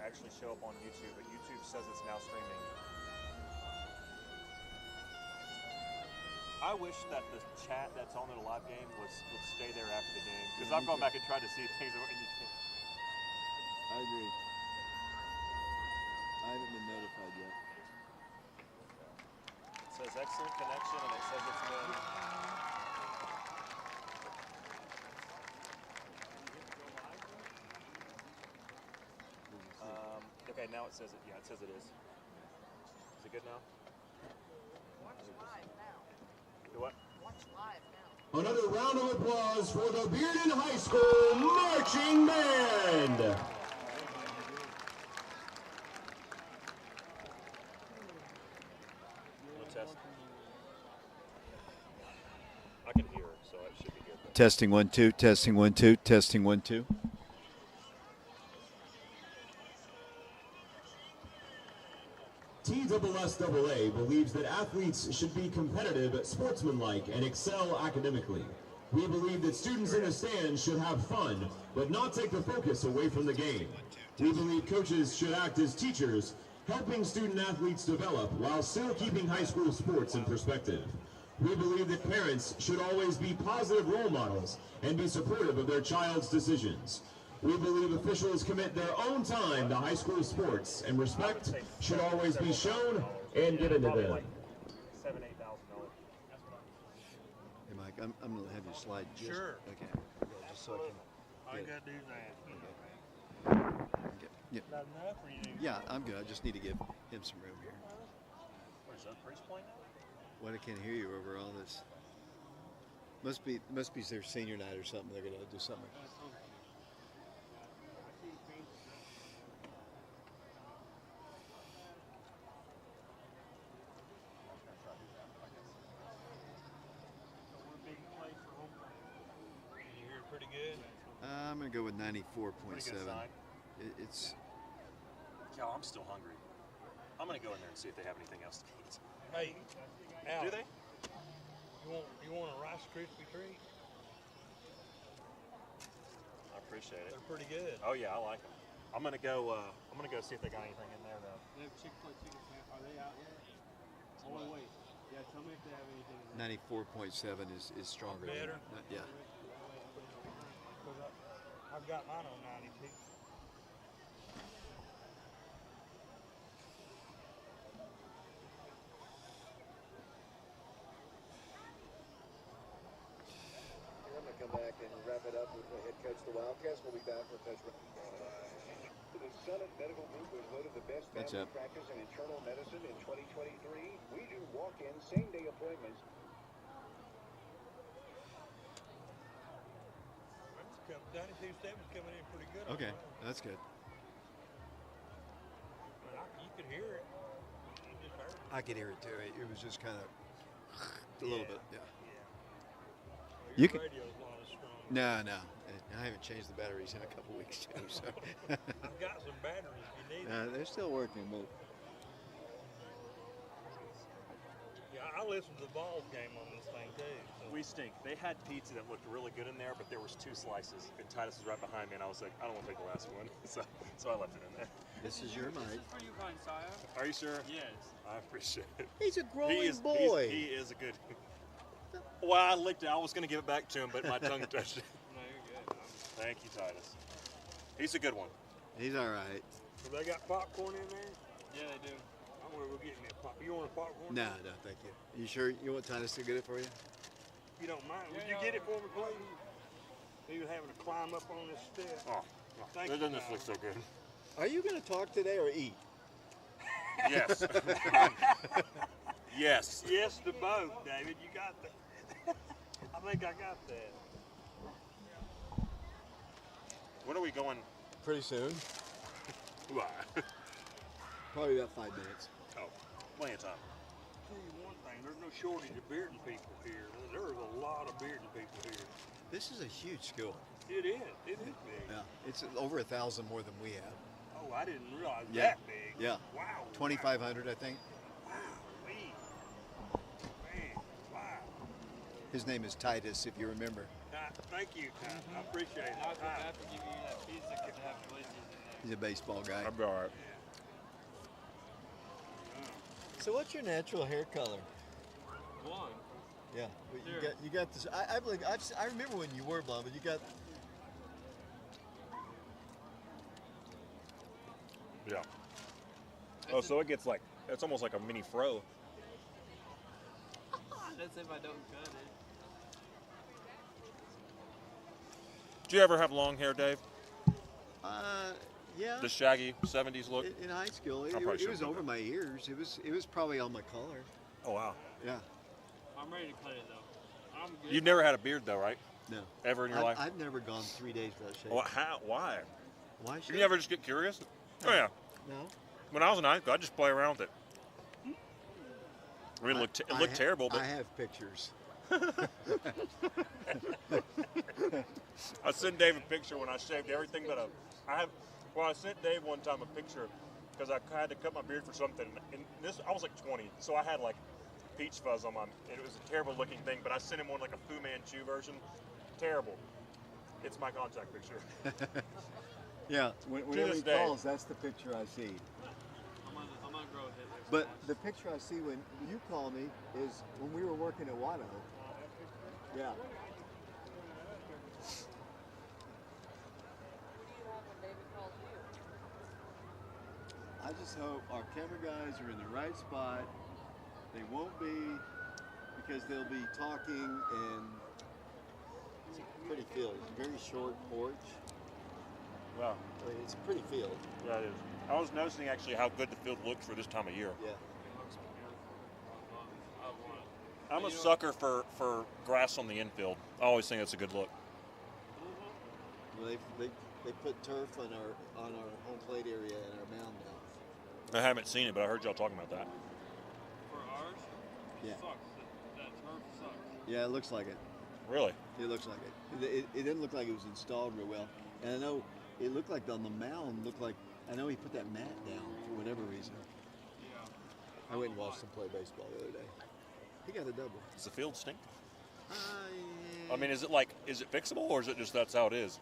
actually show up on YouTube, but YouTube says it's now streaming. I wish that the chat that's on the live game would stay there after the game, because I've gone back and tried to see things and you can't. I agree. I haven't been notified yet. It says excellent connection, and it says it's been. Okay, now it says it. Yeah, it says it is. Is it good now? Watch live now. Do what? Watch live now. Another round of applause for the Bearden High School Marching Band. Test. I can hear it, so it should be good. Testing 1 2, testing 1 2, testing 1 2. TSSAA believes that athletes should be competitive, sportsmanlike, and excel academically. We believe that students in the stands should have fun, but not take the focus away from the game. We believe coaches should act as teachers, helping student athletes develop while still keeping high school sports in perspective. We believe that parents should always be positive role models and be supportive of their child's decisions. We believe officials commit their own time to high school sports, and respect should always be shown and given to them. $7,000-8,000. Hey, Mike, I'm going to have you slide just. Sure. Okay. Yeah, just so I can. I got to do that. Okay. Yeah. Not enough for you? Yeah, I'm good. I just need to give him some room here. What is that, priest playing now? What, I can't hear you over all this. Must be their senior night or something. They're going to do something. You hear it pretty good? I'm going to go with Pretty 94.7. good sign. It's. Yo, I'm still hungry. I'm gonna go in there and see if they have anything else to eat. Hey, Al, Do they? You want a Rice Krispie treat? I appreciate it. They're pretty good. Oh yeah, I like them. I'm gonna go see if they got anything in there though. They have Chick-fil-A chicken sandwich. Are they out yet? Oh, wait. Yeah, tell me if they have anything. in there. 94.7 is stronger. Better? Yeah. Because I've got mine on 92. I'm going to come back and wrap it up with the head coach of the Wildcats. We'll be back with Coach The Summit Medical Group was voted the best That's family up. practice in internal medicine in 2023. We do walk-in, same-day appointments. Dynasty 7's coming in pretty good. Okay, that's good. You could hear it. You just heard it. I could hear it too. It was just kind of a little bit. Yeah. Well, You your can- radio's a lot stronger. No. I haven't changed the batteries in a couple weeks too. So. I've got some batteries if you need them. They're still working, but. Yeah, I listened to the Vols game on this thing too. So. We stink. They had pizza that looked really good in there, but there was 2 slices, and Titus was right behind me, and I was like, I don't want to take the last one, so I left it in there. This is your mic. This is for you, kind sire. Are you sure? Yes. I appreciate it. He's a growing He is, boy. he is a good. Well, I licked it. I was going to give it back to him, but my tongue touched it. No, you're good. Thank you, Titus. He's a good one. He's all right. So they got popcorn in there? Yeah, they do. I'm gonna go get me a pop. You want a popcorn? No, thank you. You sure you want Titus to get it for you? You don't mind? Would you Yeah, get it for me, please? He was having to climb up on this step. Oh, Thank that you, doesn't look so good. Are you going to talk today or eat? Yes. Yes. Yes to both, David. You got that. I think I got that. When are we going? Pretty soon. Why? Probably about 5 minutes. Oh, plenty of time. Tell you one thing, there's no shortage of Bearden people here. There's a lot of Bearden people here. This is a huge school. It is. It is big. Yeah, it's over 1,000 more than we have. Oh, I didn't realize Yeah. that big. Yeah. Wow. 2,500, I think. Wow. Man, wow. His name is Titus, if you remember. Thank you, Ty. I appreciate it. I Ty. forgot to give you that pizza because I have glitches in there. He's a baseball guy. I'll be all right. So what's your natural hair color? Blonde. Yeah, but Sure. you got this. I remember when you were blonde, but you got. Yeah. Oh, so it gets like, it's almost like a mini fro. That's if I don't cut it. Did you ever have long hair, Dave? Yeah. The shaggy 70s look? In high school, I it probably was should've done over that. my ears. It was probably on my collar. Oh, wow. Yeah. I'm ready to cut it though. I'm good. You've never had a beard, though, right? No. Ever in your life? I've never gone 3 days without shaving. Well, how? Why? Why should You never just get curious? Oh, yeah. No. When I was in high school, I'd just play around with it. I mean, it looked terrible, but I have pictures. I sent Dave a picture when I shaved everything but I sent Dave one time a picture because I had to cut my beard for something. And I was like 20, so I had like peach fuzz on and it was a terrible looking thing, but I sent him one like a Fu Manchu version. Terrible. It's my contact picture. Yeah, whenever he this day. calls, that's the picture I see. I'm gonna grow it. But the picture I see when you call me is when we were working at Watto. Yeah. I just hope our camera guys are in the right spot. They won't be, because they'll be talking, and it's a pretty field. It's a very short porch. Wow. But it's a pretty field. Yeah, it is. I was noticing actually how good the field looks for this time of year. Yeah. I'm a sucker for grass on the infield. I always think it's a good look. Well, they put turf on our home plate area and our mound now. I haven't seen it, but I heard y'all talking about that. For ours, Yeah. sucks. That turf sucks. Yeah, it looks like it. Really? It looks like it. It didn't look like it was installed real well. And I know it looked like on the mound, I know he put that mat down for whatever reason. Yeah. I went and watched him play baseball the other day. He got a double. Does the field stink? Yeah. I mean, is it fixable, or is it just that's how it is?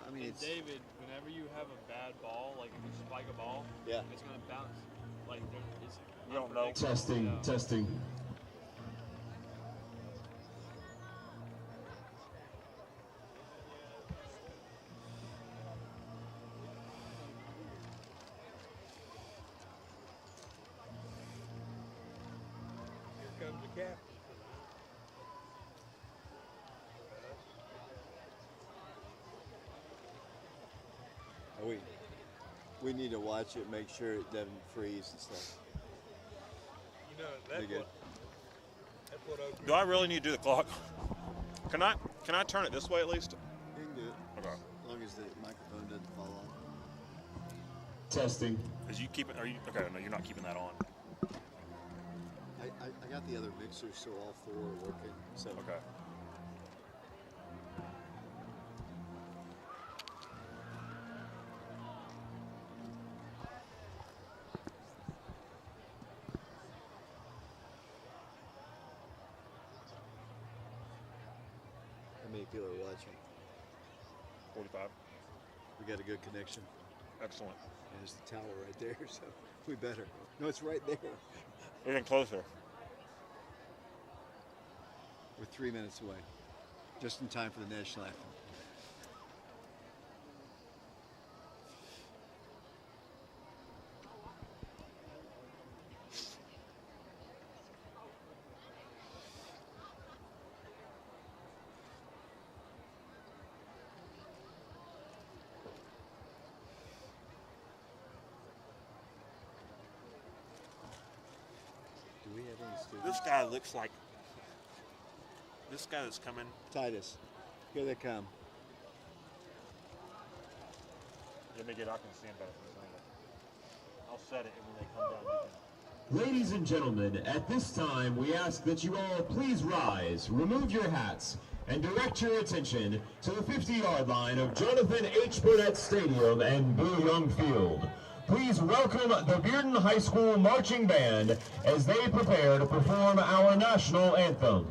I mean, And it's David, whenever you have a bad ball, like if you spike a ball, yeah. it's gonna bounce. Like it's You don't know. Testing, Yeah. testing. Here comes the cap. We need to watch it, make sure it doesn't freeze and stuff. You know, that's Pretty good. what Oak Do I really need to do the clock? Can I turn it this way at least? You can do it. Okay. As long as the microphone doesn't fall off. Testing. Is you keep it? Are you okay? No, you're not keeping that on. I got the other mixers, so all four are working. So Okay. how many people are watching? 45. We got a good connection. Excellent. And there's the tower right there, so we better. No, it's right there. Even closer. We're 3 minutes away, just in time for the national anthem. Do we have any students? This guy looks like. This guy that's coming. Titus, here they come. Let me get. I can stand better from this angle. I'll set it, and when they come down, you can. Ladies and gentlemen, at this time, we ask that you all please rise, remove your hats, and direct your attention to the 50-yard line of Jonathan H. Burnett Stadium and Bill Young Field. Please welcome the Bearden High School Marching Band as they prepare to perform our national anthem.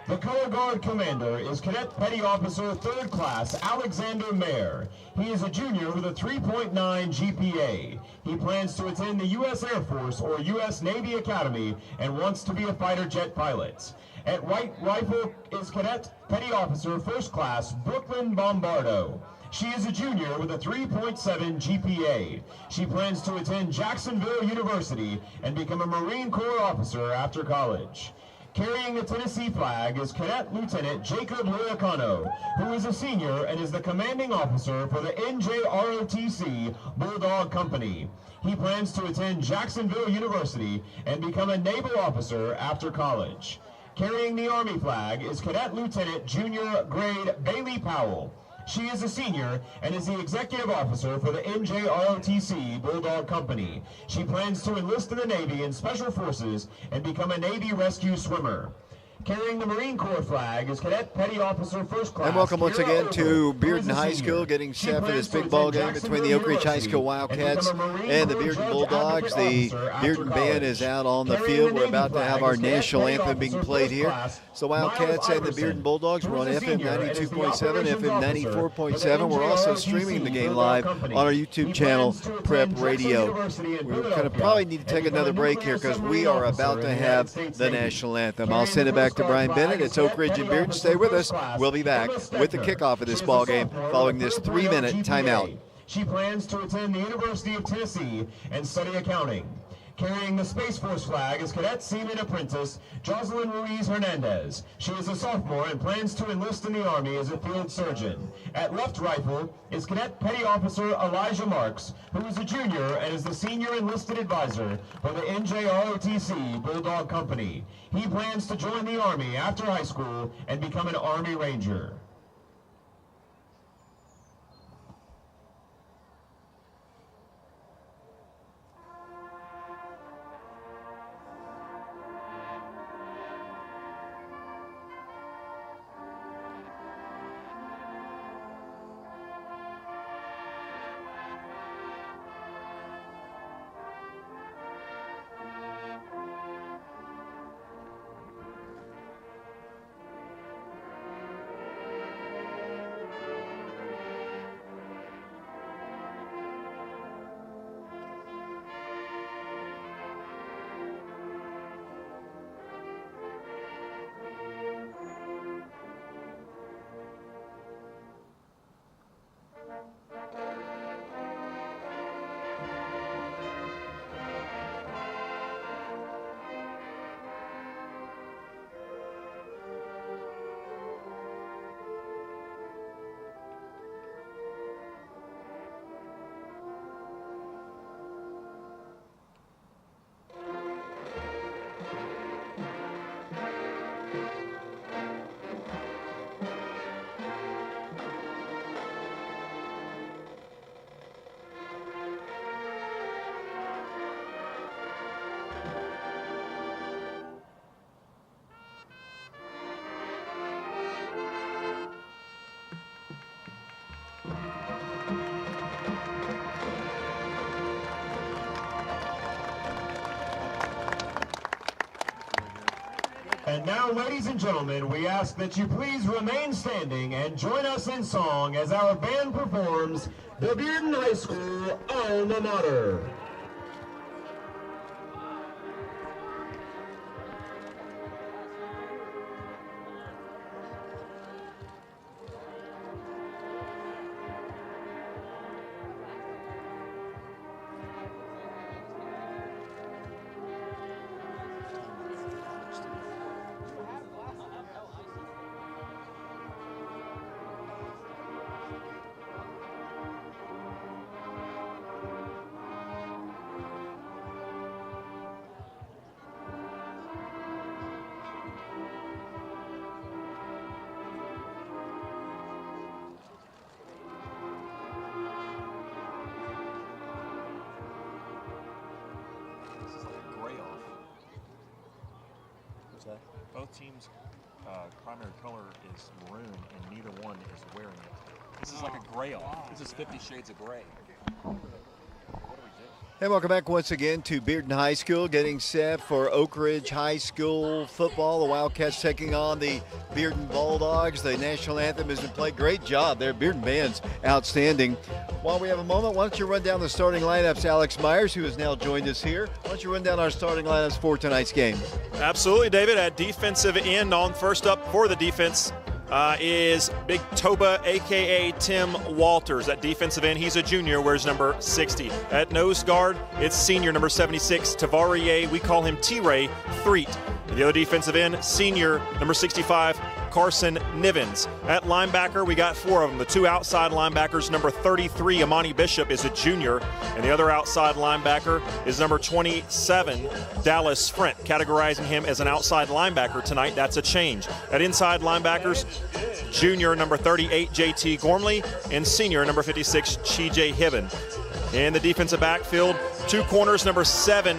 The color guard commander is Cadet Petty Officer 3rd Class Alexander Mayer. He is a junior with a 3.9 GPA. He plans to attend the U.S. Air Force or U.S. Navy Academy and wants to be a fighter jet pilot. At White Rifle is Cadet Petty Officer 1st Class Brooklyn Bombardo. She is a junior with a 3.7 GPA. She plans to attend Jacksonville University and become a Marine Corps officer after college. Carrying the Tennessee flag is Cadet Lieutenant Jacob Loyacano, who is a senior and is the commanding officer for the NJROTC Bulldog Company. He plans to attend Jacksonville University and become a naval officer after college. Carrying the Army flag is Cadet Lieutenant Junior Grade Bailey Powell. She is a senior and is the executive officer for the NJROTC Bulldog Company. She plans to enlist in the Navy and Special Forces and become a Navy rescue swimmer. Carrying the Marine Corps flag is Cadet Petty Officer 1st Class. And welcome once Kira again Ober, to who is Bearden a High senior. School, getting She set for plans this to big ball attend game between the Jacksonville Oak Ridge High School University Wildcats and become a Marine and the Corps Bearden Judge Bulldogs. Advocate The Officer after Bearden band college. is out on the Carrying field. the We're Navy about to flag have our is Cadet national Petty anthem being Officer played 1st here. Class So Wildcats and the Iverson, Bearden Bulldogs, we're on who is a FM senior and is the 92.7, operations FM officer for 94.7. the We're also NJROTC streaming the game Bulldog live Company. on our He YouTube channel, plans to Prep attend Radio. Jackson University in We're going to Philadelphia probably need to take and become another a break nuclear here because submarine we are officer about in to the have United States the Navy. national anthem. Carrying I'll send it the back Coast to Guard Brian flag Bennett. is It's Oak Cadet Ridge and Petty Bearden. Officer Stay with 1st us. Class We'll be back Emma with the Stepner. kickoff of this She is ball a game sophomore following with a this 3.0 3-minute GPA. timeout. She plans to attend the University of Tennessee and study accounting. Carrying the Space Force flag is Cadet Seaman Apprentice Jocelyn Ruiz Hernandez. She is a sophomore and plans to enlist in the Army as a field surgeon. At left rifle is Cadet Petty Officer Elijah Marks, who is a junior and is the senior enlisted advisor for the NJROTC Bulldog Company. He plans to join the Army after high school and become an Army Ranger. And now, ladies and gentlemen, we ask that you please remain standing and join us in song as our band performs the Bearden High School Alma Mater. Both teams' primary color is maroon, and neither one is wearing it. This is like a gray off. This is 50 Shades of Gray. What do we do? Hey, welcome back once again to Bearden High School, getting set for Oak Ridge High School football. The Wildcats taking on the Bearden Bulldogs. The national anthem has been played. Great job there. Bearden band's outstanding. While we have a moment, why don't you run down the starting lineups? Alex Myers, who has now joined us here. Why don't you run down our starting lineups for tonight's game? Absolutely, David. At defensive end, on first up for the defense is Big Toba, a.k.a. Tim Walters. At defensive end, he's a junior, wears number 60. At nose guard, it's senior, number 76, Tavarier. We call him T-Ray Threet. The other defensive end, senior, number 65, Carson Nivens. At linebacker, we got 4 of them. The 2 outside linebackers, number 33, Amani Bishop, is a junior, and the other outside linebacker is number 27, Dallas Frent, categorizing him as an outside linebacker tonight. That's a change. At inside linebackers, junior, number 38, JT Gormley, and senior, number 56, Chijay Hibben. In the defensive backfield, 2 corners, number 7,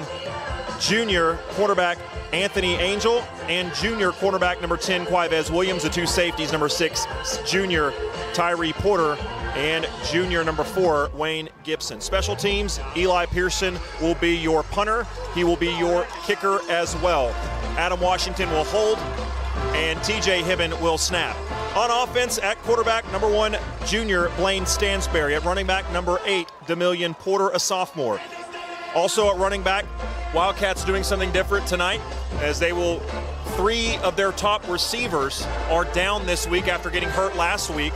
junior cornerback Anthony Angel, and junior cornerback number 10, Quivez Williams. The 2 safeties, number 6, junior Tyree Porter, and junior number 4, Wayne Gibson. Special teams, Eli Pearson will be your punter. He will be your kicker as well. Adam Washington will hold, and TJ Hibben will snap. On offense, at quarterback, number 1, junior Blaine Stansberry. At running back, number 8, Demillion Porter, a sophomore. Also at running back, Wildcats doing something different tonight, as they will, 3 of their top receivers are down this week after getting hurt last week.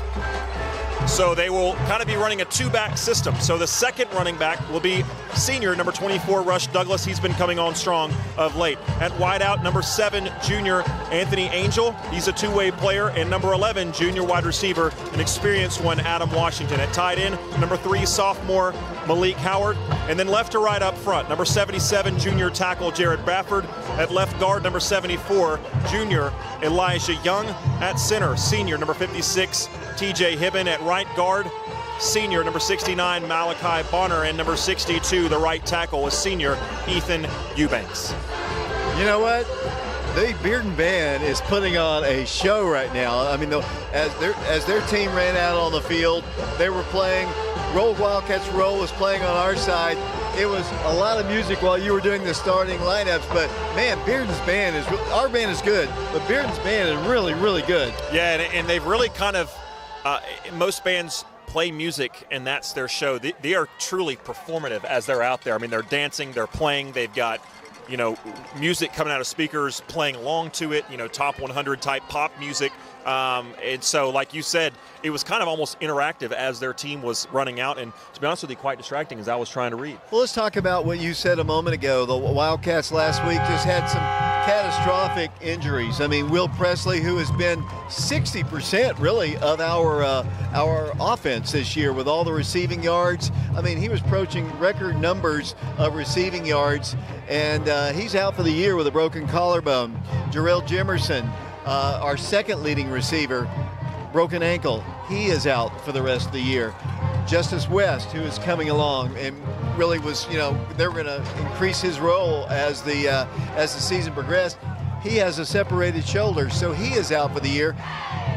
So they will kind of be running a 2-back system. So the second running back will be senior, number 24, Rush Douglas. He's been coming on strong of late. At wideout, number 7, junior Anthony Angel. He's a 2-way player. And number 11, junior wide receiver, an experienced one, Adam Washington. At tight end, number 3, sophomore Malik Howard. And then left to right up front, number 77, junior tackle Jared Bradford. At left guard, number 74, junior Elijah Young. At center, senior, number 56, TJ Hibben. At right guard, senior, number 69, Malachi Bonner. And number 62, the right tackle, is senior Ethan Eubanks. You know what? The Bearden Band is putting on a show right now. I mean, as their team ran out on the field, they were playing. Roll Wildcats Roll was playing on our side. It was a lot of music while you were doing the starting lineups, but man, Bearden's band is, our band is good, but Bearden's band is really, really good. Yeah, and they've really kind of, most bands play music and that's their show. They are truly performative as they're out there. I mean, they're dancing, they're playing, they've got, music coming out of speakers, playing along to it, top 100 type pop music. And so, like you said, it was kind of almost interactive as their team was running out, and to be honest with you, quite distracting as I was trying to read. Well, let's talk about what you said a moment ago. The Wildcats last week just had some catastrophic injuries. I mean, Will Presley, who has been 60% really of our offense this year with all the receiving yards. I mean, he was approaching record numbers of receiving yards, and he's out for the year with a broken collarbone. Jarrell Jimerson, our second leading receiver, broken ankle. He is out for the rest of the year. Justice West, who is coming along and really was, they were going to increase his role as the season progressed. He has a separated shoulder, so he is out for the year.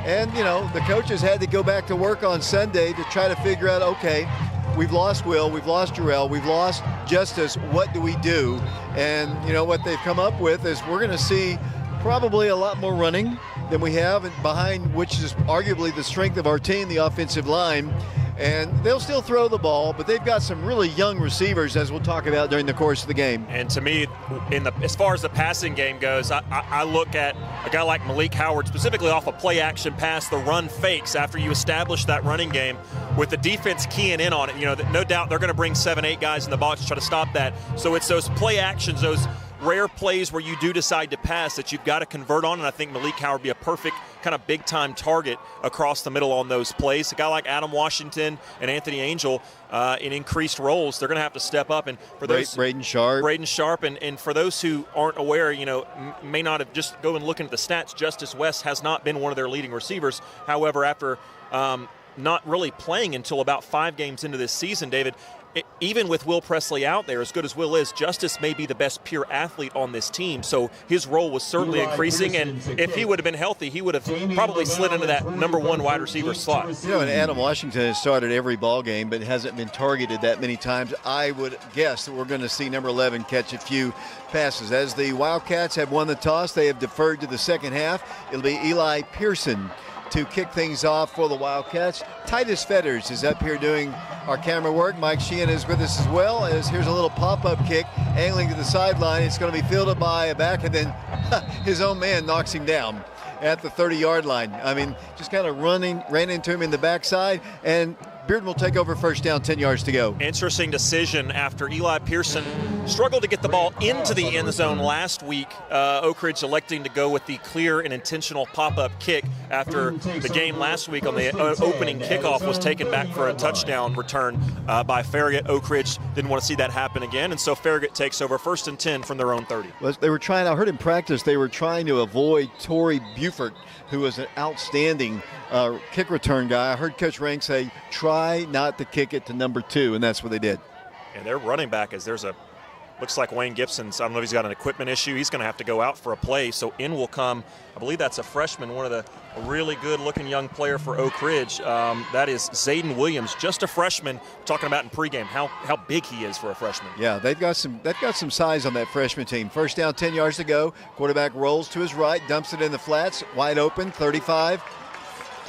And, the coaches had to go back to work on Sunday to try to figure out, okay, we've lost Will, we've lost Jarrell, we've lost Justice. What do we do? And, what they've come up with is we're going to see probably a lot more running than we have, and behind which is arguably the strength of our team, the offensive line. And they'll still throw the ball, but they've got some really young receivers, as we'll talk about during the course of the game. And to me, as far as the passing game goes, I look at a guy like Malik Howard, specifically off a play-action pass, the run fakes after you establish that running game, with the defense keying in on it. No doubt they're going to bring 7-8 guys in the box to try to stop that. So it's those play actions, those rare plays where you do decide to pass that you've got to convert on, and I think Malik Howard would be a perfect kind of big-time target across the middle on those plays. A guy like Adam Washington and Anthony Angel in increased roles, they're going to have to step up. And for those Braden Sharp, and for those who aren't aware, may not have just go and looking at the stats, Justice West has not been one of their leading receivers. However, after not really playing until about 5 games into this season, David, even with Will Presley out there, as good as Will is, Justice may be the best pure athlete on this team. So his role was certainly increasing, and if he would have been healthy, he would have probably slid into that number 1 wide receiver slot. You know, and Adam Washington has started every ball game, but hasn't been targeted that many times. I would guess that we're going to see number 11 catch a few passes. As the Wildcats have won the toss, they have deferred to the second half. It'll be Eli Pearson to kick things off for the Wildcats. Titus Fetters is up here doing our camera work. Mike Sheehan is with us as well. As here's a little pop-up kick angling to the sideline. It's going to be fielded by a back, and then his own man knocks him down at the 30-yard line. I mean, just kind of ran into him in the backside, and Bearden will take over first down, 10 yards to go. Interesting decision after Eli Pearson struggled to get the ball into the end zone last week. Oak Ridge electing to go with the clear and intentional pop-up kick after the game last week on the opening kickoff was taken back for a touchdown return by Farragut. Oak Ridge didn't want to see that happen again, and so Farragut takes over 1st and 10 from their own 30. Well, they were trying, I heard in practice, they were trying to avoid Torrey Buford, who was an outstanding kick return guy. I heard Coach Rank say, try not to kick it to number 2, and that's what they did. And their running back is looks like Wayne Gibson's, I don't know if he's got an equipment issue. He's going to have to go out for a play. So in will come, I believe that's a freshman, a really good-looking young player for Oak Ridge. That is Zayden Williams, just a freshman. Talking about in pregame how big he is for a freshman. Yeah, they've got some size on that freshman team. First down, 10 yards to go. Quarterback rolls to his right, dumps it in the flats, wide open, 35.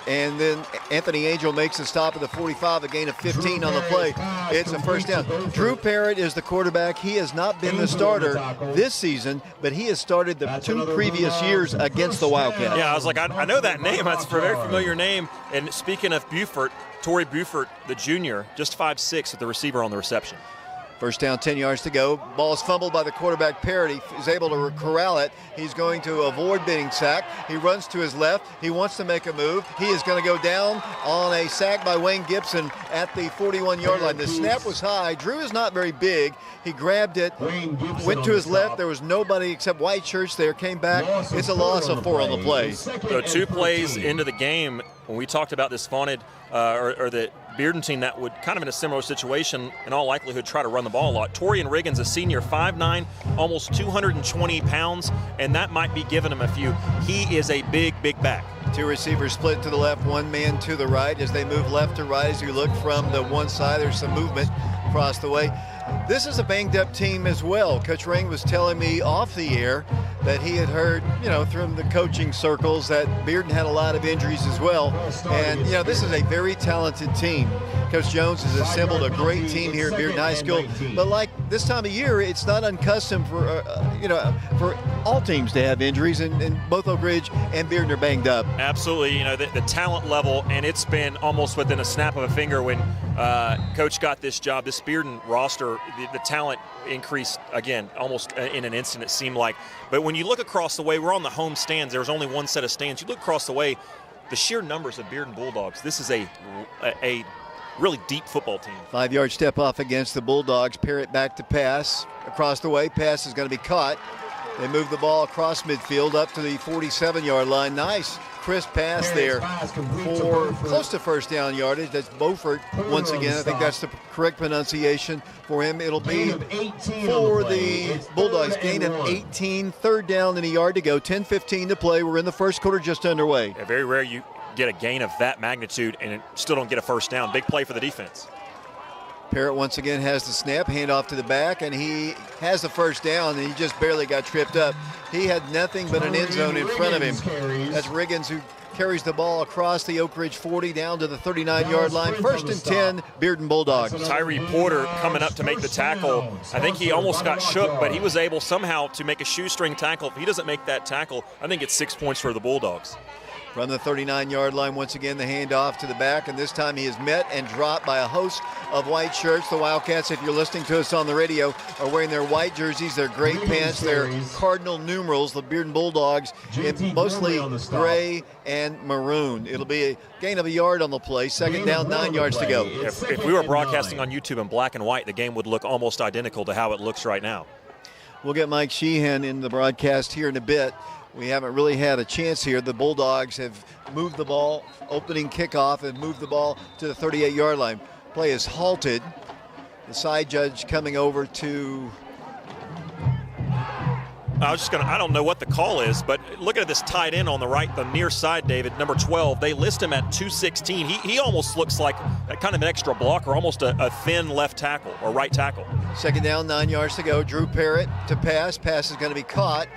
And then Anthony Angel makes a stop at the 45, a gain of 15 on the play. It's a first down. Drew Parrott is the quarterback. He has not been the starter this season, but he has started the 2 previous years against the Wildcats. Yeah, I was like, I know that name. That's a very familiar name. And speaking of Buford, Torrey Buford, the junior, just 5'6" with the receiver on the reception. First down, 10 yards to go. Ball is fumbled by the quarterback, Parrott. He is able to corral it. He's going to avoid being sacked. He runs to his left. He wants to make a move. He is going to go down on a sack by Wayne Gibson at the 41-yard line. The snap was high. Drew is not very big. He grabbed it, went to his left. There was nobody except White Church there, came back. It's a loss of 4 on the play. So 2 plays into the game, when we talked about this vaunted, or the Bearden team that would kind of in a similar situation, in all likelihood, try to run the ball a lot. Torian Riggins, a senior, 5'9", almost 220 pounds, and that might be giving him a few. He is a big, big back. 2 receivers split to the left, 1 man to the right. As they move left to right, as you look from the one side, there's some movement across the way. This is a banged-up team as well. Coach Ring was telling me off the air that he had heard, from the coaching circles that Bearden had a lot of injuries as well. And, this is a very talented team. Coach Jones has assembled a great team here at Bearden High School. But like this time of year, it's not unaccustomed for, for all teams to have injuries, and both Oak Ridge and Bearden are banged up. Absolutely. The talent level, and it's been almost within a snap of a finger when Coach got this job. This Bearden roster, the talent increased again almost in an instant, it seemed like. But when you look across the way, we're on the home stands. There's only one set of stands. You look across the way, the sheer numbers of Bearden Bulldogs, this is a really deep football team. 5-yard step off against the Bulldogs. Parrott back to pass. Across the way, pass is going to be caught. They move the ball across midfield up to the 47-yard line. Nice crisp pass there for close to first down yardage. That's Beaufort once again. I think that's the correct pronunciation for him. It'll be for the Bulldogs. Gain of 18, 3rd down and a yard to go. 10:15 to play. We're in the first quarter, just underway. Yeah, very rare you get a gain of that magnitude and still don't get a first down. Big play for the defense. Parrott once again has the snap, handoff to the back, and he has the first down, and he just barely got tripped up. He had nothing but an end zone in front of him. That's Riggins who carries the ball across the Oak Ridge 40 down to the 39-yard line. 1st and 10, Bearden Bulldogs. Tyree Porter coming up to make the tackle. I think he almost got shook, but he was able somehow to make a shoestring tackle. If he doesn't make that tackle, I think it's 6 points for the Bulldogs. From the 39-yard line, once again, the handoff to the back, and this time he is met and dropped by a host of white shirts. The Wildcats, if you're listening to us on the radio, are wearing their white jerseys, their gray pants, their cardinal numerals, the Bearden Bulldogs, in mostly gray and maroon. It'll be a gain of a yard on the play. 2nd down, 9 yards to go. If we were broadcasting on YouTube in black and white, the game would look almost identical to how it looks right now. We'll get Mike Sheehan in the broadcast here in a bit. We haven't really had a chance here. The Bulldogs have moved the ball, opening kickoff, and moved the ball to the 38-yard line. Play is halted The side judge coming over to. I don't know what the call is, but look at this tight end on the right, the near side, David, number 12. They list him at 216. He almost looks like kind of an extra blocker, almost a thin left tackle or right tackle. Second down, 9 yards to go. Drew Parrott to pass. Pass is going to be caught.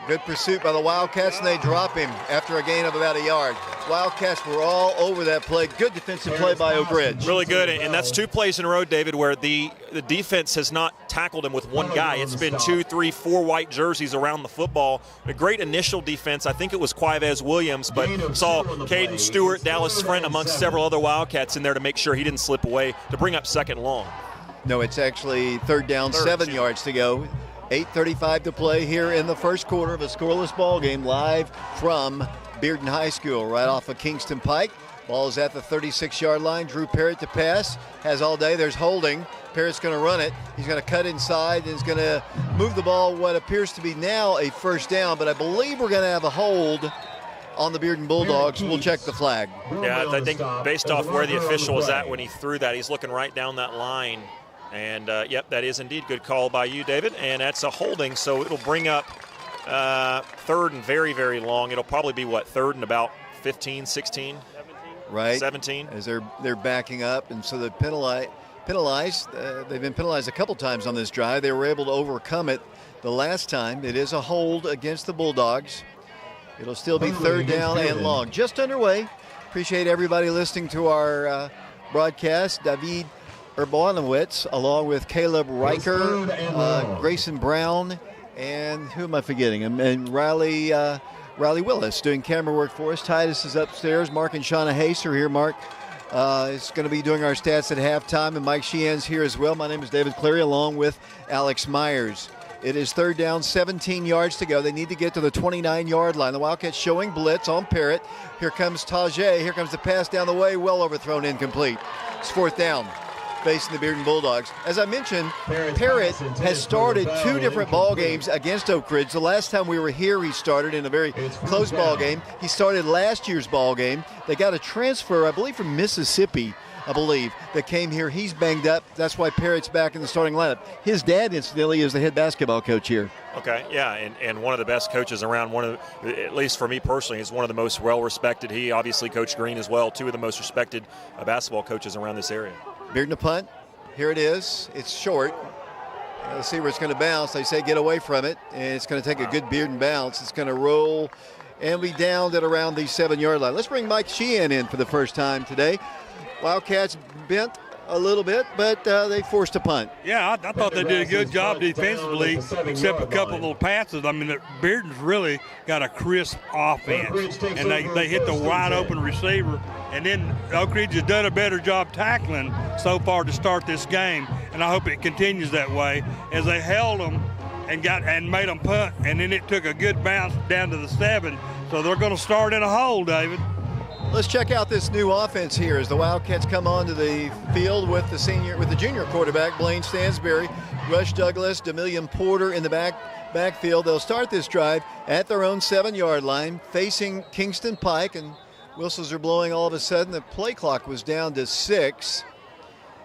Good pursuit by the Wildcats, and they drop him after a gain of about a yard. Wildcats were all over that play. Good defensive play by Oak Ridge. Really good, and that's 2 plays in a row, David, where the defense has not tackled him with one guy. It's been 2, 3, 4 white jerseys around the football. A great initial defense. I think it was Quivez Williams, but saw Caden Stewart, Dallas Friend, amongst several other Wildcats in there to make sure he didn't slip away to bring up second and long. No, it's actually third down, 7 yards to go. 8:35 to play here in the first quarter of a scoreless ball game, live from Bearden High School, right off of Kingston Pike. Ball is at the 36-yard line. Drew Parrott to pass. Has all day. There's holding. Parrott's going to run it. He's going to cut inside and he's going to move the ball what appears to be now a first down, but I believe we're going to have a hold on the Bearden Bulldogs. We'll check the flag. Yeah, I think based off where the official was at when he threw that, he's looking right down that line. And, yep, that is indeed good call by you, David. And that's a holding, so it'll bring up third and very, very long. It'll probably be, what, third and about 15, 16? 17. Right. 17. As they're backing up, and so they're penalized. They've been penalized a couple times on this drive. They were able to overcome it the last time. It is a hold against the Bulldogs. It'll still be third down and long. Just underway. Appreciate everybody listening to our broadcast. David Urbanowitz, along with Caleb Riker, Grayson Brown, and who am I forgetting? And Riley Willis doing camera work for us. Titus is upstairs. Mark and Shauna Hayes are here. Mark is going to be doing our stats at halftime, and Mike Sheehan's here as well. My name is David Cleary, along with Alex Myers. It is third down, 17 yards to go. They need to get to the 29-yard line. The Wildcats showing blitz on Parrott. Here comes Tajay. Here comes the pass down the way. Well overthrown, incomplete. It's fourth down, facing the Bearden Bulldogs. As I mentioned, Parrott has started 2 different ball games against Oak Ridge. The last time we were here, he started in a very close ball game. He started last year's ball game. They got a transfer, I believe, from Mississippi, that came here. He's banged up. That's why Parrott's back in the starting lineup. His dad, incidentally, is the head basketball coach here. Okay, yeah, and one of the best coaches around, at least for me personally, is one of the most well-respected. He obviously coached Green as well, 2 of the most respected basketball coaches around this area. Bearden to punt. Here it is. It's short. Let's see where it's going to bounce. They say get away from it, and it's going to take a good Bearden bounce. It's going to roll and be downed at around the 7-yard line. Let's bring Mike Sheehan in for the first time today. Wildcats bent a little bit, but they forced a punt. Yeah, I thought they did a good job defensively, except a couple of little passes. I mean, Bearden's really got a crisp offense, and they hit the wide-open receiver. And then Oak Ridge has done a better job tackling so far to start this game, and I hope it continues that way as they held them and made them punt, and then it took a good bounce down to the 7. So they're going to start in a hole, David. Let's check out this new offense here as the Wildcats come onto the field with the junior quarterback, Blaine Stansberry, Rush Douglas, Demillion Porter in the backfield. They'll start this drive at their own 7-yard line, facing Kingston Pike, and whistles are blowing all of a sudden. The play clock was down to 6.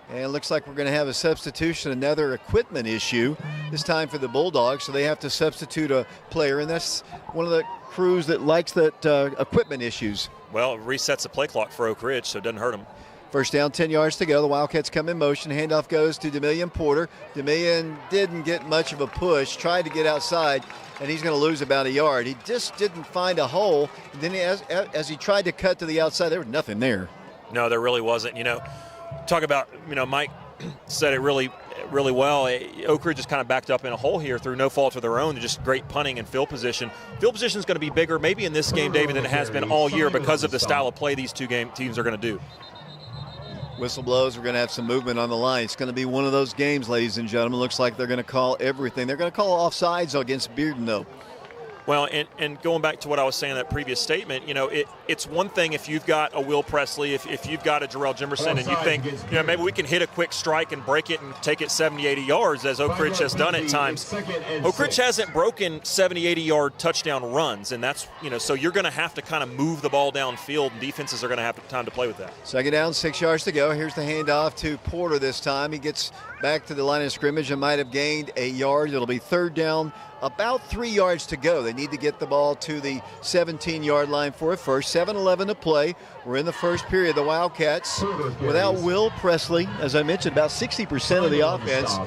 And it looks like we're going to have a substitution, another equipment issue, this time for the Bulldogs. So they have to substitute a player, and that's one of the crews that likes that equipment issues. Well, it resets the play clock for Oak Ridge, so it doesn't hurt them. First down, 10 yards to go. The Wildcats come in motion. Handoff goes to Demillion Porter. Demillion didn't get much of a push, tried to get outside, and he's going to lose about a yard. He just didn't find a hole. And then as he tried to cut to the outside, there was nothing there. No, there really wasn't. Talk about, Mike said it really well. Oak Ridge is kind of backed up in a hole here through no fault of their own. Just great punting and field position. Field position is going to be bigger maybe in this game, David, than it has been all year because of the style of play these 2 teams are going to do. Whistle blows. We're going to have some movement on the line. It's going to be one of those games, ladies and gentlemen. Looks like they're going to call everything. They're going to call offsides against Bearden, though. Well, and going back to what I was saying in that previous statement, it's one thing if you've got a Will Presley, if you've got a Jarrell Jimerson, and you think, maybe we can hit a quick strike and break it and take it 70, 80 yards, as Oak Ridge has done at times. Oak Ridge hasn't broken 70, 80-yard touchdown runs, and that's, so you're going to have to kind of move the ball downfield, and defenses are going to have time to play with that. Second down, 6 yards to go. Here's the handoff to Porter this time. He gets back to the line of scrimmage and might have gained a yard. It'll be third down, about 3 yards to go. They need to get the ball to the 17-yard line for a first. 7:11 to play. We're in the first period. The Wildcats, without Will Presley, as I mentioned, about 60% of the offense.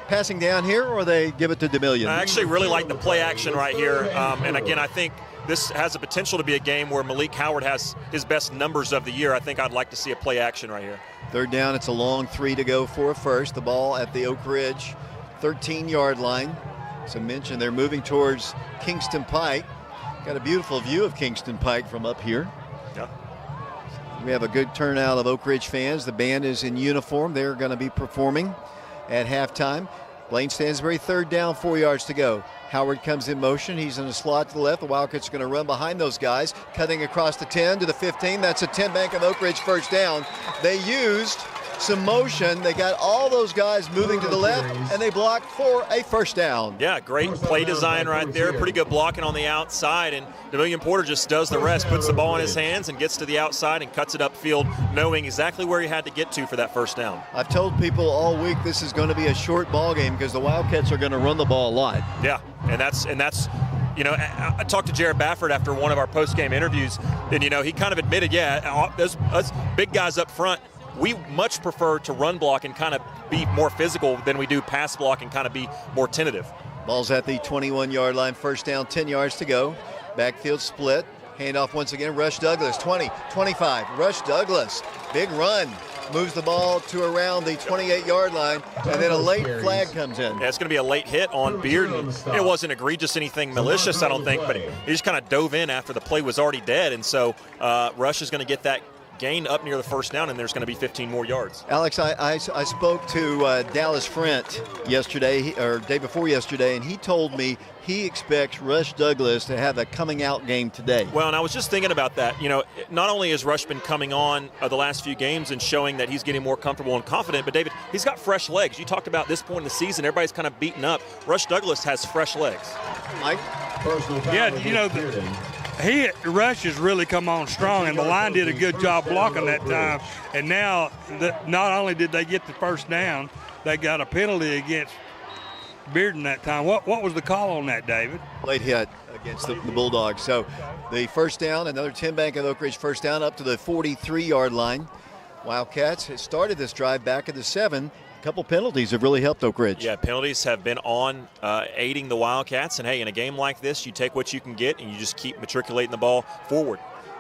Passing down here, or they give it to DeMillion? I actually really like the play action right here. And again, I think this has the potential to be a game where Malik Howard has his best numbers of the year. I think I'd like to see a play action right here. Third down, it's a long 3 to go for a first. The ball at the Oak Ridge 13-yard line. As I mentioned, they're moving towards Kingston Pike. Got a beautiful view of Kingston Pike from up here. Yeah. We have a good turnout of Oak Ridge fans. The band is in uniform. They're going to be performing at halftime. Blaine Stansbury, third down, 4 yards to go. Howard comes in motion. He's in a slot to the left. The Wildcats are going to run behind those guys, cutting across the 10 to the 15. That's a 10 bank of Oak Ridge first down. They used some motion. They got all those guys moving to the left, and they blocked for a first down. Yeah, great play design right there. Pretty good blocking on the outside, and DeMillion Porter just does the rest, puts the ball in his hands and gets to the outside and cuts it upfield, knowing exactly where he had to get to for that first down. I've told people all week this is going to be a short ball game because the Wildcats are going to run the ball a lot. Yeah, and that's I talked to Jared Baffert after one of our post-game interviews, and he kind of admitted, those us big guys up front, we much prefer to run block and kind of be more physical than we do pass block and kind of be more tentative. Ball's at the 21-yard line, first down, 10 yards to go. Backfield split, handoff once again, Rush Douglas, 20, 25, Rush Douglas, big run. Moves the ball to around the 28-yard line, and then a late flag comes in. Yeah, it's going to be a late hit on Bearden. It wasn't egregious, anything malicious, I don't think, but he just kind of dove in after the play was already dead, and so Rush is going to get that gain up near the first down, and there's going to be 15 more yards. Alex, I spoke to Dallas Frent yesterday, or day before yesterday, and he told me he expects Rush Douglas to have a coming out game today. Well, and I was just thinking about that. Not only has Rush been coming on the last few games and showing that he's getting more comfortable and confident, but David, he's got fresh legs. You talked about this point in the season, everybody's kind of beaten up. Rush Douglas has fresh legs. Mike? Rush has really come on strong, and the line did a good job blocking that time. And now, not only did they get the first down, they got a penalty against Bearden that time. What was the call on that, David? Late hit against the Bulldogs. So the first down, another 10 bank of Oak Ridge first down up to the 43-yard line. Wildcats started this drive back at the 7. A couple penalties have really helped Oak Ridge. Yeah, penalties have been on aiding the Wildcats. And, hey, in a game like this, you take what you can get and you just keep matriculating the ball forward.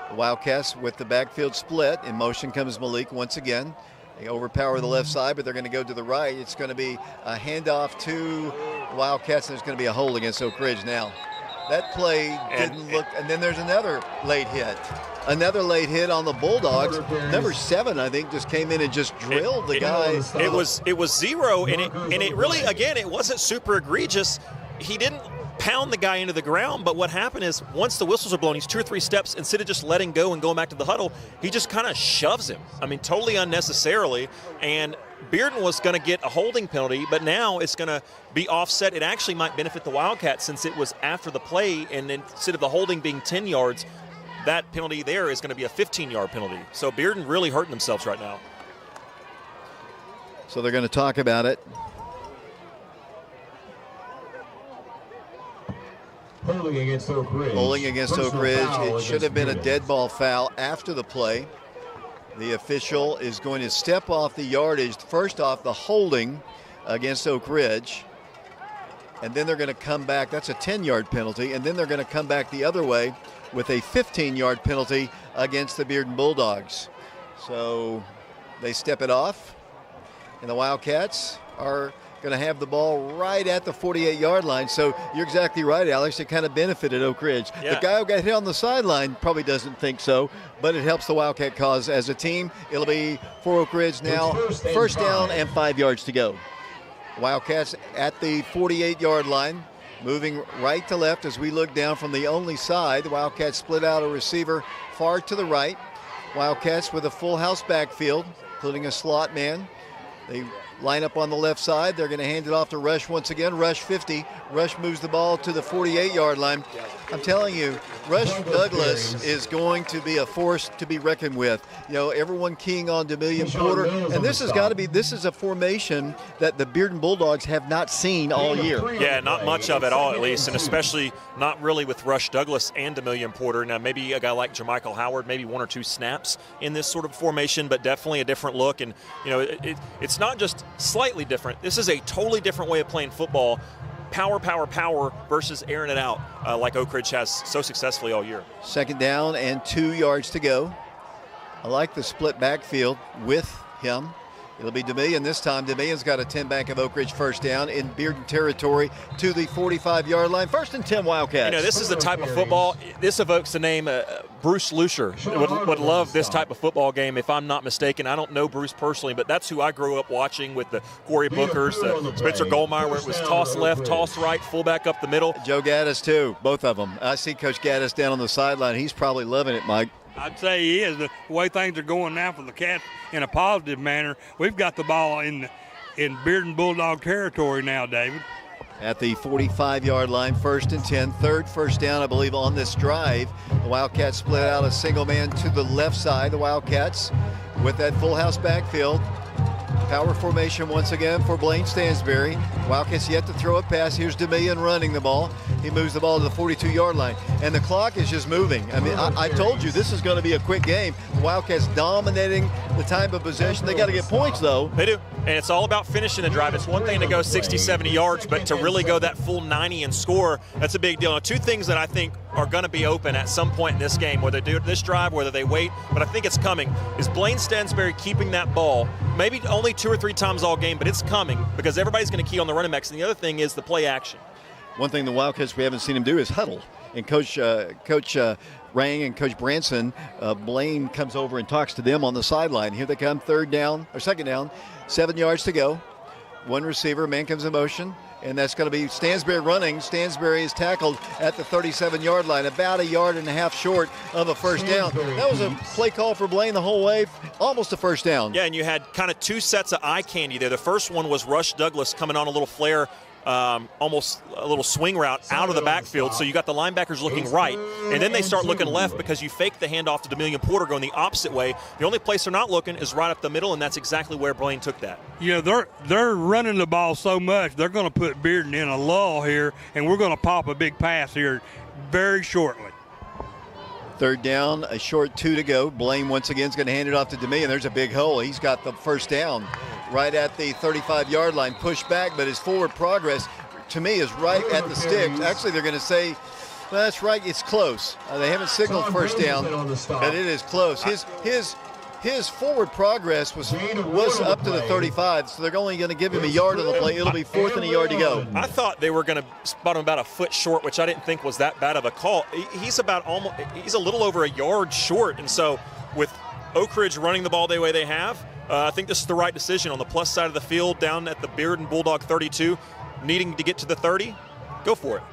The Wildcats with the backfield split. In motion comes Malik once again. They overpower the left side, but they're going to go to the right. It's going to be a handoff to the Wildcats, and there's going to be a hold against Oak Ridge now. That play didn't look, and then there's another late hit. Another late hit on the Bulldogs. Number 7, I think, just came in and just drilled the guy. It was zero, and it really, again, it wasn't super egregious. He didn't pound the guy into the ground, but what happened is once the whistles are blown, he's 2 or 3 steps, instead of just letting go and going back to the huddle, he just kind of shoves him. I mean, totally unnecessarily, and Bearden was going to get a holding penalty, but now it's going to be offset. It actually might benefit the Wildcats since it was after the play, and instead of the holding being 10 yards, that penalty there is going to be a 15-yard penalty. So Bearden really hurting themselves right now. So they're going to talk about it. Holding against Oak Ridge. Holding against Oak Ridge. It should have been a dead ball foul after the play. The official is going to step off the yardage. First off, the holding against Oak Ridge. And then they're going to come back. That's a 10-yard penalty. And then they're going to come back the other way with a 15-yard penalty against the Bearden Bulldogs. So they step it off. And the Wildcats are going to have the ball right at the 48-yard line. So you're exactly right, Alex. It kind of benefited Oak Ridge. Yeah. The guy who got hit on the sideline probably doesn't think so, but it helps the Wildcat cause as a team. It'll be for Oak Ridge now. First down and 5 yards to go. Wildcats at the 48-yard line. moving right to left as we look down from the only side. The Wildcats split out a receiver far to the right. Wildcats with a full house backfield, including a slot man. They line up on the left side. They're going to hand it off to Rush once again. Rush 50. Rush moves the ball to the 48-yard line. I'm telling you, Rush Douglas is going to be a force to be reckoned with. You know, everyone keying on Demillion Porter. And this has got to be, this is a formation that the Bearden Bulldogs have not seen all year. Yeah, not much of it all, at least, and especially not really with Rush Douglas and Demillion Porter. Now, maybe a guy like Jermichael Howard, maybe 1 or 2 snaps in this sort of formation, but definitely a different look. And, you know, it's not just slightly different. This is a totally different way of playing football. Power, power, power versus airing it out like Oak Ridge has so successfully all year. 2nd down and 2 yards to go. I like the split backfield with him. It'll be Demillion this time. Demillion's got a 10-back of Oak Ridge first down in Bearden territory to the 45-yard line. 1st and 10 Wildcats. You know, this is the type of football, this evokes the name Bruce Lucier. Would love this type of football game, if I'm not mistaken. I don't know Bruce personally, but that's who I grew up watching with the Corey Bookers, the Spencer Goldmeyer, where it was toss left, toss right, fullback up the middle. Joe Gaddis, too, both of them. I see Coach Gaddis down on the sideline. He's probably loving it, Mike. I'd say he is. The way things are going now for the Cats in a positive manner, we've got the ball in Bearden Bulldog territory now, David. At the 45-yard line, 1st and 10, 3rd first down, I believe, on this drive. The Wildcats split out a single man to the left side. The Wildcats with that full house backfield. Power formation once again for Blaine Stansberry. Wildcats yet to throw a pass. Here's Demillion running the ball. He moves the ball to the 42-yard line. And the clock is just moving. I mean, I told you this is going to be a quick game. The Wildcats dominating the time of possession. They got to get points, though. They do. And it's all about finishing the drive. It's one thing to go 60, 70 yards, but to really go that full 90 and score, that's a big deal. Now, 2 things that I think are going to be open at some point in this game, whether they do this drive, whether they wait, but I think it's coming, is Blaine Stansberry keeping that ball, maybe only 2 or 3 times all game, but it's coming because everybody's going to key on the running backs. And the other thing is the play action. One thing the Wildcats we haven't seen him do is huddle. And Coach Rang and Coach Branson, Blaine comes over and talks to them on the sideline. Here they come, 2nd down, 7 yards to go. 1 receiver, man comes in motion, and that's going to be Stansberry running. Stansberry is tackled at the 37-yard line, about 1.5 yards short of a first down. That was a play call for Blaine the whole way, almost a first down. Yeah, and you had kind of 2 sets of eye candy there. The first one was Rush Douglas coming on a little flare, almost a little swing route out of the backfield. So you got the linebackers looking right, and then they start looking left because you fake the handoff to Demillion Porter going the opposite way. The only place they're not looking is right up the middle, and that's exactly where Blaine took that. You know, they're running the ball so much, they're going to put Bearden in a lull here, and we're going to pop a big pass here very shortly. 3rd down, a short 2 to go. Blaine once again is going to hand it off to Demillion. There's a big hole. He's got the first down right at the 35-yard line. Pushed back, but his forward progress, to me, is right at the sticks. Actually, they're going to say, well, that's right, it's close. They haven't signaled first down, but it is close. His forward progress was up to the 35, so they're only going to give him 1 yard on the play. It'll be 4th and 1 yard to go. I thought they were going to spot him about a foot short, which I didn't think was that bad of a call. He's a little over 1 yard short, and so with Oak Ridge running the ball the way they have, I think this is the right decision on the plus side of the field down at the Bearden Bulldog 32, needing to get to the 30. Go for it.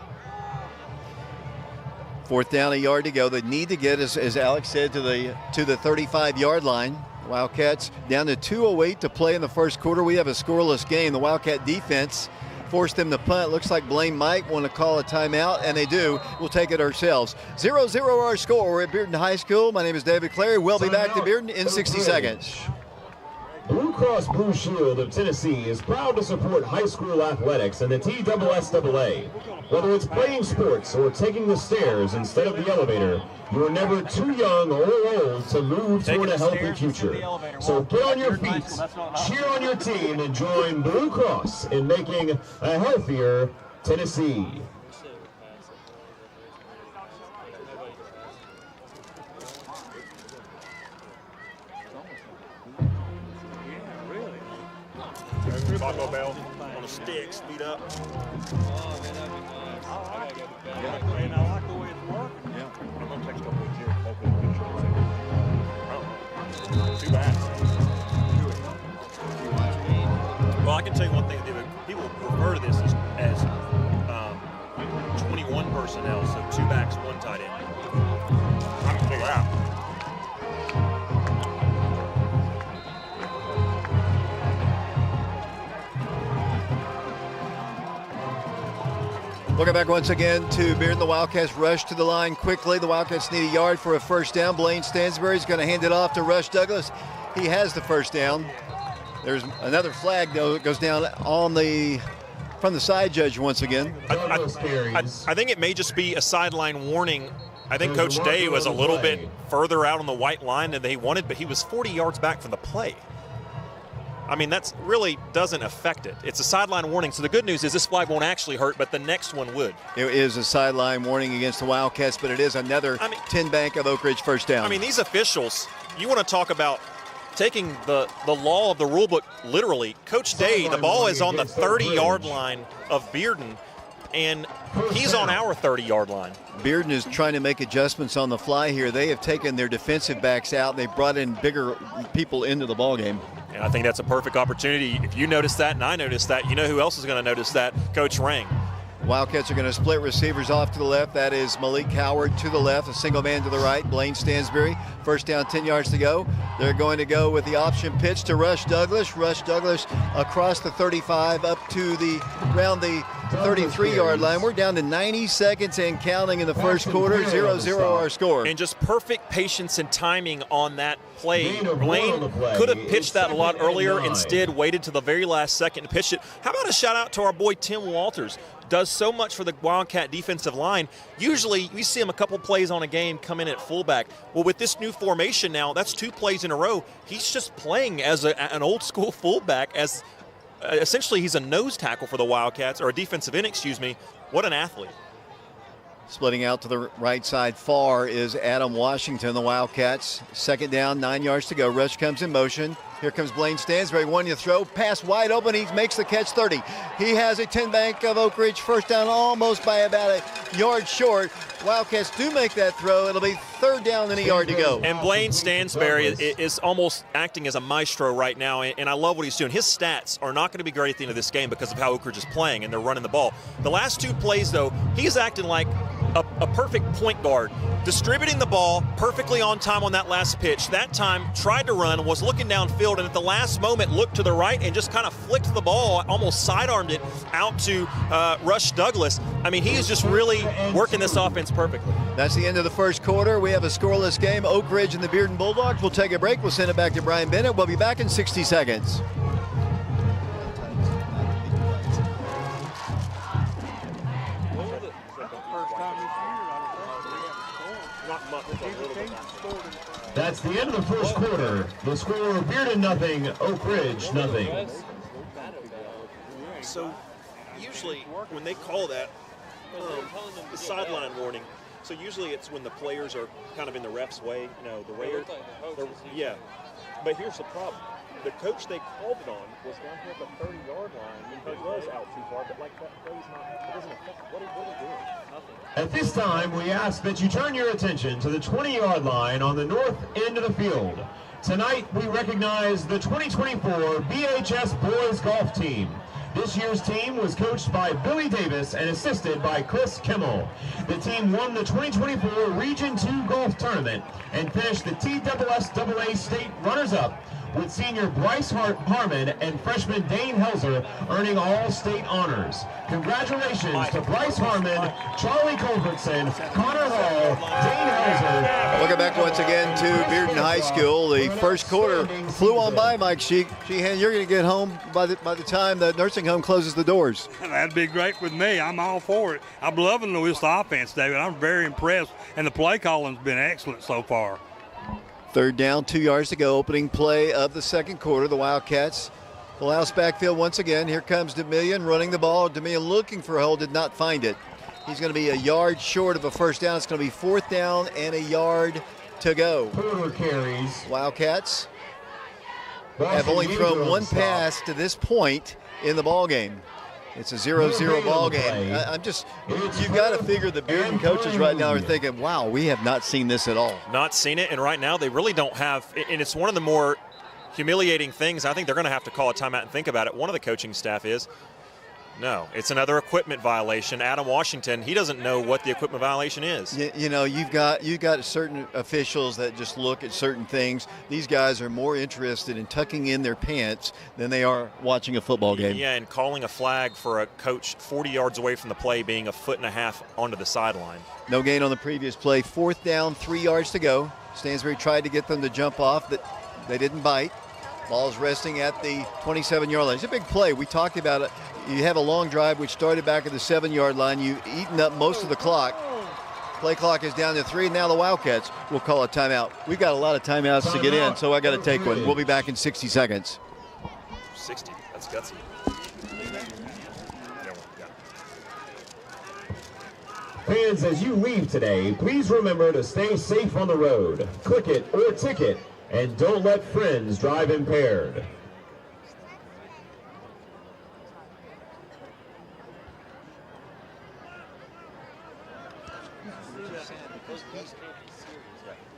4th down, 1 yard to go. They need to get, as Alex said, to the 35-yard line. Wildcats down to 2:08 to play in the first quarter. We have a scoreless game. The Wildcat defense forced them to punt. Looks like Blaine might want to call a timeout, and they do. We'll take it ourselves. 0-0 our score. We're at Bearden High School. My name is David Clary. We'll be back to Bearden in 60 seconds. Blue Cross Blue Shield of Tennessee is proud to support high school athletics and the TSSAA. Whether it's playing sports or taking the stairs instead of the elevator, you are never too young or old to move toward a healthy future. So get on your feet, cheer on your team, and join Blue Cross in making a healthier Tennessee. Taco Bell on the stick, speed up. And I like the way it's working. Yeah. I'm going to text over with Jerry. Too bad. Well, I can tell you one thing, David. People refer to this as backs, 1 tight end. I'm gonna figure it out. Welcome back once again to Bearden. The Wildcats rush to the line quickly. The Wildcats need a yard for a first down. Blaine Stansbury's going to hand it off to Rush Douglas. He has the first down. There's another flag, though, goes down on from the side judge once again. I think it may just be a sideline warning. I think Coach Day was a little bit further out on the white line than they wanted, but he was 40 yards back from the play. I mean, that really doesn't affect it. It's a sideline warning. So the good news is this flag won't actually hurt, but the next one would. It is a sideline warning against the Wildcats, but it is another 10 bank of Oak Ridge first down. I mean, these officials, you want to talk about taking the law of the rule book literally. Coach Day, the ball is on the 30-yard line of Bearden, and he's on our 30-yard line. Bearden is trying to make adjustments on the fly here. They have taken their defensive backs out. They brought in bigger people into the ball game. And I think that's a perfect opportunity. If you notice that and I notice that, you know who else is going to notice that? Coach Rang. Wildcats are going to split receivers off to the left. That is Malik Howard to the left, a single man to the right. Blaine Stansbury, first down, 10 yards to go. They're going to go with the option pitch to Rush Douglas. Rush Douglas across the 35 up to around the 33-yard line. We're down to 90 seconds and counting in the first quarter. 0-0 our score. And just perfect patience and timing on that play. Blaine could have pitched that a lot earlier, instead waited to the very last second to pitch it. How about a shout out to our boy Tim Walters? Does so much for the Wildcat defensive line. Usually we see him a couple plays on a game come in at fullback. Well, with this new formation now, that's 2 plays in a row. He's just playing as an old school fullback, as essentially he's a nose tackle for the Wildcats, or a defensive end, excuse me. What an athlete. Splitting out to the right side far is Adam Washington, the Wildcats. Second down, 9 yards to go. Rush comes in motion. Here comes Blaine Stansbury, one to throw, pass wide open, he makes the catch 30. He has a 10 bank of Oak Ridge first down, almost by about a yard short. Wildcats do make that throw. It'll be third down and a yard to go. And Blaine Stansbury is almost acting as a maestro right now, and I love what he's doing. His stats are not going to be great at the end of this game because of how Oak Ridge is playing, and they're running the ball. The last 2 plays, though, he's acting like a perfect point guard, distributing the ball perfectly on time on that last pitch. That time, tried to run, was looking downfield, and at the last moment looked to the right and just kind of flicked the ball, almost sidearmed it out to Rush Douglas. I mean, he is just really working this offense perfectly. That's the end of the first quarter. We have a scoreless game. Oak Ridge and the Bearden Bulldogs. We'll take a break. We'll send it back to Brian Bennett. We'll be back in 60 seconds. That's the end of the first quarter. The score, Bearden nothing, Oak Ridge nothing. So usually when they call that the sideline warning, so usually it's when the players are kind of in the ref's way, you know, the way. Yeah, but here's the problem. The coach they called it on was down here at the 30-yard line. He was out too far, but like that play's not, it doesn't affect. What are we doing? Nothing. At this time, we ask that you turn your attention to the 20-yard line on the north end of the field. Tonight, we recognize the 2024 BHS Boys Golf Team. This year's team was coached by Billy Davis and assisted by Chris Kimmel. The team won the 2024 Region 2 Golf Tournament and finished the TSSAA State runners-up, with senior Bryce Harmon and freshman Dane Helzer earning all state honors. Congratulations to Bryce Harmon, Charlie Culbertson, Connor Hall, Dane Helzer. Welcome back once again to Bearden High School. The first quarter flew on by, Mike Sheehan. You're going to get home by the time the nursing home closes the doors. That'd be great with me. I'm all for it. I'm loving this offense, David. I'm very impressed, and the play calling's been excellent so far. Third down, 2 yards to go. Opening play of the second quarter. The Wildcats will house backfield once again. Here comes DeMillion running the ball. DeMillion looking for a hole, did not find it. He's going to be a yard short of a first down. It's going to be fourth down and a yard to go. Porter carries. Wildcats have only thrown one pass to this point in the ball game. It's a 0-0 ball game. You've got to figure the Bearden coaches right now are thinking, wow, we have not seen this at all. Not seen it, and right now they really don't have, and it's one of the more humiliating things. I think they're going to have to call a timeout and think about it. One of the coaching staff is, No, it's another equipment violation. Adam Washington, he doesn't know what the equipment violation is. You know, you've got certain officials that just look at certain things. These guys are more interested in tucking in their pants than they are watching a football game. Yeah, and calling a flag for a coach 40 yards away from the play being a 1.5 feet onto the sideline. No gain on the previous play. 4th down, 3 yards to go. Stansbury tried to get them to jump off, but they didn't bite. Ball's resting at the 27-yard line. It's a big play. We talked about it. You have a long drive which started back at the 7-yard line. You've eaten up most of the clock. Play clock is down to 3. Now the Wildcats will call a timeout. We've got a lot of timeouts to get in, so I got to take one. We'll be back in 60 seconds. 60, that's gutsy. Fans, as you leave today, please remember to stay safe on the road. Click it or ticket, and don't let friends drive impaired.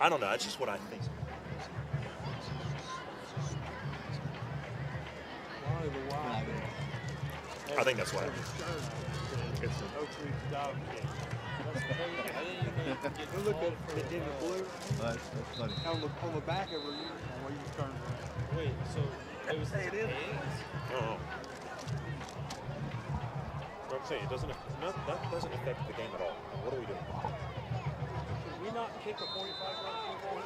I don't know, that's just what I think. I think that's what happened. Look at it in the blue. That's funny. On the back of it, where you turn around. Wait, so it was it is? Oh. What I'm saying, it doesn't. That doesn't affect the game at all. What are we doing? Can we not kick a 45-yard field goal?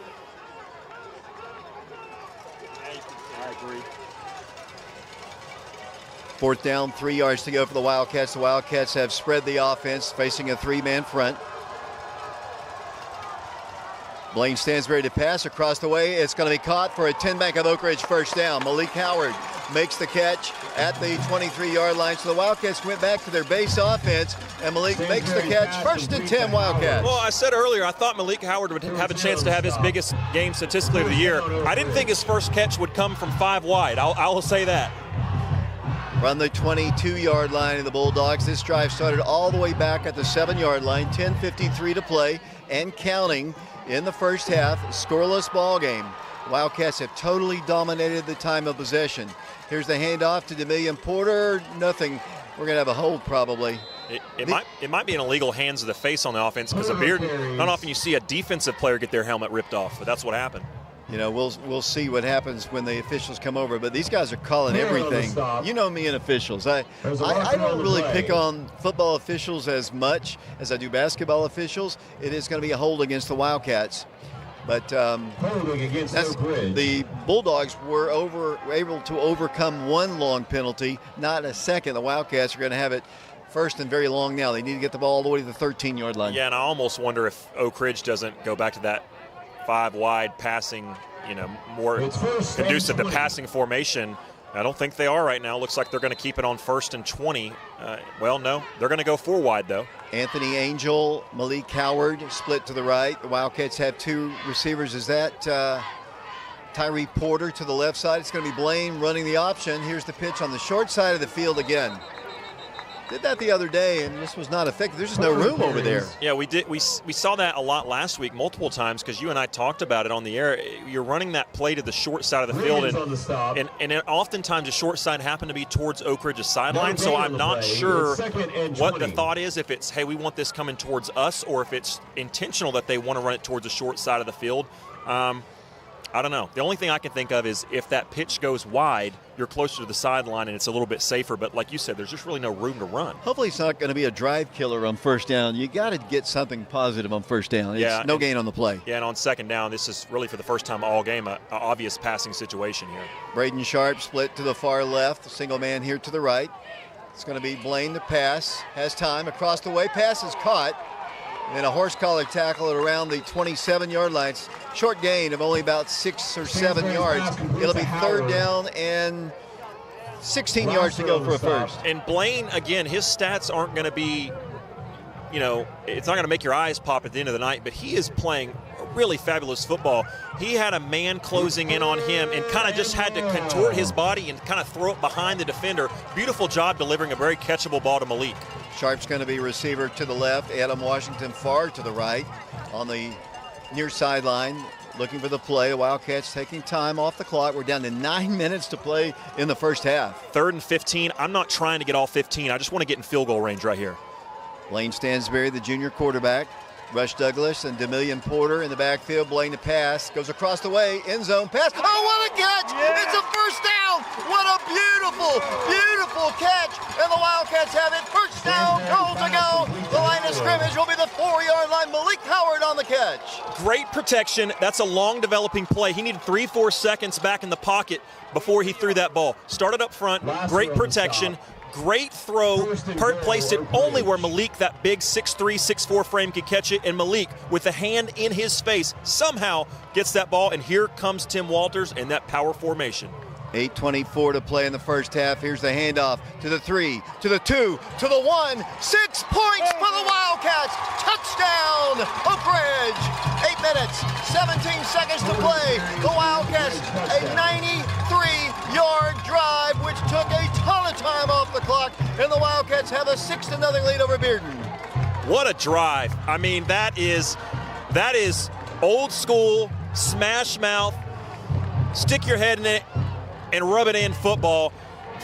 I agree. 4th down, 3 yards to go for the Wildcats. The Wildcats have spread the offense, facing a 3-man front. Blaine Stansbury to pass across the way. It's going to be caught for a 10 Bank of Oak Ridge first down. Malik Howard makes the catch at the 23-yard line. So the Wildcats went back to their base offense, and Malik makes the catch. 1st and 10 Wildcats. Well, I said earlier, I thought Malik Howard would have a chance to have his biggest game statistically of the year. I didn't think his first catch would come from 5 wide. I will say that. From the 22-yard line of the Bulldogs, this drive started all the way back at the 7-yard line. 10:53 to play and counting in the first half. Scoreless ball game. Wildcats have totally dominated the time of possession. Here's the handoff to Demillion Porter. Nothing. We're going to have a hold probably. It might be an illegal hands to the face on the offense because of Bearden. Not often you see a defensive player get their helmet ripped off, but that's what happened. You know, we'll see what happens when the officials come over, but these guys are calling everything. You know me and officials. I don't really pick on football officials as much as I do basketball officials. It is going to be a hold against the Wildcats. But the Bulldogs were able to overcome one long penalty, not a second. The Wildcats are going to have it first and very long now. They need to get the ball all the way to the 13-yard line. Yeah, and I almost wonder if Oak Ridge doesn't go back to that 5 wide passing, more conducive to passing formation. I don't think they are right now. Looks like they're going to keep it on 1st and 20. Well, no, they're going to go 4 wide, though. Anthony Angel, Malik Howard split to the right. The Wildcats have 2 receivers. Is that Tyree Porter to the left side? It's going to be Blaine running the option. Here's the pitch on the short side of the field again. Did that the other day, and this was not effective. There's just no room over there. Yeah, we did. We saw that a lot last week, multiple times, because you and I talked about it on the air. You're running that play to the short side of the field, and oftentimes the short side happened to be towards Oak Ridge's sideline. So I'm not sure what the thought is. If it's, hey, we want this coming towards us, or if it's intentional that they want to run it towards the short side of the field. I don't know. The only thing I can think of is if that pitch goes wide, you're closer to the sideline and it's a little bit safer. But like you said, there's just really no room to run. Hopefully it's not going to be a drive killer on first down. You got to get something positive on first down. It's no gain on the play. Yeah, and on second down, this is really for the first time all game an obvious passing situation here. Braden Sharp split to the far left, single man here to the right. It's going to be Blaine to pass. Has time across the way. Pass is caught. And a horse collar tackle at around the 27-yard line. Short gain of only about 6 or 7 yards. It'll be 3rd down and 16 yards to go for a first. And Blaine, again, his stats aren't going to be, it's not going to make your eyes pop at the end of the night, but he is playing really fabulous football. He had a man closing in on him and kind of just had to contort his body and kind of throw it behind the defender. Beautiful job delivering a very catchable ball to Malik. Sharp's going to be receiver to the left. Adam Washington far to the right on the near sideline. looking for the play. The Wildcats taking time off the clock. We're down to 9 minutes to play in the first half. 3rd and 15. I'm not trying to get all 15. I just want to get in field goal range right here. Blaine Stansberry, the junior quarterback. Rush Douglas and DeMillion Porter in the backfield. Blaine to pass. Goes across the way. End zone pass. Oh, what a catch! Yeah. It's a first down! What a beautiful, beautiful catch! And the Wildcats have it. First down, goal to go. The line of scrimmage will be the 4-yard line. Malik Howard on the catch. Great protection. That's a long developing play. He needed 3-4 seconds back in the pocket before he threw that ball. Started up front. Great protection. Great throw. Kurt placed it only where Malik, that big 6'3", 6'4 frame, could catch it. And Malik, with the hand in his face, somehow gets that ball. And here comes Tim Walters in that power formation. 8:24 to play in the first half. Here's the handoff to the 3, to the 2, to the 1. 6 points for the Wildcats. Touchdown, Oak Ridge. 8 minutes, 17 seconds to play. The Wildcats, a 93-yard drive, which took a ton of time off the clock, and the Wildcats have a 6-0 lead over Bearden. What a drive. I mean, that is old school, smash mouth, stick your head in it, and rub it in football.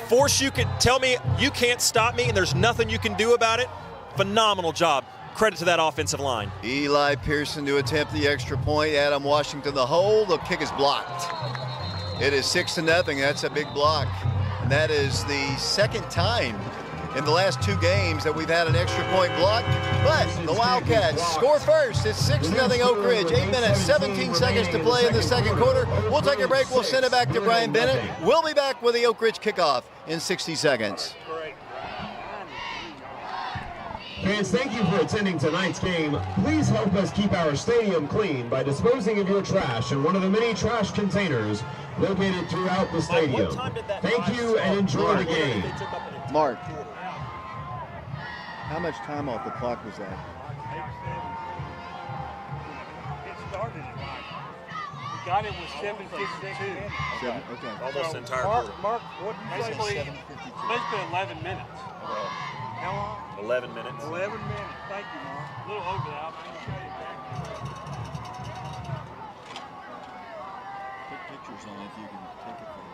Force you can tell me you can't stop me and there's nothing you can do about it. Phenomenal job. Credit to that offensive line. Eli Pearson to attempt the extra point. Adam Washington the hole. The kick is blocked. It is 6-0. That's a big block. And that is the second time in the last 2 games that we've had an extra point blocked. But the Wildcats score first. It's 6-0 Oak Ridge. 8 minutes, 17 seconds to play in the second quarter. We'll take a break. We'll send it back to Brian Bennett. We'll be back with the Oak Ridge kickoff in 60 seconds. Fans, thank you for attending tonight's game. Please help us keep our stadium clean by disposing of your trash in one of the many trash containers located throughout the stadium. Thank you and enjoy the game. Mark, how much time off the clock was that? It started at we got it with 7:52. Okay. Almost the entire quarter. Mark, what did you say? Basically 11 minutes. How long? 11 minutes. 11 minutes. Thank you, Mark. A little over that. Put pictures on if you can take it from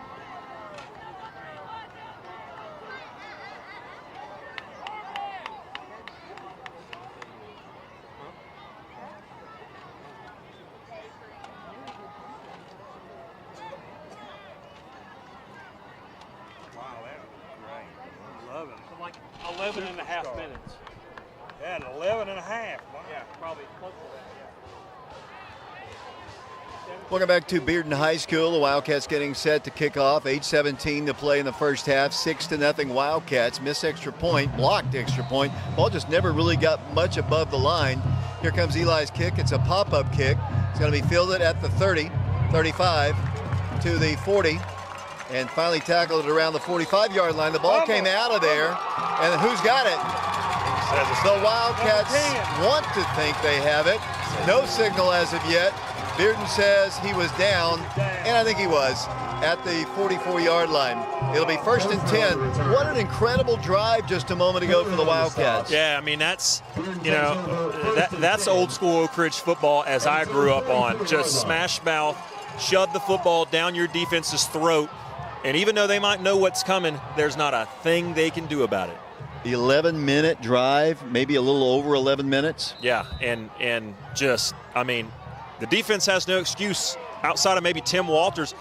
Wow, that was great. 11. So like 11 and a half minutes. Yeah, 11 and a half. Wow. Yeah, probably close to that, yeah. Welcome back to Bearden High School. The Wildcats getting set to kick off. 8:17 to play in the first half. 6-0 Wildcats. Missed extra point, blocked extra point. Ball just never really got much above the line. Here comes Eli's kick. It's a pop-up kick. It's going to be fielded at the 30, 35, to the 40, and finally tackled it around the 45-yard line. The ball came out of there, and who's got it? The Wildcats want to think they have it. No signal as of yet. Bearden says he was down, and I think he was, at the 44-yard line. It'll be 1st and 10. What an incredible drive just a moment ago for the Wildcats. Yeah, I mean, that's, you know, that's old school Oak Ridge football as I grew up on. Just smash mouth, shove the football down your defense's throat, and even though they might know what's coming, there's not a thing they can do about it. 11-minute drive, maybe a little over 11 minutes. Yeah, and just, I mean, the defense has no excuse outside of maybe Tim Walters.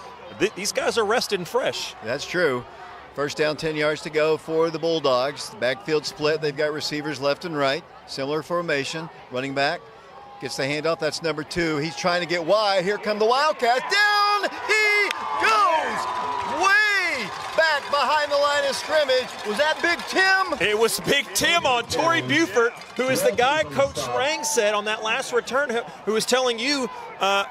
These guys are rested and fresh. That's true. First down, 10 yards to go for the Bulldogs. Backfield split. They've got receivers left and right. Similar formation. Running back gets the handoff. That's number 2. He's trying to get wide. Here come the Wildcats. Down he goes. Way back behind the line of scrimmage. Was that Big Tim? It was Big Tim on Torrey Buford, who is the guy Coach Sprang said on that last return, who was telling you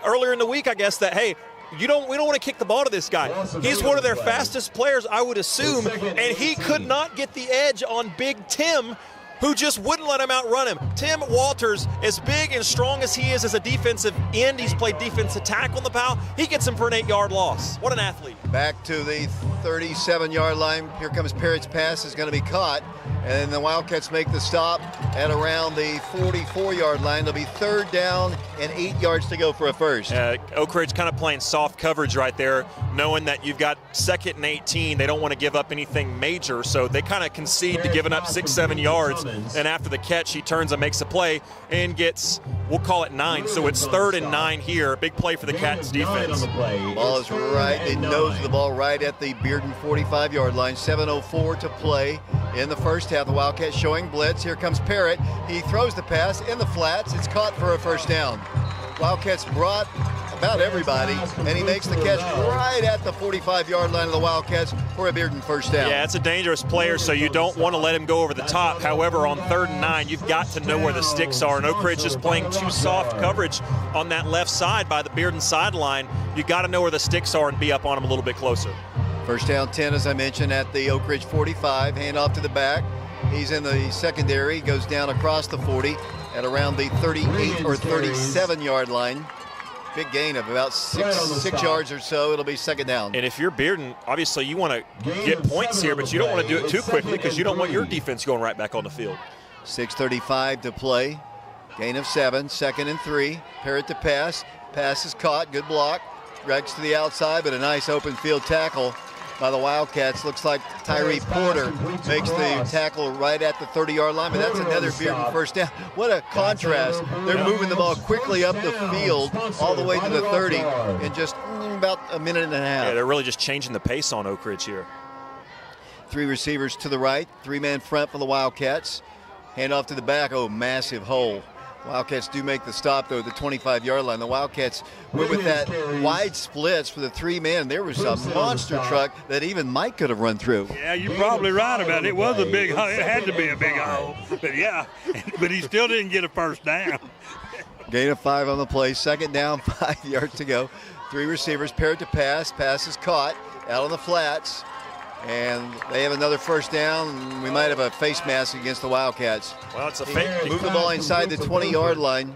earlier in the week, I guess, that, hey, we don't want to kick the ball to this guy. He's one of their fastest players, I would assume, and he could not get the edge on Big Tim, who just wouldn't let him outrun him. Tim Walters, as big and strong as he is as a defensive end, he's played defensive tackle in the PAL, he gets him for an 8-yard loss. What an athlete. Back to the 37-yard line. Here comes Parrott's pass. Is going to be caught. And the Wildcats make the stop at around the 44-yard line. It'll be 3rd down and 8 yards to go for a first. Oak Ridge kind of playing soft coverage right there, knowing that you've got 2nd and 18. They don't want to give up anything major, so they kind of concede to giving up 6-7 yards. And after the catch, he turns and makes a play and gets, we'll call it 9. So it's 3rd and 9 here. Big play for the Cats defense. Ball is right. They nose the ball right at the Bearden 45-yard line. 7:04 to play in the first half. The Wildcats showing blitz. Here comes Parrott. He throws the pass in the flats. It's caught for a first down. Wildcats brought about everybody, and he makes the catch right at the 45-yard line of the Wildcats for a Bearden first down. Yeah, it's a dangerous player, so you don't want to let him go over the top. However, on 3rd and 9, you've got to know where the sticks are, and Oak Ridge is playing too soft coverage on that left side by the Bearden sideline. You got to know where the sticks are and be up on them a little bit closer. First down 10, as I mentioned, at the Oak Ridge 45. Hand off to the back. He's in the secondary, goes down across the 40 at around the 38 or 37-yard line. Big gain of about six yards or so. It'll be 2nd down. And if you're Bearden, obviously you want to get points here, but you don't want to do it too quickly because you don't want your defense going right back on the field. 6:35 to play. Gain of 7, 2nd and 3. Parrott to pass. Pass is caught. Good block. Drags to the outside, but a nice open field tackle by the Wildcats. Looks like Tyree Porter makes the tackle right at the 30-yard line, but that's another Bearden first down. What a contrast. They're moving the ball quickly up the field all the way to the 30 in just about a minute and a half. Yeah, they're really just changing the pace on Oak Ridge here. 3 receivers to the right, 3-man front for the Wildcats. Hand off to the back. Oh, massive hole. Wildcats do make the stop, though, at the 25-yard line. The Wildcats went with that wide splits for the 3-man. There was a monster truck that even Mike could have run through. Yeah, you're probably right about it. It was a big hole. It had to be a big hole. But, yeah, but he still didn't get a first down. Gain of 5 on the play. 2nd down, 5 yards to go. 3 receivers, paired to pass. Pass is caught out on the flats. And they have another first down. We might have a face mask against the Wildcats. Well, it's a fake. Move the ball inside the 20-yard line.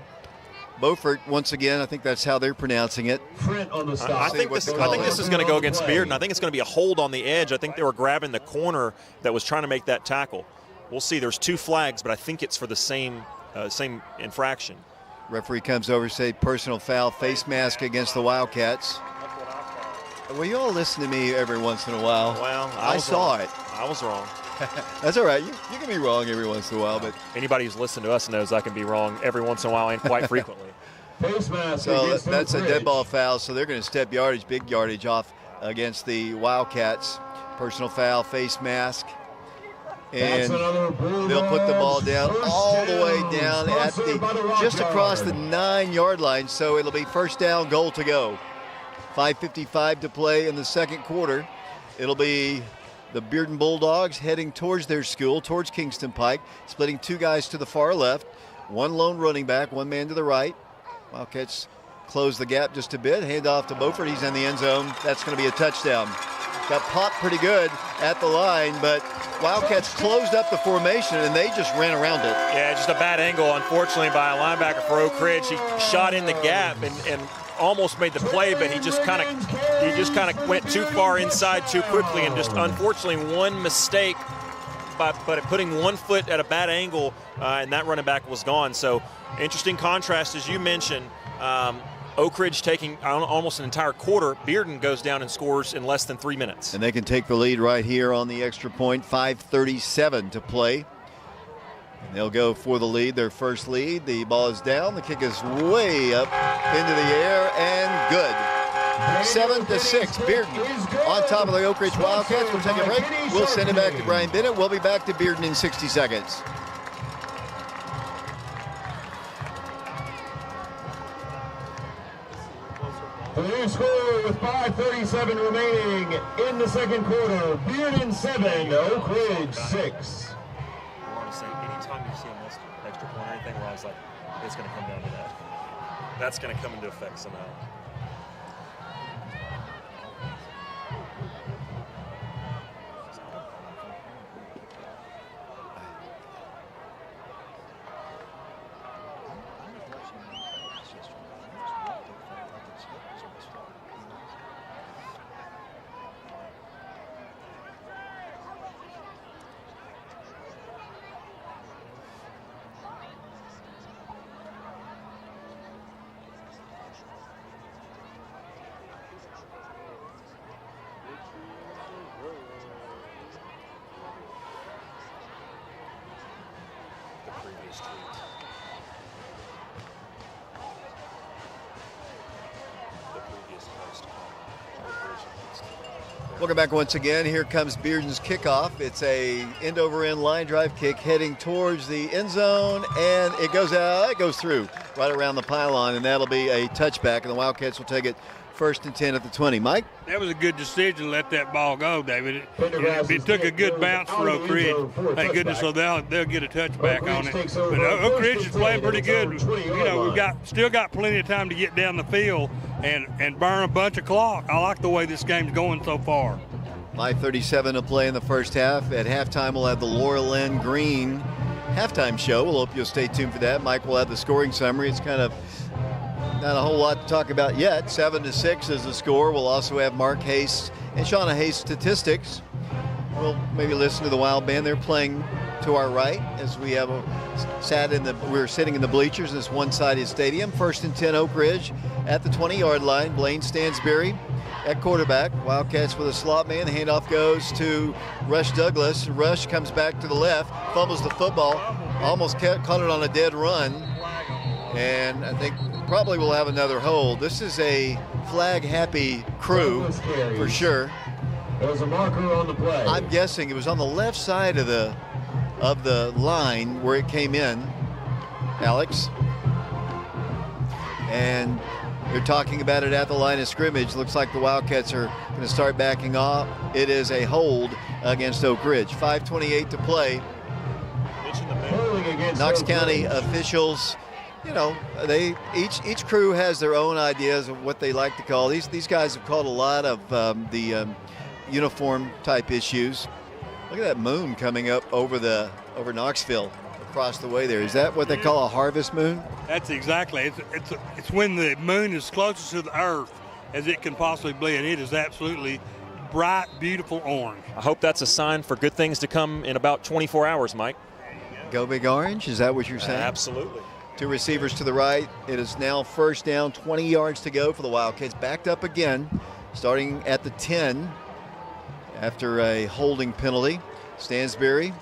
Beaufort, once again, I think that's how they're pronouncing it. I think this is going to go against Bearden. I think it's going to be a hold on the edge. I think they were grabbing the corner that was trying to make that tackle. We'll see. There's 2 flags, but I think it's for the same infraction. Referee comes over, say personal foul, face mask against the Wildcats. Well, you all listen to me every once in a while. Well, I saw it. I was wrong. That's all right. You can be wrong every once in a while, but anybody who's listened to us knows I can be wrong every once in a while and quite frequently. So that's a dead ball foul. So they're going to step yardage, big yardage off against the Wildcats. Personal foul, face mask. And they'll put the ball down all the way down at just across the 9-yard line. So it'll be first down, goal to go. 5:55 to play in the second quarter. It'll be the Bearden Bulldogs heading towards their school, towards Kingston Pike, splitting 2 guys to the far left, 1 lone running back, 1 man to the right. Wildcats close the gap just a bit. Hand off to Beaufort. He's in the end zone. That's going to be a touchdown. Got popped pretty good at the line, but Wildcats closed up the formation and they just ran around it. Yeah, just a bad angle, unfortunately, by a linebacker for Oak Ridge. He shot in the gap and almost made the play, but he just kind of went too far inside too quickly, and just unfortunately one mistake but putting 1 foot at a bad angle, and that running back was gone. So interesting contrast, as you mentioned. Oak Ridge taking almost an entire quarter. Bearden goes down and scores in less than 3 minutes. And they can take the lead right here on the extra point. 5:37 to play. And they'll go for the lead, their first lead. The ball is down. The kick is way up into the air and good. 7-6. Bearden on top of the Oak Ridge Wildcats. We'll take a break. We'll send it back to Brian Bennett. We'll be back to Bearden in 60 seconds. The new score with 5:37 remaining in the second quarter. Bearden 7, Oak Ridge 6. I want to say, anytime you see an extra point or anything where I was like, it's going to come down to that. That's going to come into effect somehow. Welcome back once again. Here comes Bearden's kickoff. It's a end-over-end line drive kick heading towards the end zone, and it goes out. It goes through right around the pylon, and that'll be a touchback, and the Wildcats will take it 1st and 10 at the 20. Mike? That was a good decision to let that ball go, David. It took a good bounce for Oak Ridge. Thank goodness, so they'll get a touchback on it. But Oak Ridge is playing pretty good. You know, we've still got plenty of time to get down the field and burn a bunch of clock. I like the way this game's going so far. 5:37 to play in the first half. At halftime, we'll have the Laurel Lynn Green halftime show. We'll hope you'll stay tuned for that. Mike will have the scoring summary. It's kind of not a whole lot to talk about yet. 7-6 is the score. We'll also have Mark Hayes and Shauna Hayes statistics. We'll maybe listen to the Wild Band. They're playing to our right as we have we're sitting in the bleachers in this one-sided stadium. 1st and 10 Oak Ridge at the 20-yard line. Blaine Stansberry at quarterback. Wildcats with a slot man. The handoff goes to Rush Douglas. Rush comes back to the left, fumbles the football, almost caught it on a dead run, and I think probably we'll have another hold. This is a flag-happy crew for sure. There was a marker on the play. I'm guessing it was on the left side of the line where it came in, Alex. And they're talking about it at the line of scrimmage. Looks like the Wildcats are going to start backing off. It is a hold against Oak Ridge. 5:28 to play. Knox County officials, you know, each crew has their own ideas of what they like to call. These guys have called a lot of the uniform type issues. Look at that moon coming up over Knoxville across the way there. Is that what they call a harvest moon? That's exactly. It's when the moon is closest to the earth as it can possibly be, and it is absolutely bright, beautiful orange. I hope that's a sign for good things to come in about 24 hours, Mike. Go Big Orange? Is that what you're saying? Absolutely. Two receivers to the right. It is now 1st down, 20 yards to go for the Wildcats. Backed up again, starting at the 10 after a holding penalty. Stansberry,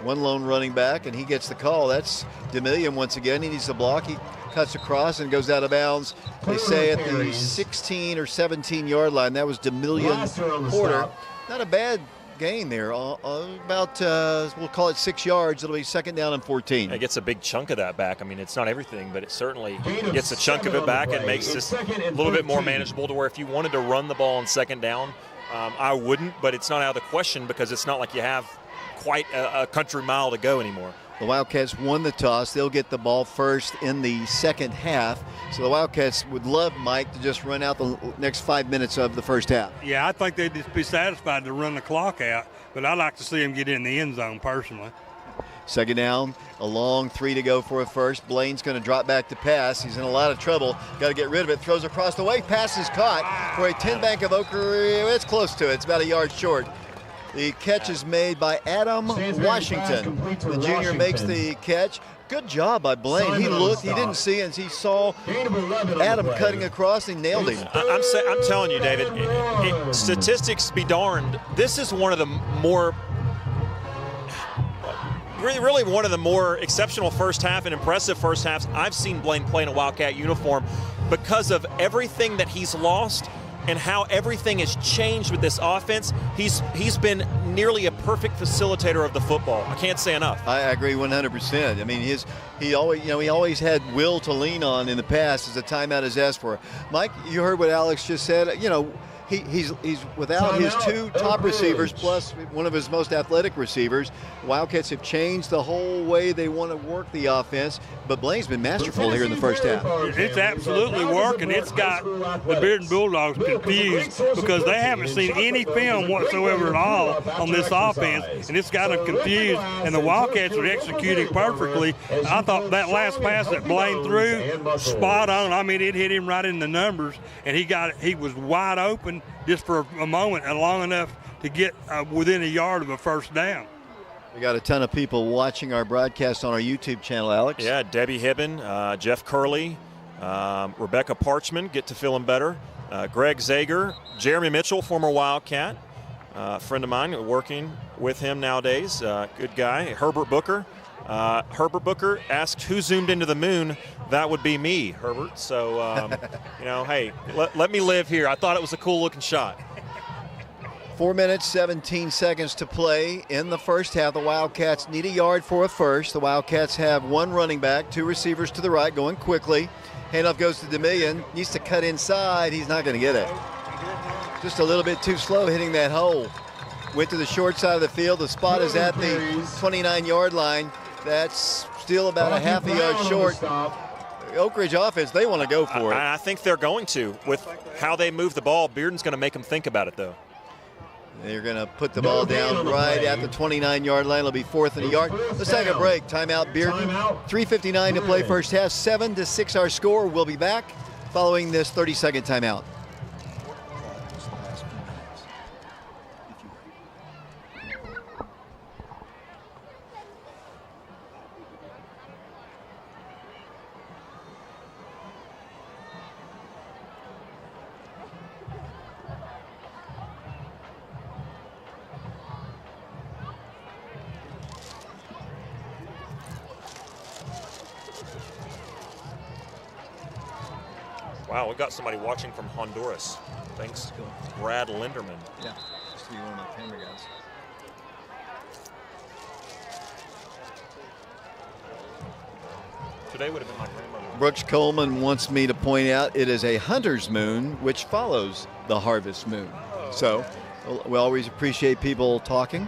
one lone running back, and he gets the call. That's DeMillion once again. He needs the block. He cuts across and goes out of bounds. They say at the 16 or 17-yard line. That was DeMillion Porter. Not a bad gain there. About, we'll call it 6 yards. It'll be 2nd down and 14. It gets a big chunk of that back. I mean, it's not everything, but it certainly gets a chunk of it back and makes this a little bit more manageable to where if you wanted to run the ball on 2nd down, I wouldn't, but it's not out of the question because it's not like you have quite a country mile to go anymore. The Wildcats won the toss. They'll get the ball first in the second half. So the Wildcats would love, Mike, to just run out the next 5 minutes of the first half. Yeah, I think they'd just be satisfied to run the clock out, but I'd like to see them get in the end zone personally. 2nd down, a long 3 to go for a first. Blaine's going to drop back to pass. He's in a lot of trouble. Got to get rid of it. Throws across the way. Pass is caught for a 10 bank of Oak Ridge. It's close to it. It's about a yard short. The catch is made by Adam Washington. The junior makes the catch. Good job by Blaine. He looked, he didn't see, and he saw Adam cutting across and nailed him. I'm telling you, David, statistics be darned. This is one of the more, really one of the more exceptional first half and impressive first halves I've seen Blaine play in a Wildcat uniform because of everything that he's lost and how everything has changed with this offense. He's been nearly a perfect facilitator of the football. I can't say enough. I agree 100%. I mean, he always had will to lean on in the past as a timeout is asked for. Mike, you heard what Alex just said. You know, he's without his 2 top receivers plus one of his most athletic receivers. Wildcats have changed the whole way they want to work the offense, but Blaine's been masterful here in the first half. It's absolutely working. It's got the Bearden Bulldogs confused because they haven't seen any film whatsoever at all on this offense, and it's got them confused, and the Wildcats are executing perfectly. I thought that last pass that Blaine threw, spot on. I mean, it hit him right in the numbers, and he was wide open just for a moment and long enough to get within a yard of a first down. We got a ton of people watching our broadcast on our YouTube channel, Alex. Yeah, Debbie Hibben, Jeff Curley, Rebecca Parchman, get to feeling better. Greg Zager, Jeremy Mitchell, former Wildcat, friend of mine, working with him nowadays, good guy. Herbert Booker, Herbert Booker asked who zoomed into the moon. That would be me, Herbert. So, hey, let me live here. I thought it was a cool-looking shot. 4 minutes, 17 seconds to play in the first half. The Wildcats need a yard for a first. The Wildcats have one running back, two receivers to the right, going quickly. Handoff goes to DeMillion. Needs to cut inside. He's not going to get it. Just a little bit too slow hitting that hole. Went to the short side of the field. The spot is at the 29-yard line. That's still about a half a yard short. The Oak Ridge offense, they want to go for it. I think they're going to. With how they move the ball, Bearden's going to make them think about it, though. They're going to put the ball down right at the 29-yard line. It'll be 4th and a yard. Let's take a break. Timeout, Bearden. 3:59 to play first half. 7-6 our score. We'll be back following this 30-second timeout. Wow, we've got somebody watching from Honduras. Thanks, Brad Linderman. Yeah, just to be one of my camera guys. Today would have been my grandmother. Brooks Coleman wants me to point out it is a hunter's moon, which follows the harvest moon. So we always appreciate people talking.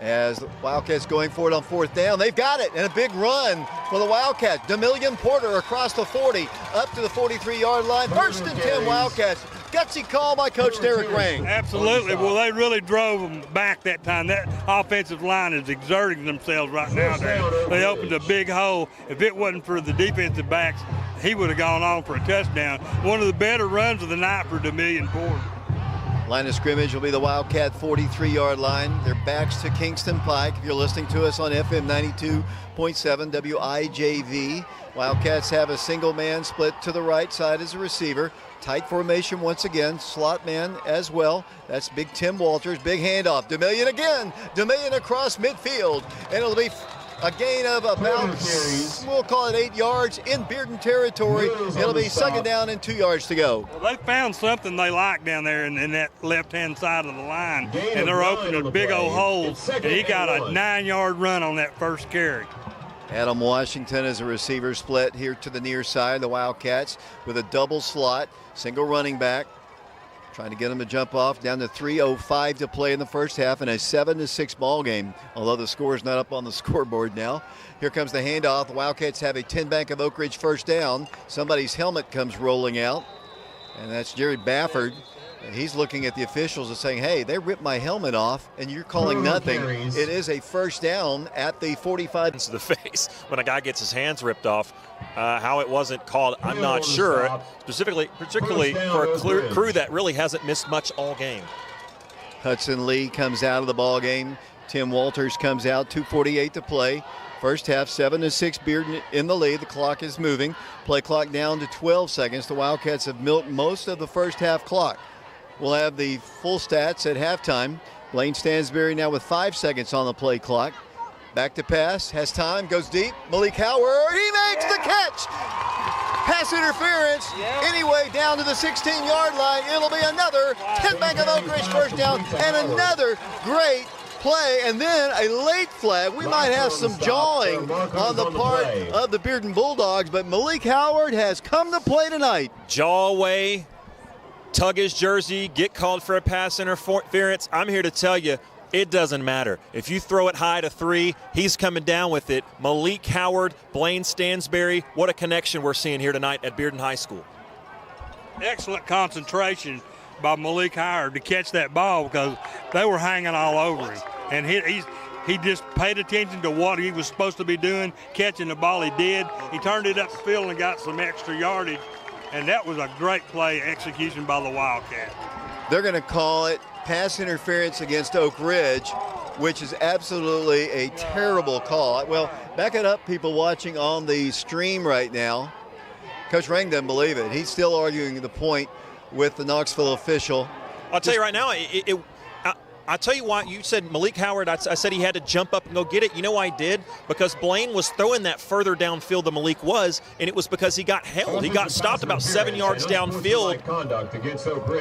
As the Wildcats going for it on 4th down, they've got it, and a big run for the Wildcats. DeMillion Porter across the 40, up to the 43-yard line. 1st and 10 Wildcats. Gutsy call by Coach Derek Rain. Absolutely. Well, they really drove them back that time. That offensive line is exerting themselves right now. They opened a big hole. If it wasn't for the defensive backs, he would have gone on for a touchdown. One of the better runs of the night for DeMillion Porter. Line of scrimmage will be the Wildcat 43-yard line. Their backs to Kingston Pike. If you're listening to us on FM 92.7 WIJV, Wildcats have a single man split to the right side as a receiver. Tight formation once again, slot man as well. That's big Tim Walters, big handoff. DeMillion again, DeMillion across midfield. And it'll be a gain of about, we'll call it 8 yards in Bearden territory. It'll be 2nd down and 2 yards to go. Well, they found something they like down there in that left-hand side of the line, and they're opening big old holes, and he got a 9-yard run on that first carry. Adam Washington is a receiver split here to the near side. The Wildcats with a double slot, single running back. Trying to get them to jump off. Down to 3:05 to play in the first half in a 7-6 ball game, although the score is not up on the scoreboard now. Here comes the handoff. The Wildcats have a 10-bank of Oak Ridge first down. Somebody's helmet comes rolling out, and that's Jerry Bafford. And he's looking at the officials and saying, hey, they ripped my helmet off, and you're calling nothing. It is a first down at the 45. To the face when a guy gets his hands ripped off. How it wasn't called, I'm not sure. Particularly for a crew that really hasn't missed much all game. Hudson Lee comes out of the ball game. Tim Walters comes out, 2:48 to play. First half, 7-6, Bearden in the lead. The clock is moving. Play clock down to 12 seconds. The Wildcats have milked most of the first half clock. We'll have the full stats at halftime. Blaine Stansberry now with 5 seconds on the play clock. Back to pass, has time, goes deep. Malik Howard, he makes the catch. Pass interference. Anyway, down to the 16-yard line. It'll be another 10-bank of Oak Ridge first down and another great play, and then a late flag. We might have some jawing on the part of the Bearden Bulldogs, but Malik Howard has come to play tonight. Jaw away, tug his jersey, get called for a pass interference. I'm here to tell you, it doesn't matter. If you throw it high to 3, he's coming down with it. Malik Howard, Blaine Stansberry, what a connection we're seeing here tonight at Bearden High School. Excellent concentration by Malik Howard to catch that ball because they were hanging all over him. And he just paid attention to what he was supposed to be doing, catching the ball. He did. He turned it up the field and got some extra yardage. And that was a great play execution by the Wildcats. They're going to call it pass interference against Oak Ridge, which is absolutely a terrible call. Well, back it up, people watching on the stream right now. Coach Rang doesn't believe it. He's still arguing the point with the Knoxville official. I'll tell you right now, I tell you why. You said Malik Howard. I said he had to jump up and go get it. You know why I did? Because Blaine was throwing that further downfield than Malik was, and it was because he got held. He got stopped about 7 yards downfield.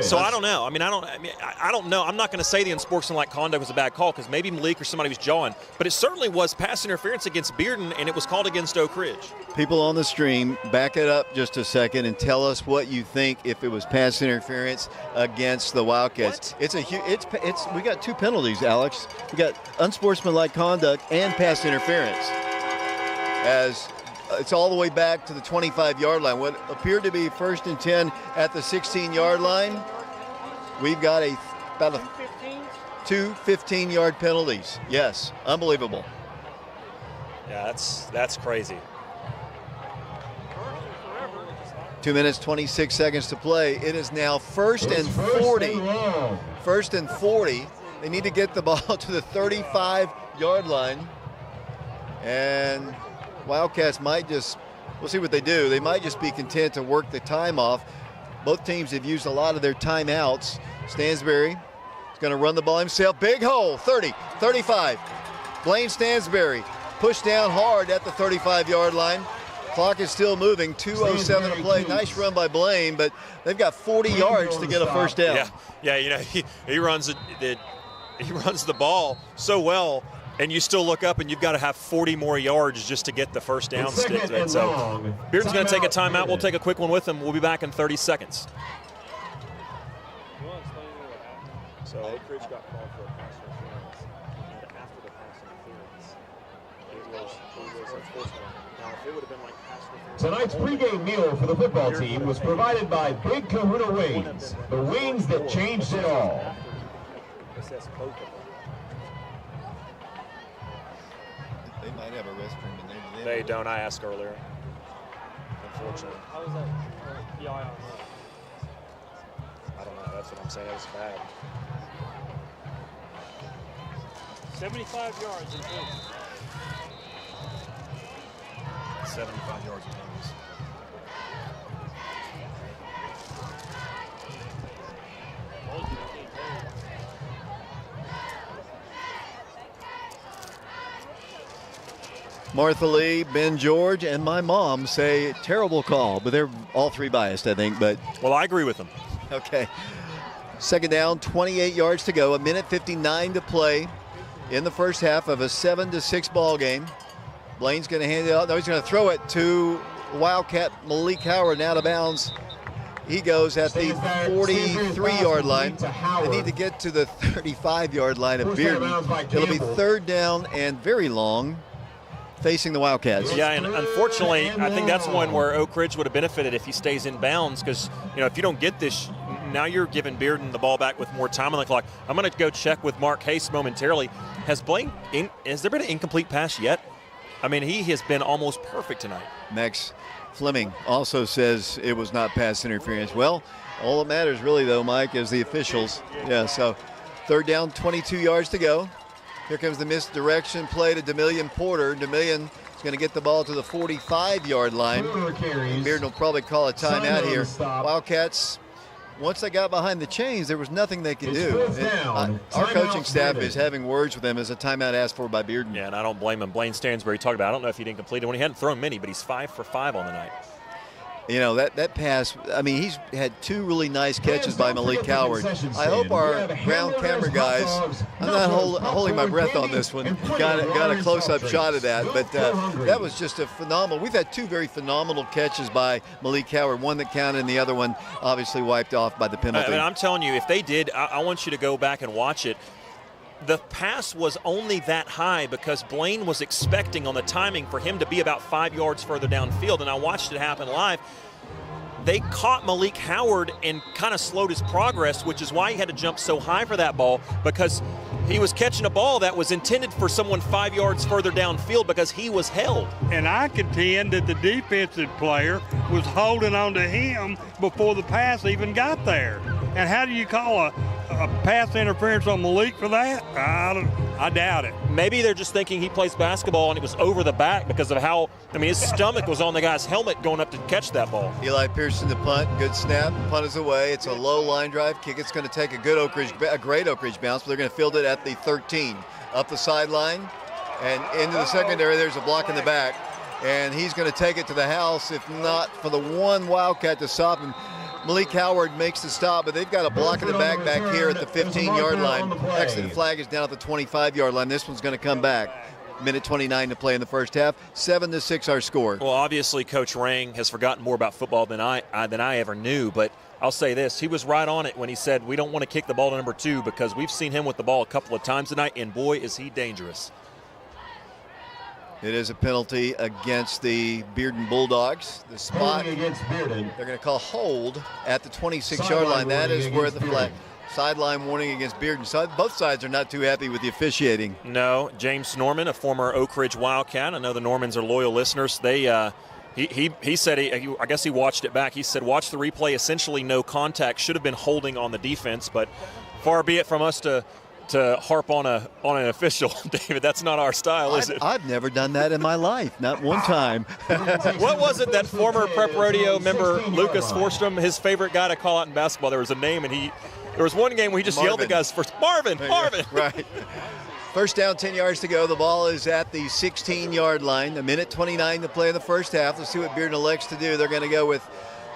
So I don't know. I don't know. I'm not going to say the unsportsmanlike conduct was a bad call because maybe Malik or somebody was jawing, but it certainly was pass interference against Bearden, and it was called against Oak Ridge. People on the stream, back it up just a second and tell us what you think if it was pass interference against the Wildcats. What? We got 2 penalties, Alex. We got unsportsmanlike conduct and pass interference. As it's all the way back to the 25-yard line. What appeared to be 1st and 10 at the 16-yard line, we've got about 2 15-yard penalties. Yes, unbelievable. Yeah, that's crazy. 2 minutes, 26 seconds to play. It is now 1st and 40. 1st and 40. They need to get the ball to the 35-yard line. And Wildcats might just, we'll see what they do. They might just be content to work the time off. Both teams have used a lot of their timeouts. Stansberry is going to run the ball himself. Big hole, 30, 35. Blaine Stansberry pushed down hard at the 35-yard line. Clock is still moving, 2:07 to play. Nice run by Blaine, but they've got 40 yards to get a first down. Yeah, you know, he runs the ball so well, and you still look up and you've got to have 40 more yards just to get the first down stick. So Bearden's going to take a timeout. We'll take a quick one with him. We'll be back in 30 seconds. So Oak Ridge got called for a pass interference, and after the pass interference, it was unfortunate. Now, if it would have been like pass interference. Tonight's pregame meal for the football team was provided by Big Kahuna Wings, the wings that changed it all. They might have a restroom in there. They don't. I asked earlier. Unfortunately. How was that? Yeah, I I don't know. That's what I'm saying. It's bad. 75 yards in penalties. 75 yards of penalties. Martha Lee, Ben George, and my mom say terrible call, but they're all 3 biased, I think. But well, I agree with them. Okay. 2nd down, 28 yards to go, 1:59 to play in the first half of a 7-6 ball game. Blaine's going to hand it out. No, he's going to throw it to Wildcat Malik Howard, out of bounds. He goes at the 43-yard line. They need to get to the 35-yard line of Bearden. It'll be 3rd down and very long, facing the Wildcats. Yeah, and unfortunately, I think that's one where Oak Ridge would have benefited if he stays in bounds, because, you know, if you don't get this, now you're giving Bearden the ball back with more time on the clock. I'm going to go check with Mark Hayes momentarily. Has there been an incomplete pass yet? I mean, he has been almost perfect tonight. Max Fleming also says it was not pass interference. Well, all that matters really, though, Mike, is the officials. Yeah, so 3rd down, 22 yards to go. Here comes the misdirection play to Demillion Porter. Demillion is going to get the ball to the 45-yard line. Bearden will probably call a timeout here. Wildcats, once they got behind the chains, there was nothing they could do. Our coaching staff is having words with them as a timeout asked for by Bearden. Yeah, and I don't blame him. Blaine Stansberry talked about, I don't know if he didn't complete it when he hadn't thrown many, but he's 5 for 5 on the night. You know, that pass, I mean, he's had 2 really nice catches by Malik Howard. I hope our ground camera guys, I'm not holding my breath on this one, got a close-up shot of that, but that was just a phenomenal. We've had 2 very phenomenal catches by Malik Howard, one that counted and the other one obviously wiped off by the penalty. I mean, I'm telling you, if they did, I want you to go back and watch it. The pass was only that high because Blaine was expecting on the timing for him to be about 5 yards further downfield, and I watched it happen live. They caught Malik Howard and kind of slowed his progress, which is why he had to jump so high for that ball, because he was catching a ball that was intended for someone 5 yards further downfield because he was held. And I contend that the defensive player was holding on to him before the pass even got there. And how do you call a pass interference on Malik for that? I doubt it. Maybe they're just thinking he plays basketball and it was over the back because of how, his stomach was on the guy's helmet going up to catch that ball. Eli Pearson, the punt, good snap, punt is away. It's a low line drive kick. It's going to take a great Oak Ridge bounce, but they're going to field it at the 13. Up the sideline and into the secondary. There's a block in the back, and he's going to take it to the house, if not for the one Wildcat to stop him. Malik Howard makes the stop, but they've got a block in the back here at the 15-yard line. Actually, the flag is down at the 25-yard line. This one's going to come back. Minute 29 to play in the first half. 7-6 our score. Well, obviously, Coach Rang has forgotten more about football than I ever knew, but I'll say this. He was right on it when he said we don't want to kick the ball to number 2 because we've seen him with the ball a couple of times tonight, and boy, is he dangerous. It is a penalty against the Bearden Bulldogs. The spot, against Bearden. They're going to call hold at the 26-yard line. That is where the flag. Sideline warning against Bearden. So both sides are not too happy with the officiating. No, James Norman, a former Oak Ridge Wildcat. I know the Normans are loyal listeners. He said, I guess he watched it back. He said, watch the replay. Essentially no contact. Should have been holding on the defense, but far be it from us to harp on an official, David. That's not our style, is it? I've never done that in my life, not one time. What was it that former Prep Rodeo member Lucas Forstrom, his favorite guy to call out in basketball? There was a name, and there was one game where he just yelled at guys first. Marvin. Right. First down, 10 yards to go. The ball is at the 16-yard line. A minute 29 to play in the first half. Let's see what Bearden elects to do. They're going to go with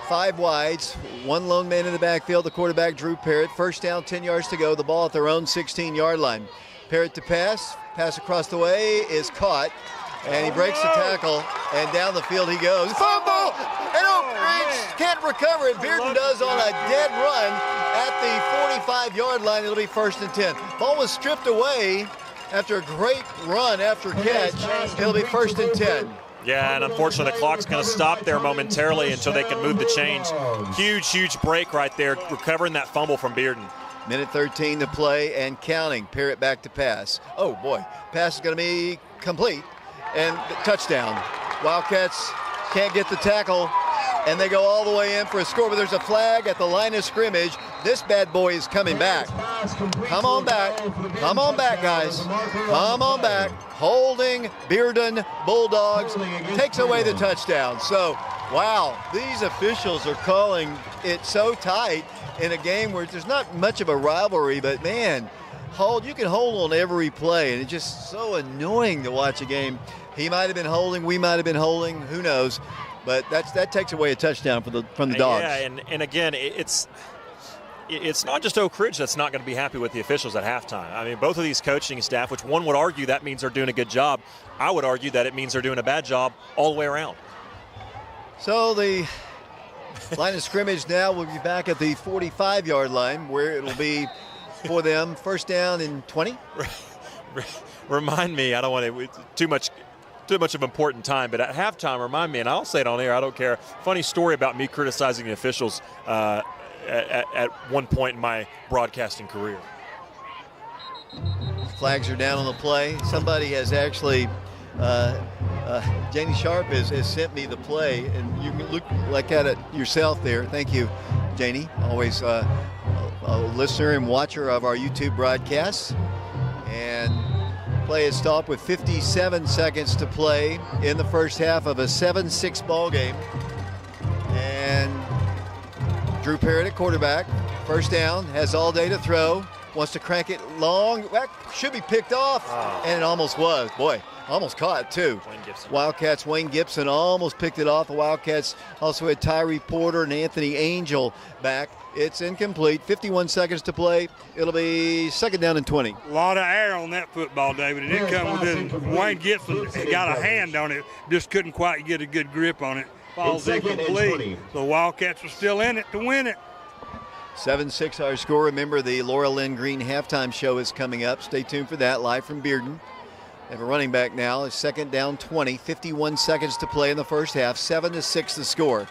5 wides, one lone man in the backfield, the quarterback Drew Parrott. First down, 10 yards to go. The ball at their own 16-yard line. Parrott to pass across the way is caught, and he breaks the tackle, and down the field he goes. Fumble! And Oak Ridge can't recover it. Bearden does on a dead run at the 45-yard line. It'll be first and 10. Ball was stripped away after a great run after catch. It'll be first and 10. Yeah, and unfortunately the clock's going to stop there momentarily until they can move the chains. Huge break right there, recovering that fumble from Bearden. Minute 13 to play and counting. Parrott back to pass. Oh, boy. Pass is going to be complete. And touchdown. Wildcats can't get the tackle, and they go all the way in for a score, but there's a flag at the line of scrimmage. This bad boy is coming back. Come on back. Come on back, guys. Come on back. Holding Bearden Bulldogs takes away the touchdown. So, wow, these officials are calling it so tight in a game where there's not much of a rivalry, but man, you can hold on every play, and it's just so annoying to watch a game. He might have been holding, we might have been holding, who knows? But that takes away a touchdown from the Dogs. Yeah, and again, it's not just Oak Ridge that's not going to be happy with the officials at halftime. I mean, both of these coaching staff, which one would argue that means they're doing a good job. I would argue that it means they're doing a bad job all the way around. So the line of scrimmage now will be back at the 45-yard line, where it'll be for them first down and 20. Remind me, I don't want to too much of important time, but at halftime, remind me, and I'll say it on air, I don't care. Funny story about me criticizing the officials at one point in my broadcasting career. Flags are down on the play. Somebody has actually, Janie Sharp has sent me the play, and you can look at it yourself there. Thank you, Janie. Always a listener and watcher of our YouTube broadcasts. And play is stopped with 57 seconds to play in the first half of a 7-6 ball game. And Drew Parrott at quarterback. First down, has all day to throw. Wants to crank it long. That should be picked off. And it almost was. Boy, almost caught too. Wildcats, Wayne Gibson almost picked it off. The Wildcats also had Tyree Porter and Anthony Angel back. It's incomplete. 51 seconds to play. It'll be second down and 20. A lot of air on that football, David. It didn't come within. Wayne Gibson got a hand on it, just couldn't quite get a good grip on it. Falls incomplete. The Wildcats are still in it to win it. 7-6 our score. Remember, the Laura Lynn Green halftime show is coming up. Stay tuned for that, live from Bearden. They have a running back now. It's second down 20. 51 seconds to play in the first half. 7-6 the score.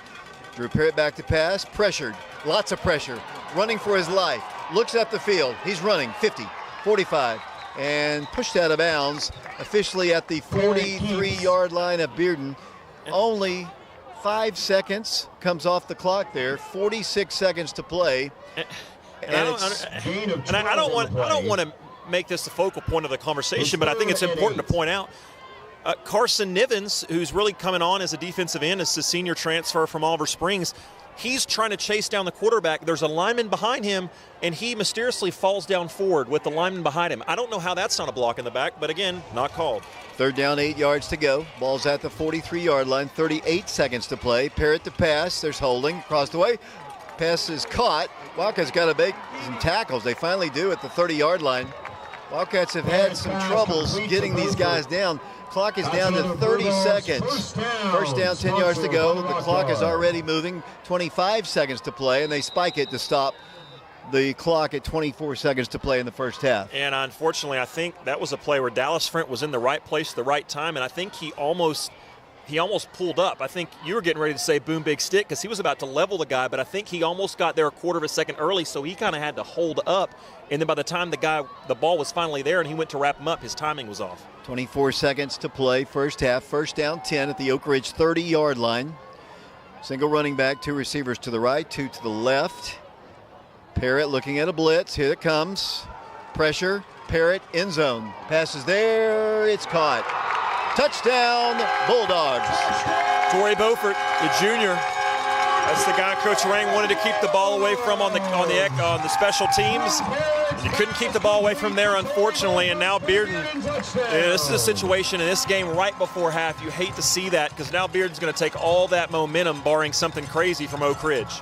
Drew Parrott back to pass. Pressured. Lots of pressure. Running for his life. Looks up the field. He's running 50, 45, and pushed out of bounds. Officially at the 43-yard line of Bearden. Only 5 seconds comes off the clock there. 46 seconds to play. And I don't want to make this the focal point of the conversation, but I think it's important to point out Carson Nivens, who's really coming on as a defensive end, as a senior transfer from Oliver Springs. He's trying to chase down the quarterback. There's a lineman behind him, and he mysteriously falls down forward with the lineman behind him. I don't know how that's not a block in the back, but again, not called. 3rd down, 8 yards to go. Ball's at the 43-yard line, 38 seconds to play. Parrott to pass. There's holding. Across the way. Pass is caught. Wildcats got to make some tackles. They finally do at the 30-yard line. Wildcats have had some troubles getting these guys down. Clock is down to 30 seconds. First down, 10 yards to go. The clock is already moving. 25 seconds to play, and they spike it to stop the clock at 24 seconds to play in the first half. And unfortunately, I think that was a play where Dallas Frent was in the right place at the right time, and I think he almost pulled up. I think you were getting ready to say boom, big stick, because he was about to level the guy, but I think he almost got there a quarter of a second early, so he kind of had to hold up. And then by the time the ball was finally there and he went to wrap him up, his timing was off. 24 seconds to play, first half. First down, 10 at the Oak Ridge 30-yard line. Single running back, 2 receivers to the right, 2 to the left. Parrott looking at a blitz. Here it comes. Pressure. Parrott, end zone. Passes there. It's caught. Touchdown, Bulldogs. Torrey Beaufort, the junior. That's the guy Coach Rang wanted to keep the ball away from on the special teams. You couldn't keep the ball away from there, unfortunately, and now Bearden. This is a situation in this game right before half. You hate to see that, because now Bearden's going to take all that momentum, barring something crazy from Oak Ridge.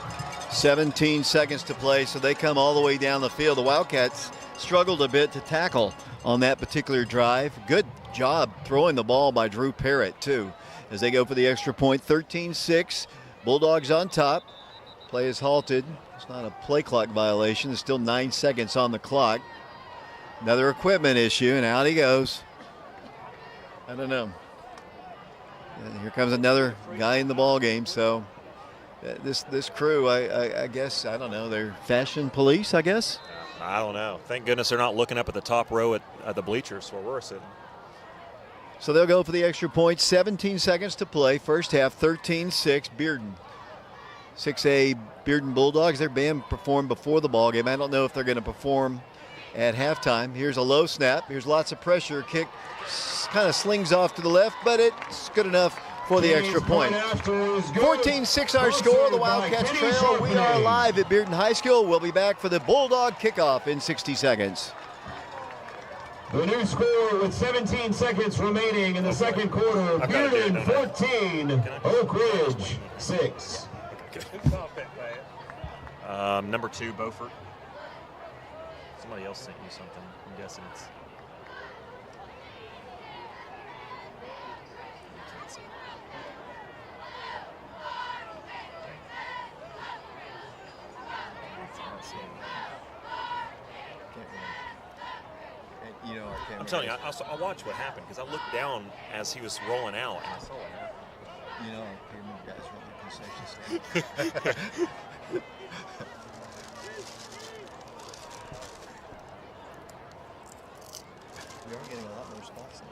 17 seconds to play, so they come all the way down the field. The Wildcats struggled a bit to tackle on that particular drive. Good job throwing the ball by Drew Parrott, too, as they go for the extra point. 13-6. Bulldogs on top. Play is halted. It's not a play clock violation. There's still 9 seconds on the clock. Another equipment issue, and out he goes. I don't know. And here comes another guy in the ball game. So this crew, I guess, I don't know, they're fashion police, I guess. I don't know. Thank goodness they're not looking up at the top row at the bleachers where we're sitting. So they'll go for the extra point. 17 seconds to play. First half, 13-6, Bearden. 6A Bearden Bulldogs. Their band performed before the ball game. I don't know if they're going to perform at halftime. Here's a low snap. Here's lots of pressure. Kick kind of slings off to the left, but it's good enough for the extra point. 14-6 our score. The Wildcats trail. We are live at Bearden High School. We'll be back for the Bulldog kickoff in 60 seconds. The new score with 17 seconds remaining in the second quarter. Bearden 14, Oak Ridge 6. Number 2, Beaufort. Somebody else sent you something. I'm guessing it's. I'm telling you, I watched what happened, because I looked down as he was rolling out and I saw what happened. You know, our guys want the concession stand. We are getting a lot more spots now.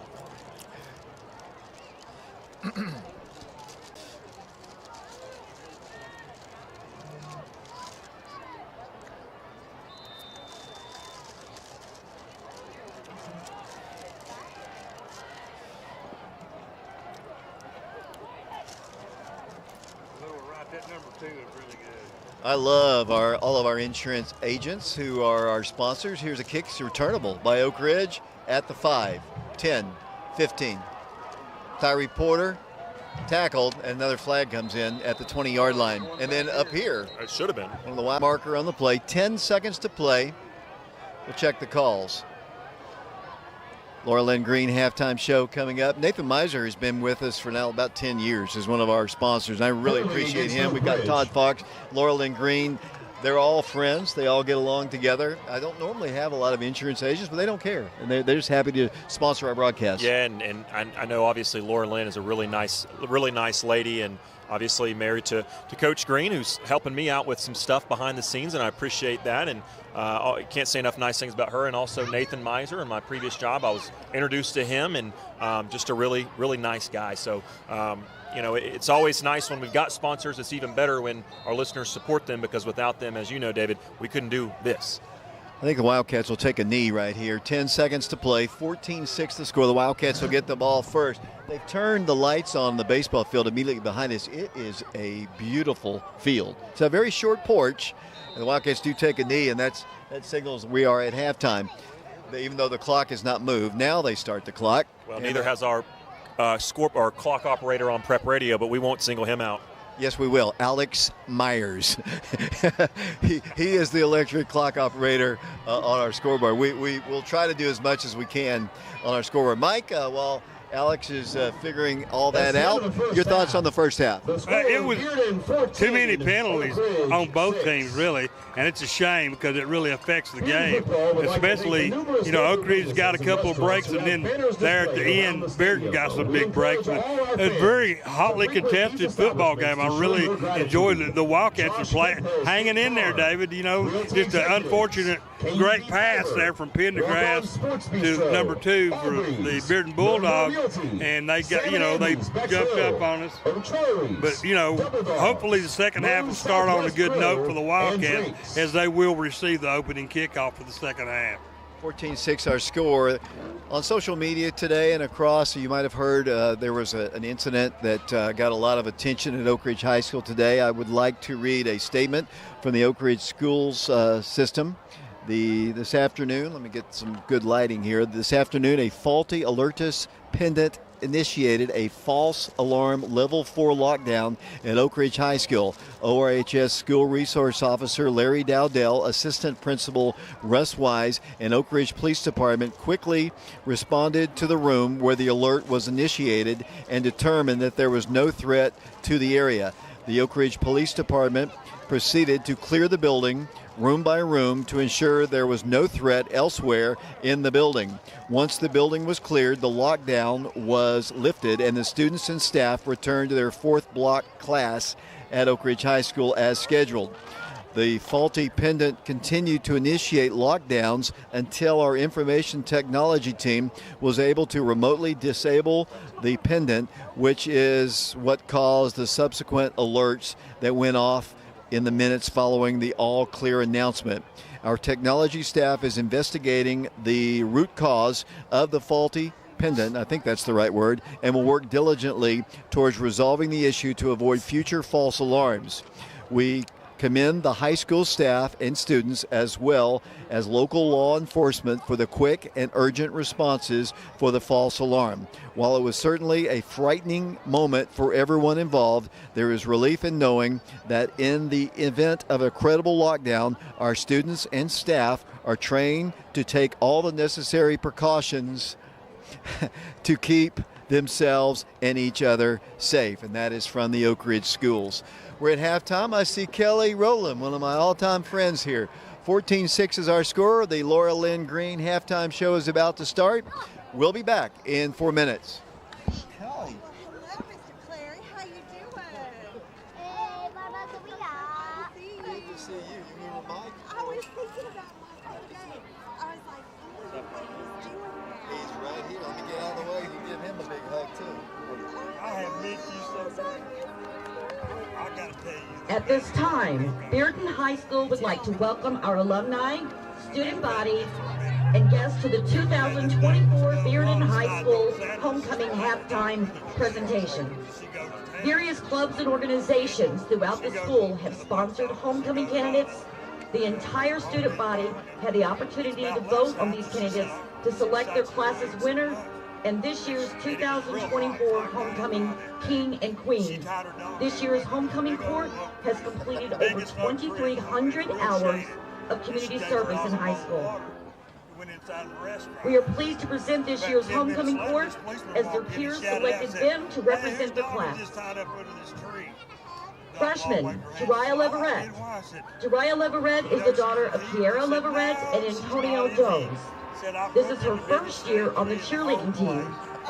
I love all of our insurance agents who are our sponsors. Here's a kick. It's returnable by Oak Ridge at the 5, 10, 15. Tyree Porter tackled, and another flag comes in at the 20-yard line. And then up here, it should have been one of the wild marker on the play. 10 seconds to play. We'll check the calls. Laura Lynn Green halftime show coming up. Nathan Miser has been with us for now about 10 years as one of our sponsors, and I really appreciate him. We've got Todd Fox, Laura Lynn Green. They're all friends. They all get along together. I don't normally have a lot of insurance agents, but they don't care, and they're just happy to sponsor our broadcast. Yeah, and I know obviously Laura Lynn is a really nice lady, and obviously married to Coach Green, who's helping me out with some stuff behind the scenes, and I appreciate that. And I can't say enough nice things about her. And also Nathan Miser, in my previous job, I was introduced to him, and just a really, really nice guy. So you know, it's always nice when we've got sponsors. It's even better when our listeners support them, because without them, as you know, David, we couldn't do this. I think the Wildcats will take a knee right here. 10 seconds to play, 14-6 the score. The Wildcats will get the ball first. They've turned the lights on the baseball field immediately behind us. It is a beautiful field. It's a very short porch, and the Wildcats do take a knee, and that signals we are at halftime. Even though the clock is not moved, now they start the clock. Well, neither has our our clock operator on Prep Radio, but we won't single him out. Yes, we will. Alex Myers. he is the electric clock operator on our scoreboard. We will try to do as much as we can on our scoreboard. Mike, while Alex is figuring all that out, your thoughts on the first half? It was too many penalties on both teams, really, and it's a shame because it really affects the game. Especially, you know, Oak Ridge's got a couple of breaks, and then there at the end, Bearden got some big breaks. But it was a very hotly contested football game. I really enjoyed it. The Wildcats are hanging in there, David. You know, just an unfortunate great pass there from Pendergrass to number 2 for the Bearden Bulldogs. And they got, you know, they jumped up on us. But, you know, hopefully the second half will start on a good note for the Wildcats, as they will receive the opening kickoff for the second half. 14-6 our score. On social media today and across, you might have heard there was an incident that got a lot of attention at Oak Ridge High School today. I would like to read a statement from the Oak Ridge Schools system. This afternoon, let me get some good lighting here. This afternoon, a faulty alertus pendant initiated a false alarm level 4 lockdown at Oak Ridge High School. ORHS School Resource Officer Larry Dowdell, Assistant Principal Russ Wise, and Oak Ridge Police Department quickly responded to the room where the alert was initiated and determined that there was no threat to the area. The Oak Ridge Police Department proceeded to clear the building room by room to ensure there was no threat elsewhere in the building. Once the building was cleared, the lockdown was lifted and the students and staff returned to their 4th block class at Oak Ridge High School as scheduled. The faulty pendant continued to initiate lockdowns until our information technology team was able to remotely disable the pendant, which is what caused the subsequent alerts that went off in the minutes following the all clear announcement. Our technology staff is investigating the root cause of the faulty pendant, I think that's the right word, and will work diligently towards resolving the issue to avoid future false alarms. We commend the high school staff and students as well as local law enforcement for the quick and urgent responses for the false alarm. While it was certainly a frightening moment for everyone involved, there is relief in knowing that in the event of a credible lockdown, our students and staff are trained to take all the necessary precautions to keep themselves and each other safe. And that is from the Oak Ridge Schools. We're at halftime. I see Kelly Rowland, one of my all-time friends here. 14-6 is our score. The Laura Lynn Green halftime show is about to start. We'll be back in 4 minutes. Hello, Mr. Clary. How you doing? Hey, Mama, Good to see you. You remember Mike? I was thinking about Mike the other day. I was like, I wonder what he's doing now. He's right here. Let me get out of the way. You give him a big hug, too. I have missed you so much. I gotta tell you. At this time, Bearden High School would like to welcome our alumni, student body, and guests to the 2024 Bearden High School Homecoming Halftime Presentation. Various clubs and organizations throughout the school have sponsored homecoming candidates. The entire student body had the opportunity to vote on these candidates to select their class's winner and this year's 2024 Homecoming King and Queen. This year's Homecoming Court has completed over 2,300 hours of community service in high school. We are pleased to present this year's Homecoming Court as their peers selected them to represent their class. Freshman, Jariah Leverett. Jariah Leverett is the daughter of Kiara Leverett and Antonio Jones. This is her first year on the cheerleading team.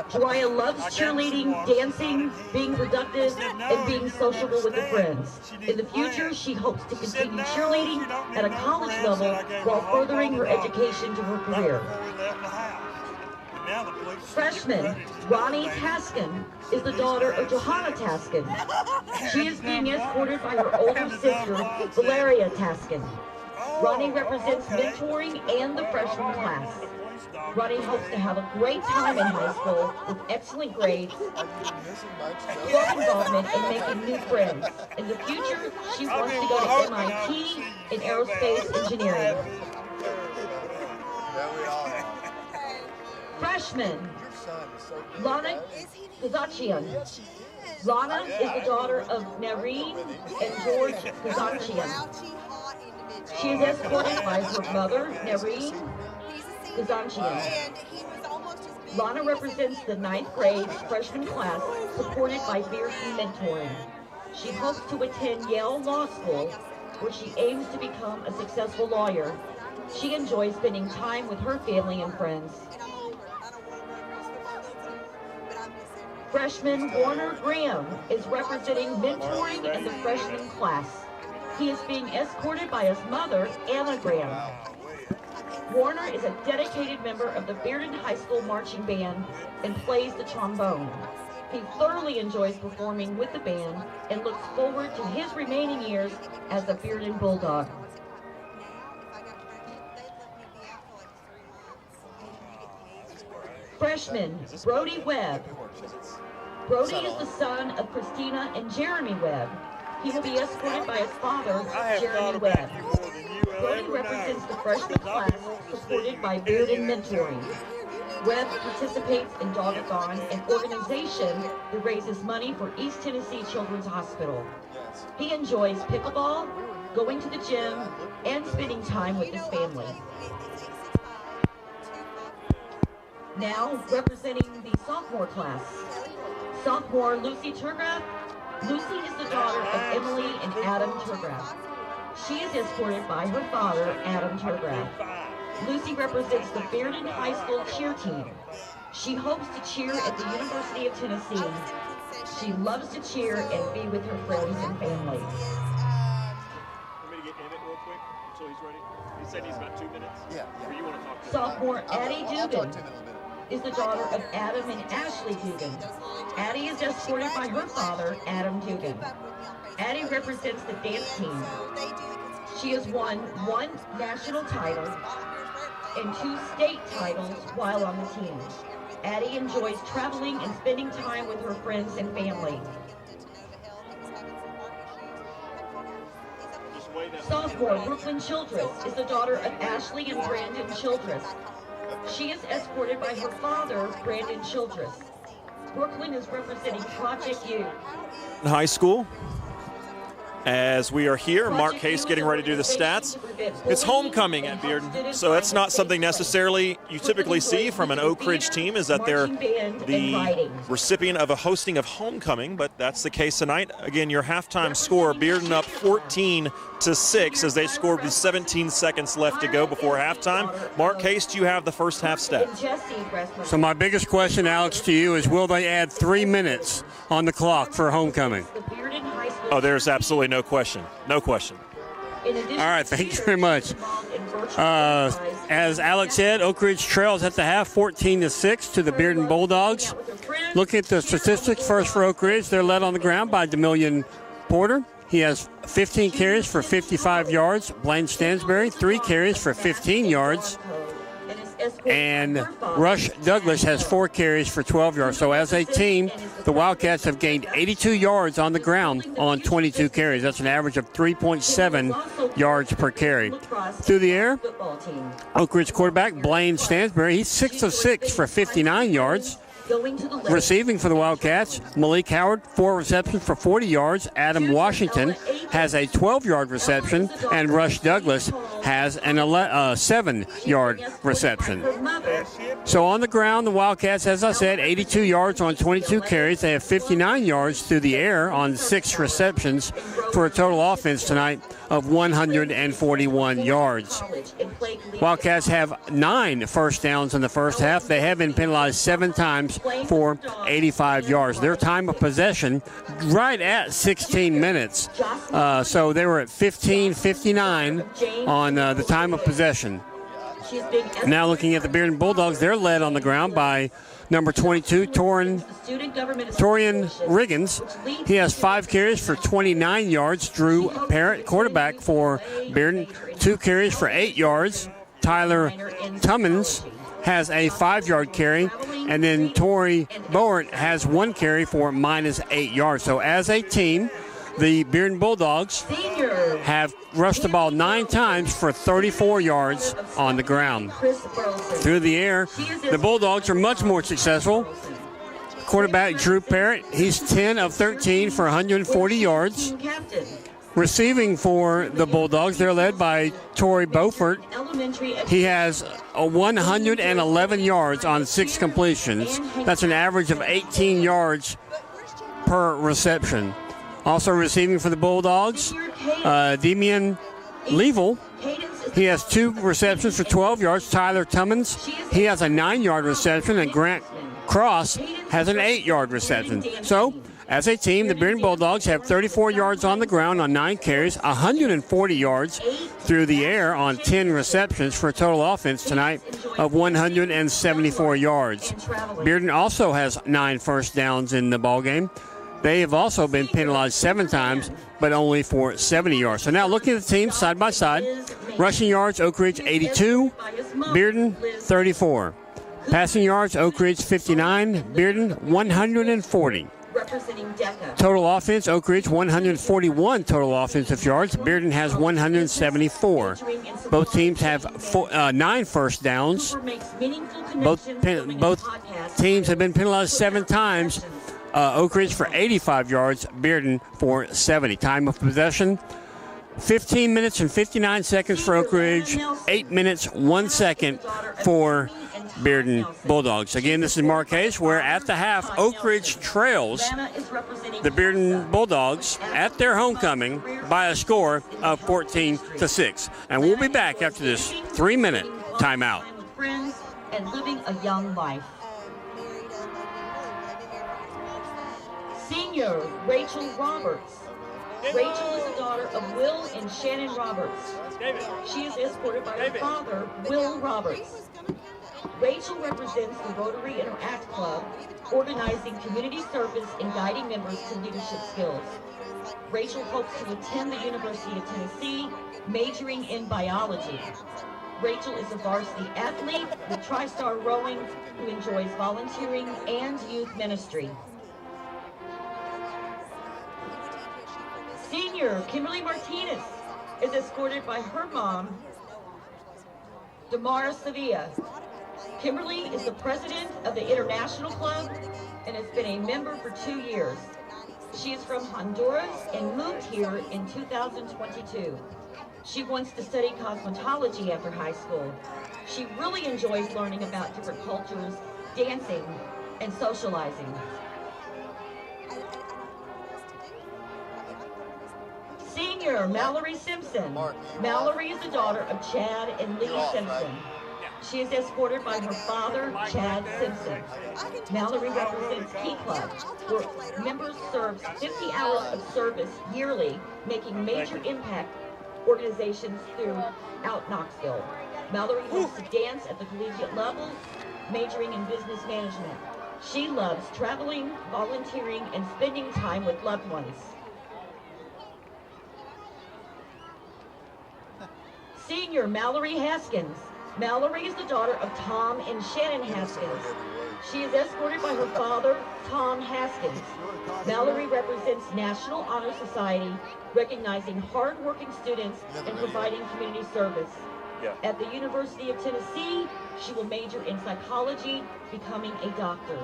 Jariah loves cheerleading, dancing, being productive, and being sociable with her friends. In the future, she hopes to continue cheerleading at a college level while furthering her education to her career. Freshman Ronnie Taskin is the daughter of Johanna Taskin. She is being escorted by her older sister, Valeria Taskin. Ronnie represents mentoring and the freshman class. Ronnie hopes to have a great time in high school with excellent grades, strong involvement, and making new friends. In the future, she wants to go to MIT in aerospace engineering. Freshman Lana Kazachian. Lana is the daughter of Nareen and George Kazachian. She is escorted by her mother, Nareen Kazachian. Lana represents the 9th grade freshman class supported by Bearden mentoring. She hopes to attend Yale Law School, where she aims to become a successful lawyer. She enjoys spending time with her family and friends. Freshman Warner Graham is representing mentoring in the freshman class. He is being escorted by his mother, Anna Graham. Warner is a dedicated member of the Bearden High School marching band and plays the trombone. He thoroughly enjoys performing with the band and looks forward to his remaining years as a Bearden Bulldog. Freshman Brody Webb. Brody is the son of Christina and Jeremy Webb. He will be escorted by his father, Jeremy Webb. Brody represents the freshman class supported by Bearden mentoring. Webb participates in Dog-a-thon, an organization that raises money for East Tennessee Children's Hospital. He enjoys pickleball, going to the gym, and spending time with his family. Now, representing the sophomore class, sophomore Lucy Turgraff. Lucy is the daughter of Emily and Adam Turgraff. She is escorted by her father, Adam Turgraff. Lucy represents the Bearden High School cheer team. She hopes to cheer at the University of Tennessee. She loves to cheer and be with her friends and family. Want me to get Emmett real quick until he's ready? He said he's about 2 minutes. Yeah. Or you want to talk to him? Sophomore Addie Dugan is the daughter of Adam and Ashley Dugan. Addie is escorted by her father, Adam Dugan. Addie represents the dance team. She has won 1 national title and 2 state titles while on the team. Addie enjoys traveling and spending time with her friends and family. Sophomore Brooklyn Childress is the daughter of Ashley and Brandon Childress. She is escorted by her father, Brandon Childress. Brooklyn is representing Project U. High school. As we are here, Mark Case getting ready to do the stats. It's homecoming at Bearden, so that's not something necessarily you typically see from an Oak Ridge team, is that they're the recipient of a hosting of homecoming, but that's the case tonight. Again, your halftime score, Bearden up 14-6 as they scored with 17 seconds left to go before halftime. Mark Case, do you have the first half stats? So my biggest question, Alex, to you is, will they add 3 minutes on the clock for homecoming? Oh, there's absolutely no question. No question. All right, thank you very much. As Alex said, Oak Ridge trails at the half 14-6 to the Bearden Bulldogs. Looking at the statistics, first for Oak Ridge, they're led on the ground by Demillion Porter. He has 15 carries for 55 yards. Blaine Stansberry, 3 carries for 15 yards. And Rush Douglas has 4 carries for 12 yards. So as a team, the Wildcats have gained 82 yards on the ground on 22 carries. That's an average of 3.7 yards per carry. Through the air, Oak Ridge quarterback Blaine Stansberry, he's 6 of 6 for 59 yards. Receiving for the Wildcats, Malik Howard, 4 receptions for 40 yards. Adam Washington has a 12-yard reception, and Rush Douglas has an 7-yard reception. So on the ground, the Wildcats, as I said, 82 yards on 22 carries. They have 59 yards through the air on 6 receptions for a total offense tonight of 141 yards. Wildcats have 9 first downs in the first half. They have been penalized 7 times for 85 yards. Their time of possession right at 16 minutes. So they were at 15:59 on the time of possession. Now looking at the Bearden Bulldogs, they're led on the ground by number 22, Torian Riggins. He has 5 carries for 29 yards. Drew Parrott, quarterback for Bearden, 2 carries for 8 yards. Tyler Tummins has a 5-yard carry, and then Tori Bowert has 1 carry for -8 yards. So as a team, the Bearden Bulldogs have rushed the ball 9 times for 34 yards on the ground. Through the air, the Bulldogs are much more successful. Quarterback Drew Parrott, he's 10 of 13 for 140 yards. Receiving for the Bulldogs, they're led by Tori Beaufort. He has 111 yards on 6 completions. That's an average of 18 yards per reception. Also receiving for the Bulldogs, Demian Level. He has 2 receptions for 12 yards. Tyler Tummins, he has a 9-yard reception, and Grant Cross has an 8-yard reception. So, as a team, the Bearden Bulldogs have 34 yards on the ground on 9 carries, 140 yards through the air on 10 receptions for a total offense tonight of 174 yards. Bearden also has 9 first downs in the ballgame. They have also been penalized 7 times, but only for 70 yards. So now looking at the teams side by side, rushing yards, Oak Ridge 82, Bearden 34. Passing yards, Oak Ridge 59, Bearden 140. Total offense, Oak Ridge 141 total offensive yards. Bearden has 174. Both teams have 9 first downs. Both teams have been penalized 7 times. Oak Ridge for 85 yards, Bearden for 70. Time of possession, 15 minutes and 59 seconds for Oak Ridge, 8 minutes, 1 second for Bearden Bulldogs. Again, this is Marquez, where at the half, Oak Ridge trails the Bearden Bulldogs at their homecoming by a score of 14-6. And we'll be back after this 3-minute timeout. Friends and living a young life. Senior Rachel Roberts. Rachel is the daughter of Will and Shannon Roberts. She is escorted by her father, Will Roberts. Rachel represents the Rotary Interact Club, organizing community service and guiding members to leadership skills. Rachel hopes to attend the University of Tennessee, majoring in biology. Rachel is a varsity athlete with TriStar Rowing who enjoys volunteering and youth ministry. Senior Kimberly Martinez is escorted by her mom, Damara Sevilla. Kimberly is the president of the International Club and has been a member for 2 years. She is from Honduras and moved here in 2022. She wants to study cosmetology after high school. She really enjoys learning about different cultures, dancing, and socializing. Senior Mallory Simpson. Mallory is the daughter of Chad and Lee Simpson. She is escorted by her father, Chad Simpson. Mallory represents Key Club, where members serve 50 hours of service yearly, making major impact organizations throughout Knoxville. Mallory hopes to dance at the collegiate level, majoring in business management. She loves traveling, volunteering, and spending time with loved ones. Senior Mallory Haskins. Mallory is the daughter of Tom and Shannon Haskins. She is escorted by her father, Tom Haskins. Mallory represents National Honor Society, recognizing hard-working students and providing community service. At the University of Tennessee, she will major in psychology, becoming a doctor.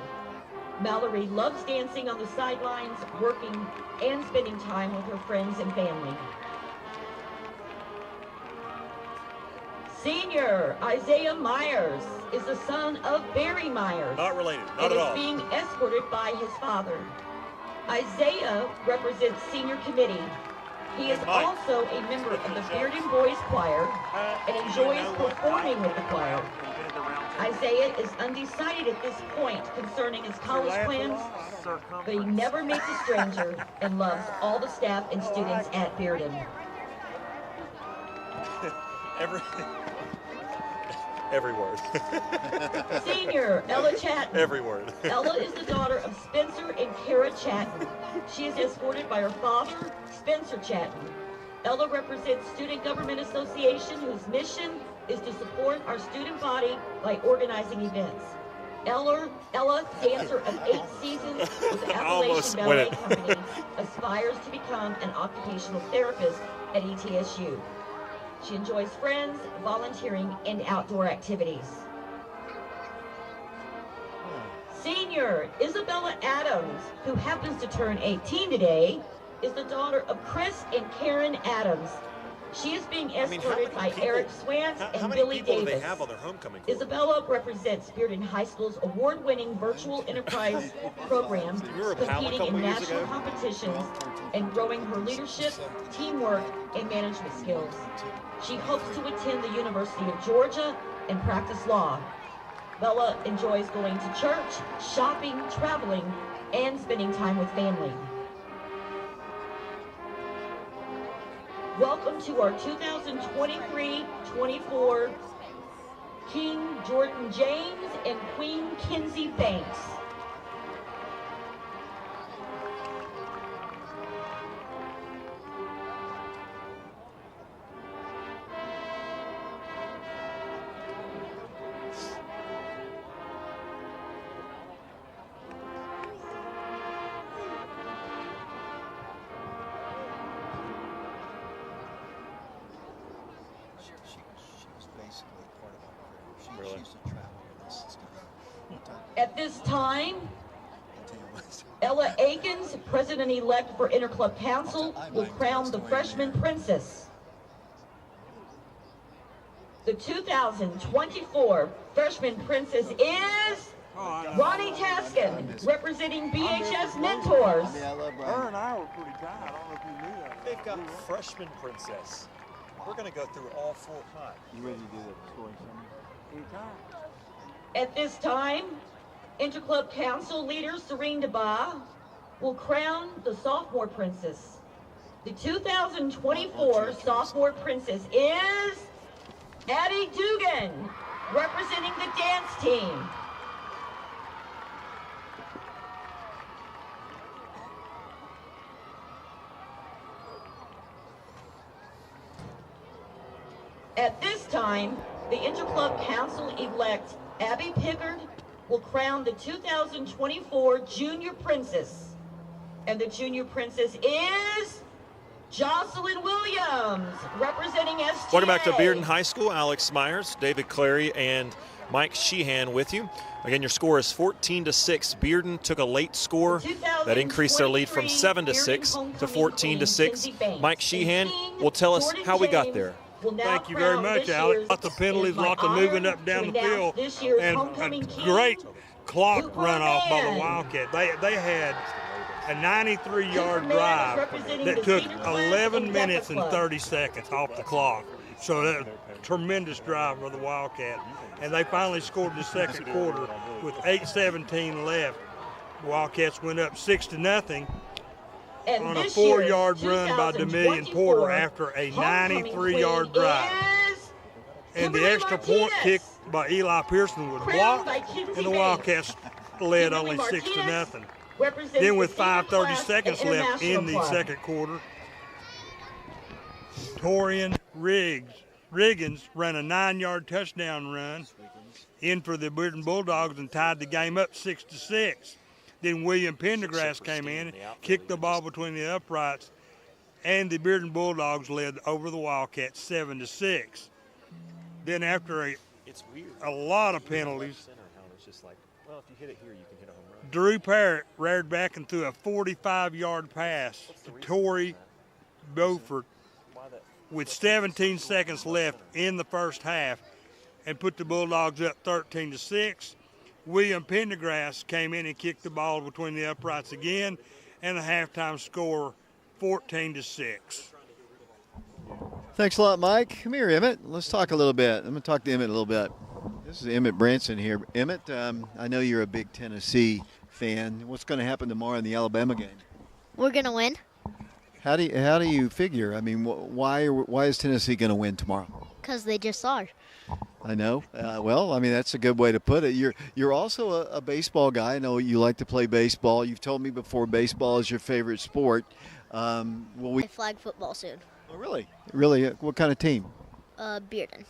Mallory loves dancing on the sidelines, working, and spending time with her friends and family. Senior Isaiah Myers is the son of Barry Myers. Not related, not at all. And is being escorted by his father. Isaiah represents senior committee. He is also a member of the Bearden Boys Choir and enjoys performing with the choir. Isaiah is undecided at this point concerning his college plans, but he never meets a stranger and loves all the staff and students at Bearden. Every word. Senior, Ella Chatton. Every word. Ella is the daughter of Spencer and Kara Chatton. She is escorted by her father, Spencer Chatton. Ella represents Student Government Association, whose mission is to support our student body by organizing events. Ella, dancer of 8 seasons with the Appalachian Ballet Company, aspires to become an occupational therapist at ETSU. She enjoys friends, volunteering, and outdoor activities. Senior, Isabella Adams, who happens to turn 18 today, is the daughter of Chris and Karen Adams. She is being escorted by Eric Swantz and Billy Davis. How many people do they have on their homecoming court? Isabella represents Bearden High School's award-winning virtual enterprise program, competing in national competitions and growing her leadership, teamwork, and management skills. She hopes to attend the University of Georgia and practice law. Bella enjoys going to church, shopping, traveling, and spending time with family. Welcome to our 2023-24 King Jordan James and Queen Kinsey Banks. At this time, Ella Akins, President-elect for Interclub Council, will crown the Freshman Princess. The 2024 Freshman Princess is Ronnie Taskin, representing BHS Mentors. Her and I were pretty tight. I don't know if you knew that. They've got Freshman Princess. We're going to go through all 4 times. You ready to do that scoring summary? At this time, Interclub Council leader Serene DeBa will crown the Sophomore Princess. The 2024 Sophomore Princess is Addie Dugan, representing the dance team. At this time, the Interclub Council-elect Abby Pickard will crown the 2024 Junior Princess. And the Junior Princess is Jocelyn Williams, representing STA. Welcome back to Bearden High School. Alex Myers, David Clary, and Mike Sheehan with you. Again, your score is 14-6. Bearden took a late score that increased their lead from 7-6 to 14-6. Mike Sheehan will tell us how we got there. Thank you very much, Alex. Lots of penalties, lots of moving up down the field, and a great clock runoff by the Wildcat. They had a 93-yard drive that took 11 minutes and 30 seconds off the clock. So that was a tremendous drive for the Wildcat. And they finally scored in the second quarter with 8:17 left. The Wildcats went up 6-0. On a 4-yard run by Demillion Porter after a 93-yard drive. And the extra point kick by Eli Pearson was blocked, and the Wildcats led only 6-0. Then with 5:30 seconds left in the second quarter, Torian Riggins ran a 9-yard touchdown run in for the Bearden Bulldogs and tied the game up 6-6. Then William Pendergrass came in, kicked the ball between the uprights, and the Bearden Bulldogs led over the Wildcats 7-6. Then after a lot of penalties, Drew Parrott reared back and threw a 45-yard pass to Torrey Beaufort with 17 seconds left in the first half and put the Bulldogs up 13-6. William Pendergrass came in and kicked the ball between the uprights again, and the halftime score 14-6. Thanks a lot, Mike. Come here, Emmett. Let's talk a little bit. I'm going to talk to Emmett a little bit. This is Emmett Branson here. Emmett, I know you're a big Tennessee fan. What's going to happen tomorrow in the Alabama game? We're going to win. How do you figure? I mean, why is Tennessee going to win tomorrow? Because they just are. I know. Well, I mean, that's a good way to put it. You're also a baseball guy. I know you like to play baseball. You've told me before baseball is your favorite sport. Flag football soon. Oh, really? Really? What kind of team? Bearden.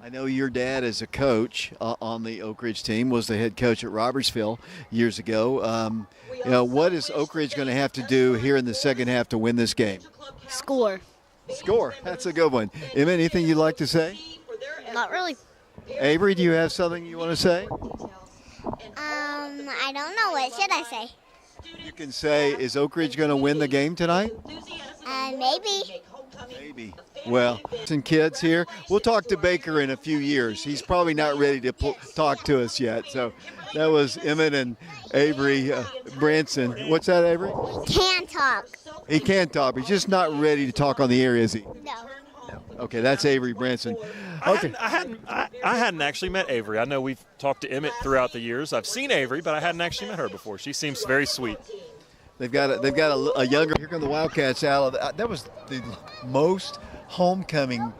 I know your dad is a coach on the Oak Ridge team, was the head coach at Robertsville years ago. What is Oak Ridge going to have to do here in the second half to win this game? Score. Score. That's a good one. Emma, anything you'd like to say? Not really. Avery, do you have something you want to say? I don't know. What should I say? You can say, is Oak Ridge going to win the game tonight? Maybe. Maybe. Well, some kids here. We'll talk to Baker in a few years. He's probably not ready to talk to us yet. So that was Emmett and Avery Branson. What's that, Avery? Can talk. He can talk. He's just not ready to talk on the air, is he? No. Okay, that's Avery Branson. Okay. I hadn't actually met Avery. I know we've talked to Emmett throughout the years. I've seen Avery, but I hadn't actually met her before. She seems very sweet. They've got a younger. Here come the Wildcats out of that was the most homecoming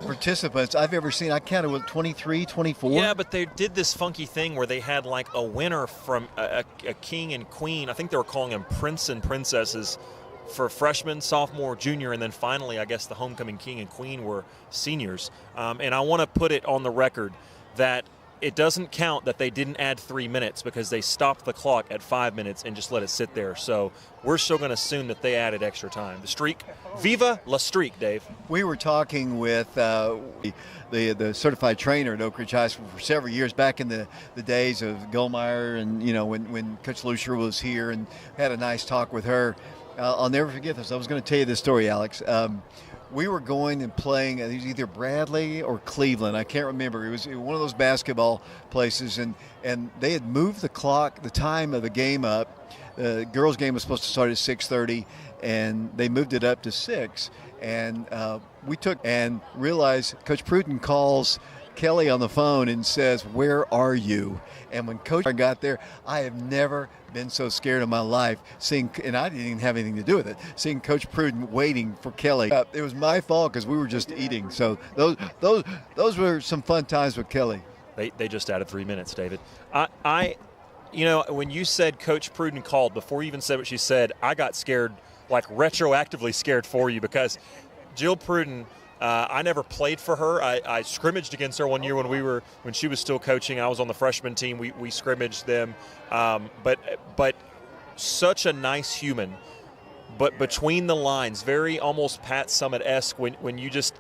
participants I've ever seen. I counted with 23, 24. Yeah, but they did this funky thing where they had like a winner from a king and queen. I think they were calling them prince and princesses for freshman, sophomore, junior, and then finally, I guess the homecoming king and queen were seniors. And I want to put it on the record that it doesn't count that they didn't add 3 minutes because they stopped the clock at 5 minutes and just let it sit there. So we're still going to assume that they added extra time. The streak, viva la streak, Dave. We were talking with the certified trainer at Oak Ridge High School for several years, back in the days of Goldmeyer and, when Coach Lucier was here, and had a nice talk with her. I'll never forget this. I was going to tell you this story, Alex. We were going and playing either Bradley or Cleveland. I can't remember. It was one of those basketball places, and they had moved the time of the game up. The girls' game was supposed to start at 6:30, and they moved it up to 6. And we took and realized Coach Pruden calls Kelly on the phone and says, "Where are you?" And when Coach got there, I have never been so scared in my life and I didn't even have anything to do with it, seeing Coach Pruden waiting for Kelly. It was my fault because we were just eating. So those were some fun times with Kelly. They just added 3 minutes, David. When you said Coach Pruden called, before you even said what she said, I got scared, like retroactively scared for you, because Jill Pruden, I never played for her. I scrimmaged against her one year when she was still coaching. I was on the freshman team. We scrimmaged them. But such a nice human. But between the lines, very almost Pat Summitt-esque when you just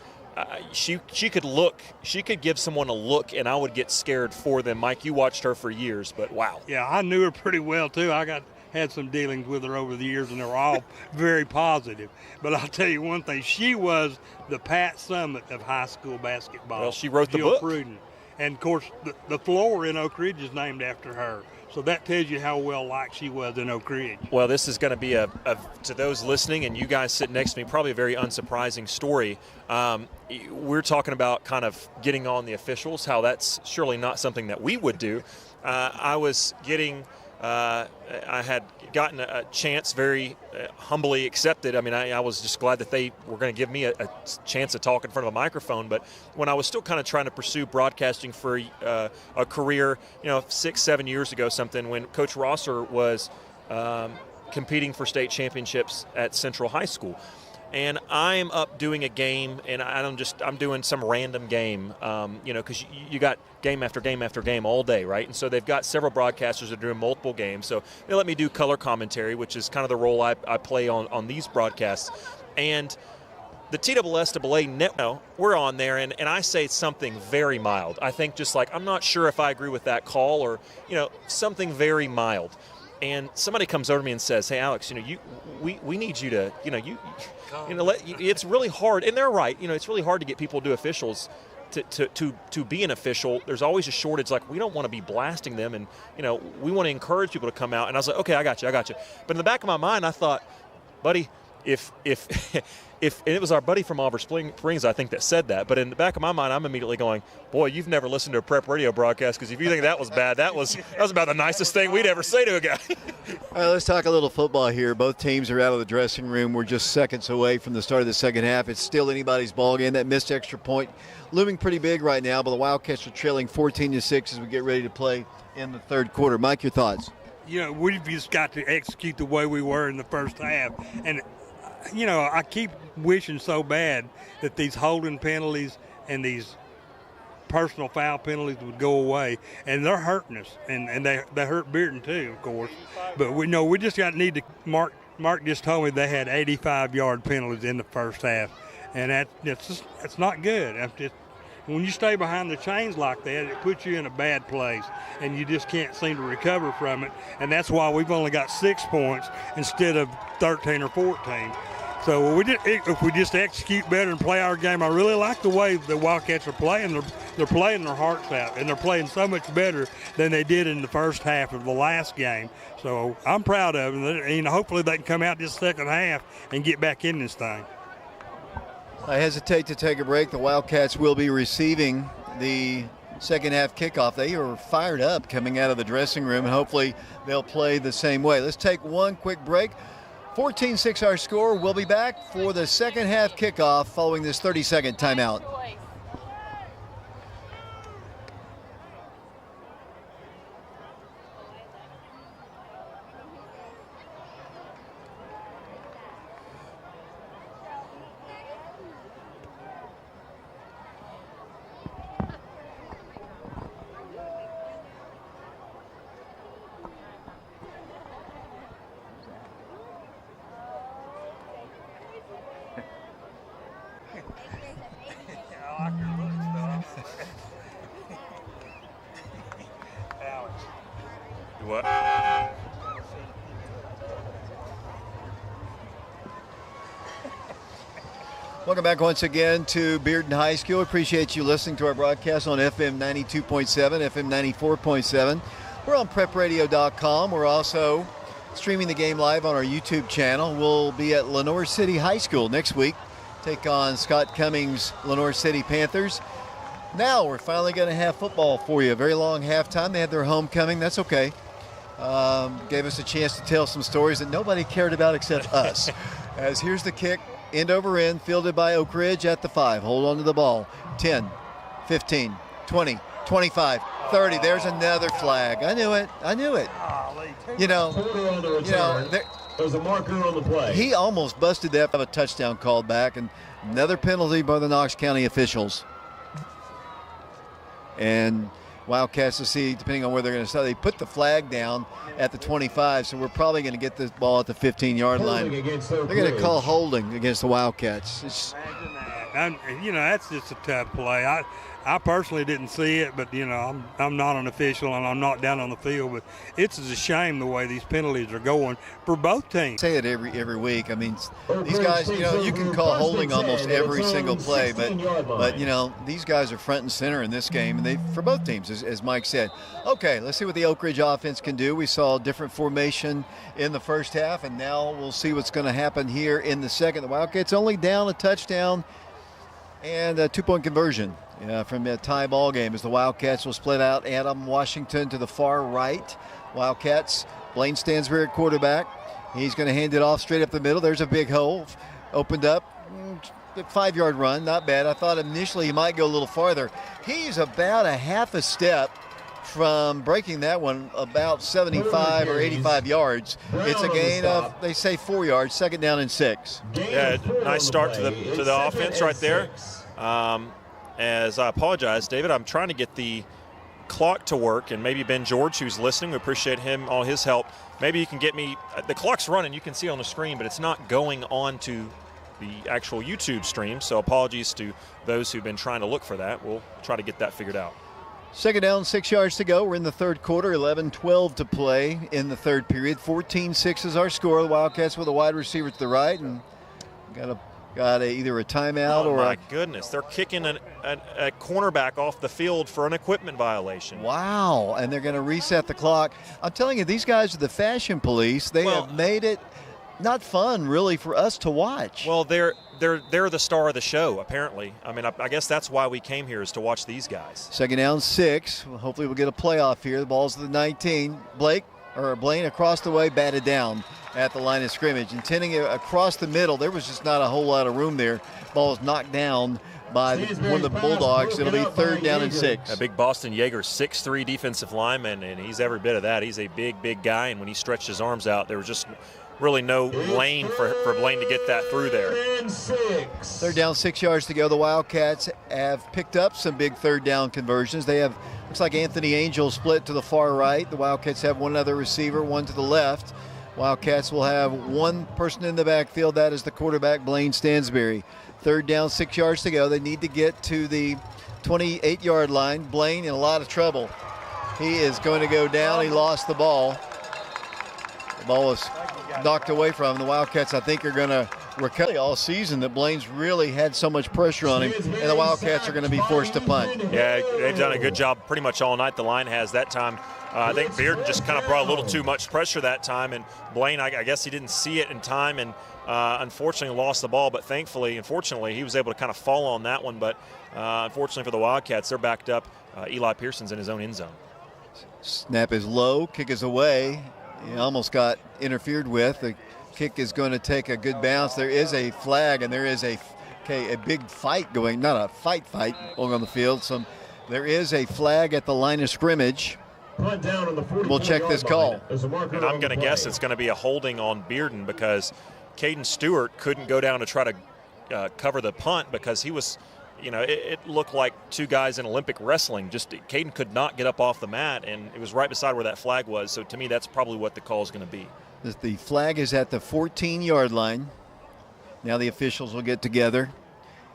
she could give someone a look and I would get scared for them. Mike, you watched her for years, but wow. Yeah, I knew her pretty well too. Had some dealings with her over the years, and they were all very positive. But I'll tell you one thing, she was the Pat Summitt of high school basketball. Well, she wrote the Jill book. Pruden. And, of course, the floor in Oak Ridge is named after her. So that tells you how well liked she was in Oak Ridge. Well, this is going to be, to those listening, and you guys sitting next to me, probably a very unsurprising story. We're talking about kind of getting on the officials, how that's surely not something that we would do. I had gotten a chance, very humbly accepted. I mean, I was just glad that they were going to give me a chance to talk in front of a microphone. But when I was still kind of trying to pursue broadcasting for a career, 6-7 years ago, something, when Coach Rosser was competing for state championships at Central High School. And I'm up doing a game, and I'm doing some random game, because you got game after game after game all day, right? And so they've got several broadcasters that are doing multiple games. So they let me do color commentary, which is kind of the role I play on these broadcasts. And the TSSAA, we're on there, and I say something very mild. I think just like, I'm not sure if I agree with that call, or, something very mild. And somebody comes over to me and says, "Hey, Alex, we need you to, it's really hard." And they're right. It's really hard to get people to do officials to be an official. There's always a shortage. Like, we don't want to be blasting them, and we want to encourage people to come out. And I was like, "Okay, I got you." But in the back of my mind, I thought, "Buddy, if and it was our buddy from Auburn Springs, I think, that said that. But in the back of my mind, I'm immediately going, boy, you've never listened to a prep radio broadcast, because if you think that was bad, that was about the nicest thing we'd ever say to a guy. All right, let's talk a little football here. Both teams are out of the dressing room. We're just seconds away from the start of the second half. It's still anybody's ball game. That missed extra point looming pretty big right now, but the Wildcats are trailing 14-6 as we get ready to play in the third quarter. Mike, your thoughts? We've just got to execute the way we were in the first half. And I keep wishing so bad that these holding penalties and these personal foul penalties would go away, and they're hurting us, and they hurt Bearden too, of course. But we just need to. Mark just told me they had 85-yard penalties in the first half, and that's not good. When you stay behind the chains like that, it puts you in a bad place, and you just can't seem to recover from it. And that's why we've only got 6 points instead of 13 or 14. So if we just execute better and play our game, I really like the way the Wildcats are playing. They're playing their hearts out, and they're playing so much better than they did in the first half of the last game. So I'm proud of them. And hopefully they can come out this second half and get back in this thing. I hesitate to take a break. The Wildcats will be receiving the second half kickoff. They are fired up coming out of the dressing room, and hopefully they'll play the same way. Let's take one quick break. 14-6 our score. We'll be back for the second half kickoff following this 30-second timeout. What? Welcome back once again to Bearden High School. Appreciate you listening to our broadcast on FM 92.7, FM 94.7. We're on prepradio.com. We're also streaming the game live on our YouTube channel. We'll be at Lenoir City High School next week. Take on Scott Cummings' Lenoir City Panthers. Now we're finally going to have football for you. A very long halftime. They had their homecoming. That's okay. Gave us a chance to tell some stories that nobody cared about except us. As here's the kick, end over end, fielded by Oak Ridge at the 5. Hold on to the ball. 10, 15, 20, 25, 30. There's another flag. I knew it. There's a marker on the play. He almost busted that. Have a touchdown called back, and another penalty by the Knox County officials. And Wildcats to see, depending on where they're going to start. They put the flag down at the 25, so we're probably going to get this ball at the 15-yard line. They're going to call holding against the Wildcats. That's just a tough play. I personally didn't see it, but I'm not an official and I'm not down on the field. But it's a shame the way these penalties are going for both teams. I say it every week. I mean, these guys, you can call holding almost every single play, but these guys are front and center in this game, and for both teams, as Mike said. Okay, let's see what the Oak Ridge offense can do. We saw a different formation in the first half, and now we'll see what's going to happen here in the second. The Wildcats only down a touchdown and a 2-point conversion. From a tie ball game as the Wildcats will split out. Adam Washington to the far right. Wildcats, Blaine Stansbury at quarterback. He's going to hand it off straight up the middle. There's a big hole. Opened up. 5-yard run. Not bad. I thought initially he might go a little farther. He's about a half a step from breaking that one, about 75 or 85 yards. It's a gain of, they say, 4 yards. Second down and 6. Yeah, nice start to the offense right there. As I apologize, David, I'm trying to get the clock to work, and maybe Ben George, who's listening, we appreciate him, all his help. Maybe you can get me, the clock's running, you can see on the screen, but it's not going on to the actual YouTube stream, so apologies to those who've been trying to look for that. We'll try to get that figured out. Second down, 6 yards to go. We're in the third quarter, 11-12 to play in the third period. 14-6 is our score. The Wildcats with a wide receiver to the right, and got either a timeout or my goodness, they're kicking a cornerback off the field for an equipment violation. Wow, and they're going to reset the clock. I'm telling you, these guys are the fashion police. They have made it not fun really for us to watch. Well, they're the star of the show, apparently. I mean, I guess that's why we came here, is to watch these guys. Second down, 6. Well, hopefully we'll get a playoff here. The ball's at the 19. Blaine across the way, batted down at the line of scrimmage. Intending it across the middle, there was just not a whole lot of room there. Ball was knocked down by one of the Bulldogs. It'll be third down and 6. A big Boston Yeager, 6'3" defensive lineman, and he's every bit of that. He's a big guy, and when he stretched his arms out, there was just really no lane for Blaine to get that through there. Third down, 6 yards to go. The Wildcats have picked up some big third down conversions. They have, looks like Anthony Angel split to the far right. The Wildcats have one other receiver, one to the left. Wildcats will have one person in the backfield. That is the quarterback, Blaine Stansberry. Third down, 6 yards to go. They need to get to the 28-yard line. Blaine in a lot of trouble. He is going to go down. He lost the ball. The ball was knocked away from him. The Wildcats, I think, are going to recover all season that Blaine's really had so much pressure on him, and the Wildcats are going to be forced to punt. Yeah, they've done a good job pretty much all night. The line has that time. I think Bearden just kind of brought a little too much pressure that time, and Blaine, I guess he didn't see it in time, and unfortunately lost the ball. But thankfully, unfortunately, he was able to kind of fall on that one. But unfortunately for the Wildcats, they're backed up. Eli Pearson's in his own end zone. Snap is low, kick is away. He almost got interfered with. The kick is going to take a good bounce. There is a flag, and there is a big fight going, not a fight going on the field. There is a flag at the line of scrimmage. We'll check this call. And I'm going to guess it's going to be a holding on Bearden, because Caden Stewart couldn't go down to try to cover the punt because he was, it looked like two guys in Olympic wrestling. Just Caden could not get up off the mat, and it was right beside where that flag was. So to me, that's probably what the call is going to be. The flag is at the 14-yard line. Now the officials will get together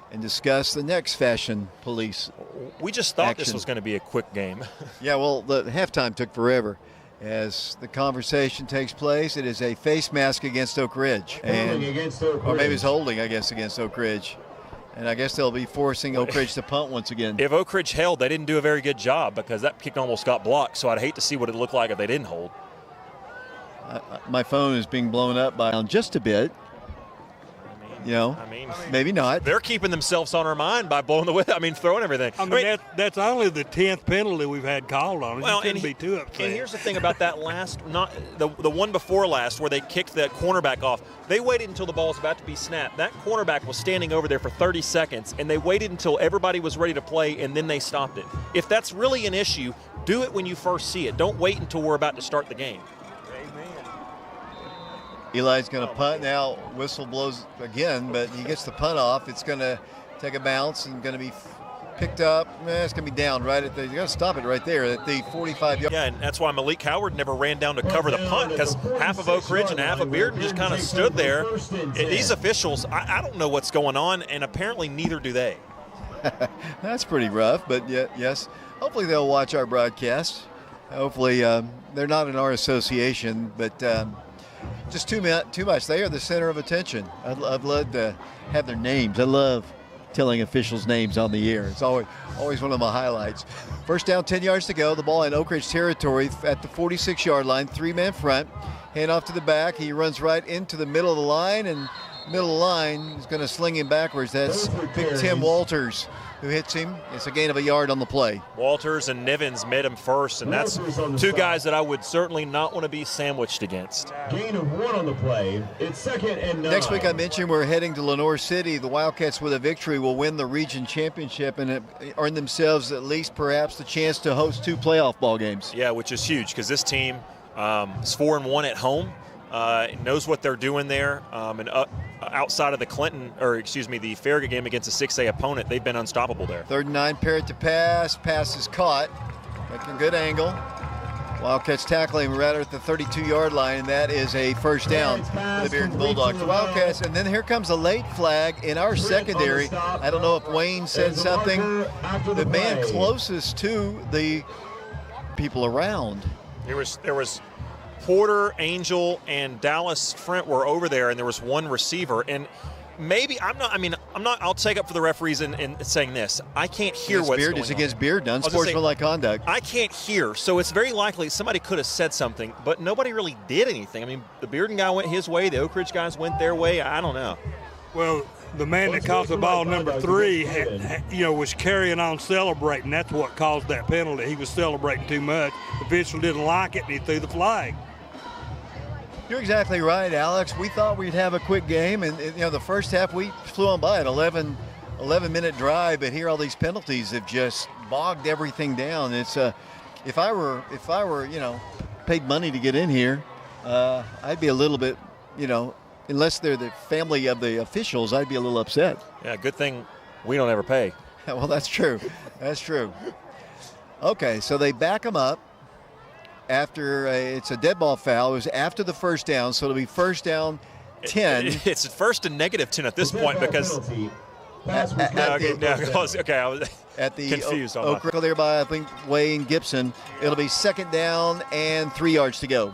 and discuss the next fashion police. We just thought action. This was going to be a quick game. Yeah, well, the halftime took forever. As the conversation takes place, it is a face mask against Oak Ridge. Or maybe it's holding, against Oak Ridge. And I guess they'll be forcing Oak Ridge to punt once again. If Oak Ridge held, they didn't do a very good job, because that kick almost got blocked. So I'd hate to see what it looked like if they didn't hold. My phone is being blown up by just a bit. Maybe not. They're keeping themselves on our mind by blowing throwing everything. That's only the 10th penalty we've had called on. Well, you shouldn't be too upset. And here's the thing about that last, not the one before last, where they kicked that cornerback off. They waited until the ball was about to be snapped. That cornerback was standing over there for 30 seconds, and they waited until everybody was ready to play, and then they stopped it. If that's really an issue, do it when you first see it. Don't wait until we're about to start the game. Eli's going to punt now. Whistle blows again, but he gets the punt off. It's going to take a bounce and going to be picked up. It's going to be down right at you got to stop it right there at the 45-yard. Yeah, and that's why Malik Howard never ran down to cover the punt, because half of Oak Ridge and half of Bearden just kind of stood there. These officials, I don't know what's going on, and apparently neither do they. That's pretty rough, but yes. Hopefully they'll watch our broadcast. Hopefully they're not in our association, but just too much. They are the center of attention. I'd love to have their names. I love telling officials' names on the air. It's always one of my highlights. First down, 10 yards to go. The ball in Oak Ridge territory at the 46-yard line. 3-man front. Hand off to the back. He runs right into the middle of the line, and middle of the line is going to sling him backwards. That's big Tim Walters who hits him. It's a gain of a yard on the play. Walters and Nivens met him first, and that's two guys that I would certainly not want to be sandwiched against. Gain of 1 on the play. It's 2nd and 9. Next week I mentioned we're heading to Lenore City. The Wildcats with a victory will win the region championship and earn themselves at least perhaps the chance to host 2 playoff ball games. Yeah, which is huge, because this team is 4-1 at home. Knows what they're doing there, and outside of the the Farragut game against a 6A opponent, they've been unstoppable there. 3rd and 9, Parrott to pass. Pass is caught. Making a good angle. Wildcats tackling right at the 32-yard line, and that is a first down for the Bearden Bulldogs. The Wildcats, and then here comes a late flag in our secondary. I don't know if Wayne said something. The man closest to the people around. There was Porter, Angel, and Dallas Front were over there, and there was one receiver. And maybe I'm not. I mean, I'm not. I'll take up for the referees in saying this. I can't hear what's going on. It's against Bearden, unsportsmanlike conduct. I can't hear, so it's very likely somebody could have said something, but nobody really did anything. I mean, the Bearden guy went his way, the Oak Ridge guys went their way. I don't know. Well, the man that caught the ball, number 3, was carrying on celebrating. That's what caused that penalty. He was celebrating too much. The official didn't like it, and he threw the flag. You're exactly right, Alex. We thought we'd have a quick game, and the first half we flew on by an 11-minute drive, but here all these penalties have just bogged everything down. It's if I were paid money to get in here, I'd be a little bit, unless they're the family of the officials, I'd be a little upset. Yeah, good thing we don't ever pay. Well, that's true. That's true. Okay, so they back them up. After it's a dead ball foul. It was after the first down, so it'll be first down 10. It's first and -10 at this point because I was confused on Oak Ridge there by, I think, Wayne Gibson. It'll be second down and 3 yards to go.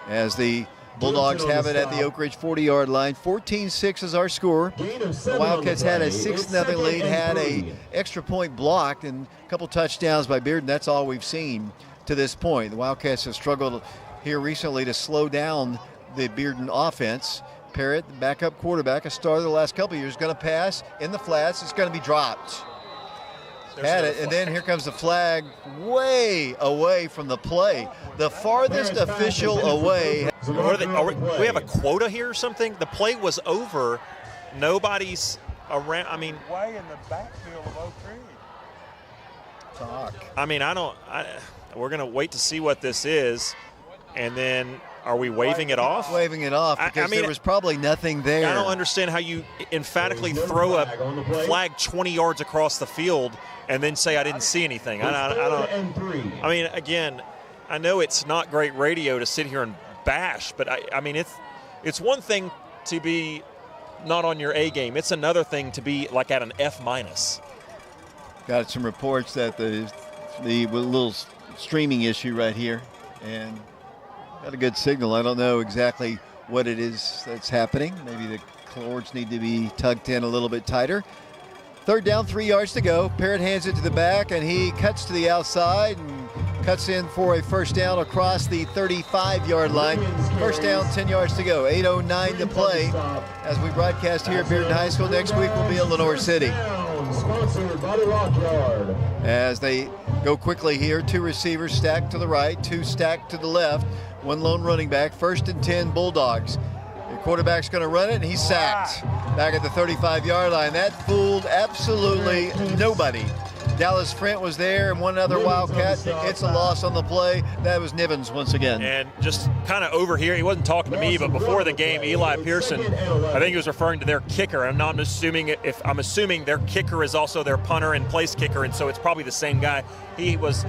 As the Bulldogs have it at the Oak Ridge 40-yard line. 14-6 is our score. The Wildcats had a 6-0 lead, had a extra point blocked, and a couple touchdowns by Bearden. That's all we've seen to this point. The Wildcats have struggled here recently to slow down the Bearden offense. Parrott, the backup quarterback, a star of the last couple of years, going to pass in the flats. It's going to be dropped. Had it, and then here comes the flag way away from the play. The farthest official away. We have a quota here or something? The play was over. Nobody's around. I mean, way in the backfield of Oak Ridge. Talk. I mean, we're going to wait to see what this is, and then are we waving it off? Waving it off because there was probably nothing there. I don't understand how you emphatically throw a flag 20 yards across the field and then say I didn't see anything. I mean, again, I know it's not great radio to sit here and bash, but I mean, it's one thing to be not on your A game. It's another thing to be like at an F-. Got some reports that the little streaming issue right here, and got a good signal. I don't know exactly what it is that's happening. Maybe the cords need to be tugged in a little bit tighter. Third down, 3 yards to go. Parrott hands it to the back, and he cuts to the outside and cuts in for a first down across the 35-yard line. First down, 10 yards to go. 8:09 to play as we broadcast here at Bearden High School. Next week we'll be at Lenore City. As they go quickly here, 2 receivers stacked to the right, 2 stacked to the left, 1 lone running back. First and 10 Bulldogs. The quarterback's going to run it, and he's sacked back at the 35-yard line. That fooled absolutely nobody. Dallas Frent was there and one other Wildcat. It's a loss on the play. That was Nivens once again. And just kind of over here, he wasn't talking to me, but before the game, Eli Pearson, I think he was referring to their kicker. I'm assuming their kicker is also their punter and place kicker, and so it's probably the same guy. He was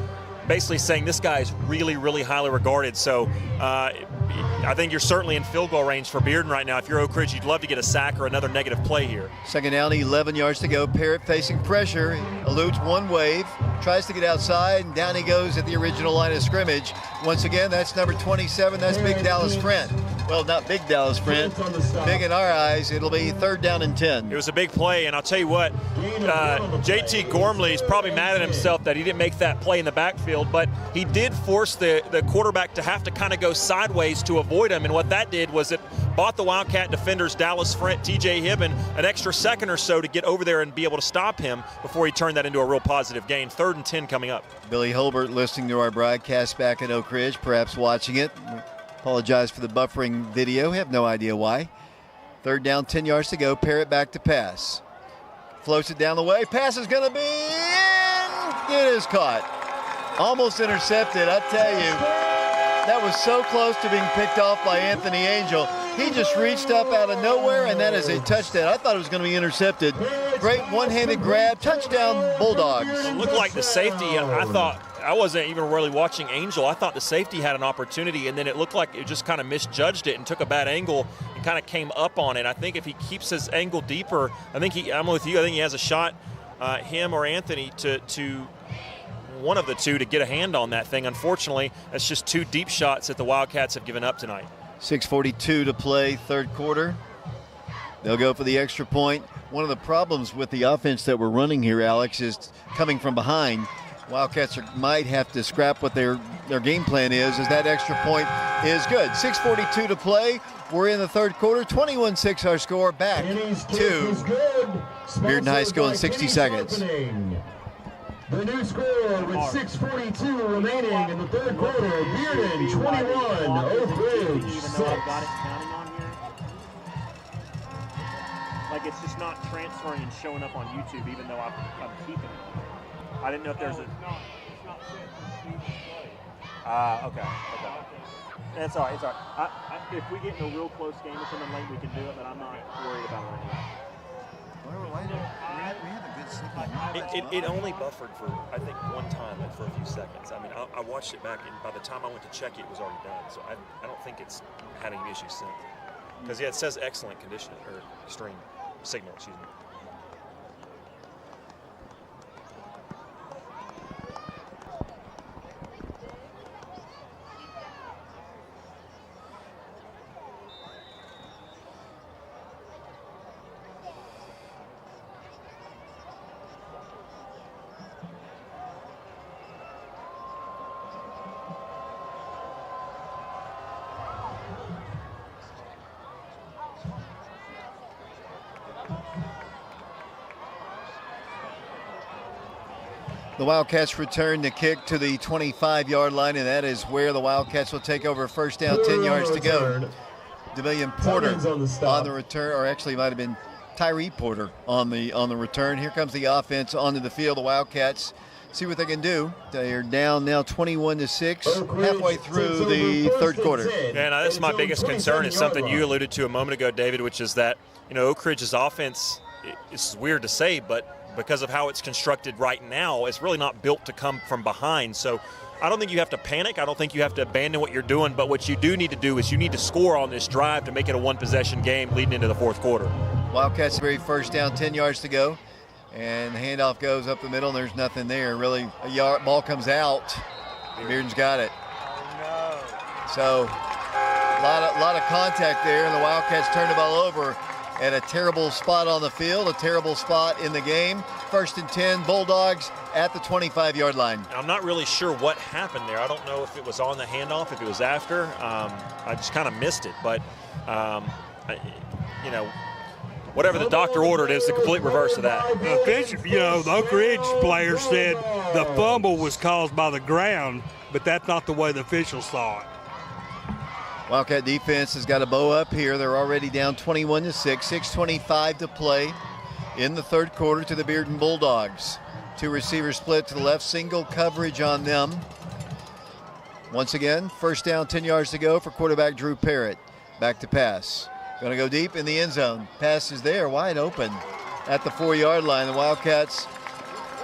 basically saying this guy is really, really highly regarded. So I think you're certainly in field goal range for Bearden right now. If you're Oak Ridge, you'd love to get a sack or another negative play here. Second down, 11 yards to go. Parrott facing pressure, eludes one wave, tries to get outside, and down he goes at the original line of scrimmage. Once again, that's number 27. That's Big Dallas Frent. Well, not Big Dallas Frent. Big in our eyes. It'll be third down and 10. It was a big play, and I'll tell you what, JT Gormley is probably mad at himself that he didn't make that play in the backfield, but he did force the quarterback to have to kind of go sideways to avoid him, and what that did was it bought the Wildcat defenders, Dallas Frent, TJ Hibben, an extra second or so to get over there and be able to stop him before he turned that into a real positive gain. Third and 10 coming up. Billy Holbert listening to our broadcast back at Oak Ridge, perhaps watching it. Apologize for the buffering video. Have no idea why. Third down, 10 yards to go. Parrott back to pass. Floats it down the way. Pass is going to be in. It is caught. Almost intercepted, I tell you. That was so close to being picked off by Anthony Angel. He just reached up out of nowhere, and that is a touchdown. I thought it was going to be intercepted. Great one-handed grab. Touchdown, Bulldogs. It looked like the safety, I thought, I wasn't even really watching Angel. I thought the safety had an opportunity, and then it looked like it just kind of misjudged it and took a bad angle and kind of came up on it. I think if he keeps his angle deeper, I'm with you. I think he has a shot, him or Anthony, to one of the two to get a hand on that thing. Unfortunately, that's just 2 deep shots that the Wildcats have given up tonight. 6:42 to play, third quarter. They'll go for the extra point. One of the problems with the offense that we're running here, Alex, is coming from behind. Wildcats might have to scrap what their game plan is, as that extra point is good. 6:42 to play. We're in the third quarter. 21-6 our score. Back to Bearden High School in 60 seconds. The new score with 6:42 remaining in the third quarter. Bearden 21, Oak Ridge 6. Like, it's just not transferring and showing up on YouTube, even though I'm keeping it. I didn't know if there's a. It's not set for Okay. It's all right. It's all right. If we get in a real close game or something late, we can do it, but I'm not worried about it anymore. We have a good signal. It only buffered for, I think, one time and for a few seconds. I mean, I watched it back, and by the time I went to check it, it was already done. So I don't think it's had any issues since. Because, yeah, it says excellent condition, or extreme signal, excuse me. The Wildcats return the kick to the 25-yard line, and that is where the Wildcats will take over. First down, 10 yards to go. DeMillion Porter on the return, or actually it might have been Tyree Porter on the return. Here comes the offense onto the field. The Wildcats see what they can do. They are down now 21-6, halfway through the third quarter. Yeah, now that's my biggest concern. Is something you alluded to a moment ago, David, which is that, you know, Oak Ridge's offense, it's weird to say, but because of how it's constructed right now, it's really not built to come from behind. So I don't think you have to panic. I don't think you have to abandon what you're doing. But what you do need to do is you need to score on this drive to make it a one-possession game leading into the fourth quarter. Wildcats very first down, 10 yards to go. And the handoff goes up the middle, and there's nothing there. Really, ball comes out. Bearden's got it. So a lot of contact there, and the Wildcats turned the ball over at a terrible spot on the field, a terrible spot in the game. First and 10, Bulldogs at the 25-yard line. I'm not really sure what happened there. I don't know if it was on the handoff, if it was after. I just kind of missed it. But, you know, whatever the doctor ordered is the complete reverse of that. The Oak Ridge player said the fumble was caused by the ground, but that's not the way the officials saw it. Wildcat defense has got a bow up here. They're already down 21-6, 6:25 to play in the third quarter to the Bearden Bulldogs. Two receivers split to the left, single coverage on them. Once again, first down, 10 yards to go for quarterback Drew Parrott. Back to pass. Going to go deep in the end zone. Pass is there, wide open at the 4-yard line. The Wildcats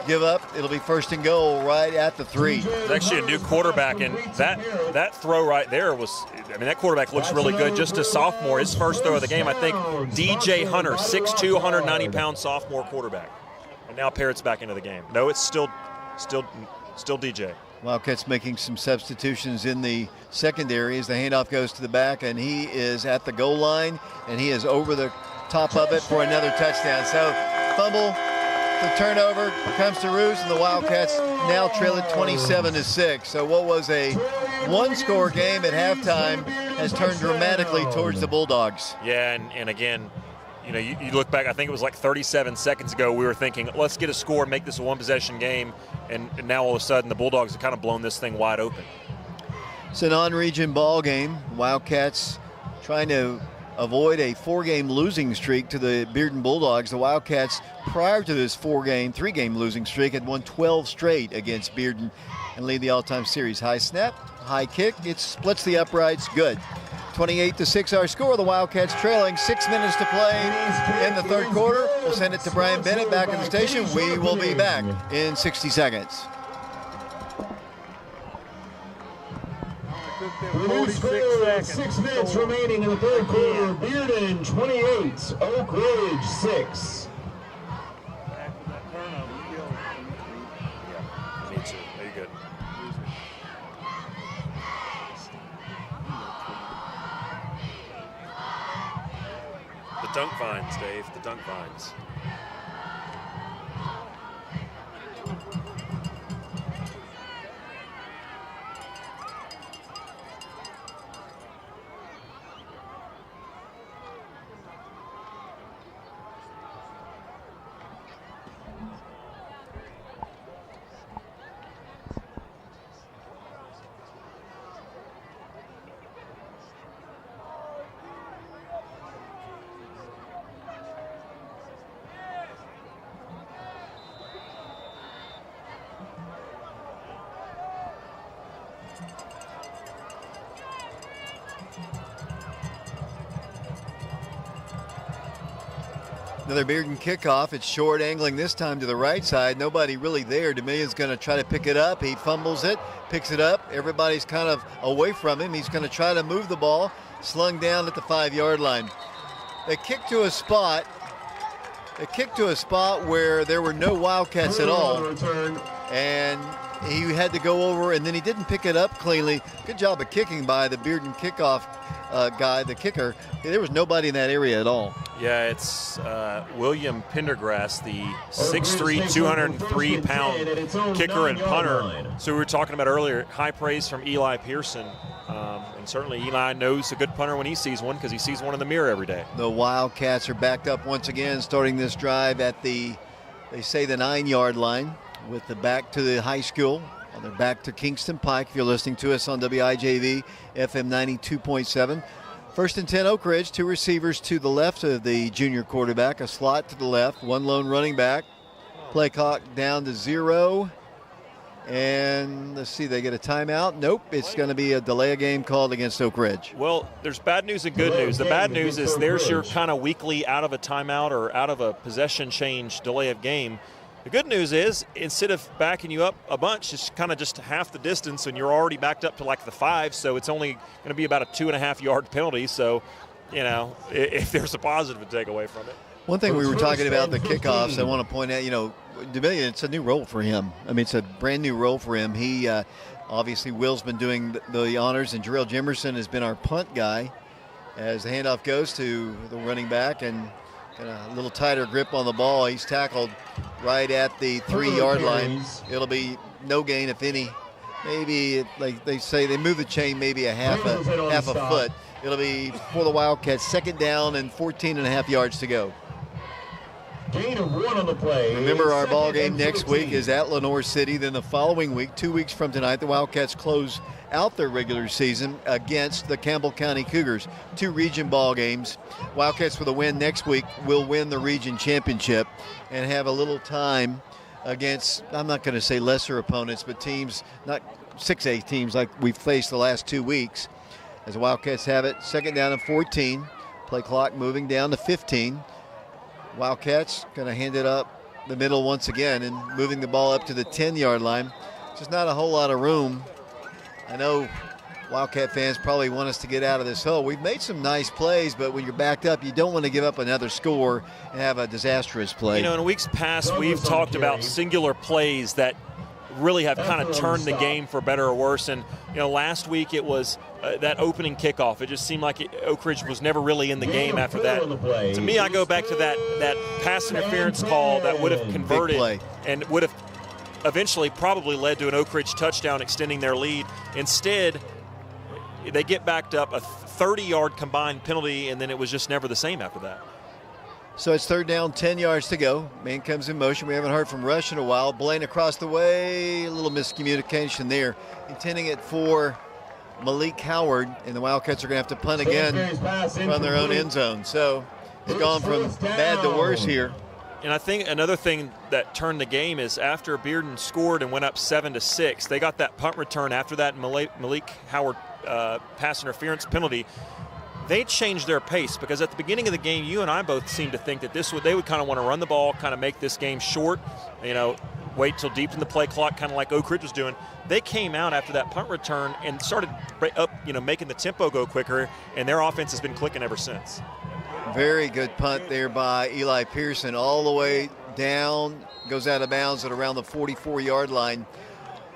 give up. It'll be first and goal right at the 3. It's actually a new quarterback, and that throw right there was, I mean, that quarterback looks really good. Just a sophomore, his first throw of the game, I think. DJ Hunter, 6'2", 190-pound sophomore quarterback. And now Parrott's back into the game. No, it's still DJ. Wildcats making some substitutions in the secondary as the handoff goes to the back, and he is at the goal line, and he is over the top of it for another touchdown. So fumble, the turnover comes to roost, and the Wildcats now trail it 27-6. So what was a one-score game at halftime has turned dramatically towards the Bulldogs. Yeah, and again, you know, you look back, I think it was like 37 seconds ago, we were thinking, let's get a score and make this a one-possession game, and now all of a sudden the Bulldogs have kind of blown this thing wide open. It's a non-region ball game. Wildcats trying to avoid a 4-game losing streak to the Bearden Bulldogs. The Wildcats, prior to this 3-game losing streak, had won 12 straight against Bearden and lead the all-time series. High snap, high kick, it splits the uprights, good. 28-6 our score. The Wildcats trailing, 6 minutes to play in the third quarter. We'll send it to Brian Bennett back in the station. We will be back in 60 seconds. The new score, 6 minutes remaining in the third quarter. Bearden 28, Oak Ridge 6. Yeah, me too. Very good. The dunk vines, Dave, the dunk vines. Another Bearden kickoff. It's short, angling this time to the right side. Nobody really there. DeMillion's going to try to pick it up. He fumbles it, picks it up. Everybody's kind of away from him. He's going to try to move the ball, slung down at the 5-yard line. They kicked to a spot. They kicked to a spot where there were no Wildcats at all. And he had to go over, and then he didn't pick it up cleanly. Good job of kicking by the Bearden kickoff guy, the kicker. There was nobody in that area at all. Yeah, it's William Pendergrass, the 6'3", 203-pound kicker and punter. So we were talking about earlier, high praise from Eli Pearson. And certainly Eli knows a good punter when he sees one because he sees one in the mirror every day. The Wildcats are backed up once again, starting this drive at the, they say, the 9-yard line with the back to the high school. On their back to Kingston Pike, if you're listening to us on WIJV FM 92.7. First and 10, Oak Ridge. 2 receivers to the left of the junior quarterback. A slot to the left. 1 lone running back. Play clock down to 0. And let's see, they get a timeout. Nope, it's going to be a delay of game called against Oak Ridge. Well, there's bad news and good news. The bad news is there's your kind of weekly out of a timeout or out of a possession change delay of game. The good news is, instead of backing you up a bunch, it's kind of just half the distance, and you're already backed up to like the 5, so it's only going to be about a 2.5-yard penalty. So, you know, if there's a positive to take away from it. One thing we were talking about the kickoffs, I want to point out, you know, DeMillion, it's a new role for him. I mean, it's a brand new role for him. He obviously, Will's been doing the honors, and Jarrell Jimerson has been our punt guy as the handoff goes to the running back, and a little tighter grip on the ball. He's tackled right at the 3-yard line. It'll be no gain, if any. Maybe, like they say, they move the chain maybe a half a foot. It'll be for the Wildcats, 2nd down and 14.5 yards to go. Gain of 1 on the play. Remember, our ball game next week is at Lenore City. Then the following week, 2 weeks from tonight, the Wildcats close out their regular season against the Campbell County Cougars. 2 region ball games. Wildcats with a win next week will win the region championship and have a little time against, I'm not going to say lesser opponents, but teams, not 6A teams like we've faced the last 2 weeks. As the Wildcats have it, 2nd down and 14. Play clock moving down to 15. Wildcats going to hand it up the middle once again and moving the ball up to the 10-yard line. Just not a whole lot of room. I know Wildcat fans probably want us to get out of this hole. We've made some nice plays, but when you're backed up, you don't want to give up another score and have a disastrous play. You know, in weeks past, we've talked about singular plays that really have kind of turned the game for better or worse. And, you know, last week it was that opening kickoff. It just seemed like Oak Ridge was never really in the game after that. To me, I go back to that pass interference call that would have converted and would have eventually probably led to an Oak Ridge touchdown extending their lead. Instead, they get backed up, a 30-yard combined penalty, and then it was just never the same after that. So it's 3rd down, 10 yards to go. Man comes in motion. We haven't heard from Rush in a while. Blaine across the way. A little miscommunication there. Intending it for Malik Howard, and the Wildcats are going to have to punt again from their own end zone. So it's gone from bad to worse here. And I think another thing that turned the game is after Bearden scored and went up 7-6, they got that punt return after that Malik Howard pass interference penalty. They changed their pace because at the beginning of the game, you and I both seemed to think that they would kind of want to run the ball, kind of make this game short, you know, wait till deep in the play clock, kind of like Oak Ridge was doing. They came out after that punt return and started up, you know, making the tempo go quicker, and their offense has been clicking ever since. Very good punt there by Eli Pearson, all the way down, goes out of bounds at around the 44-yard line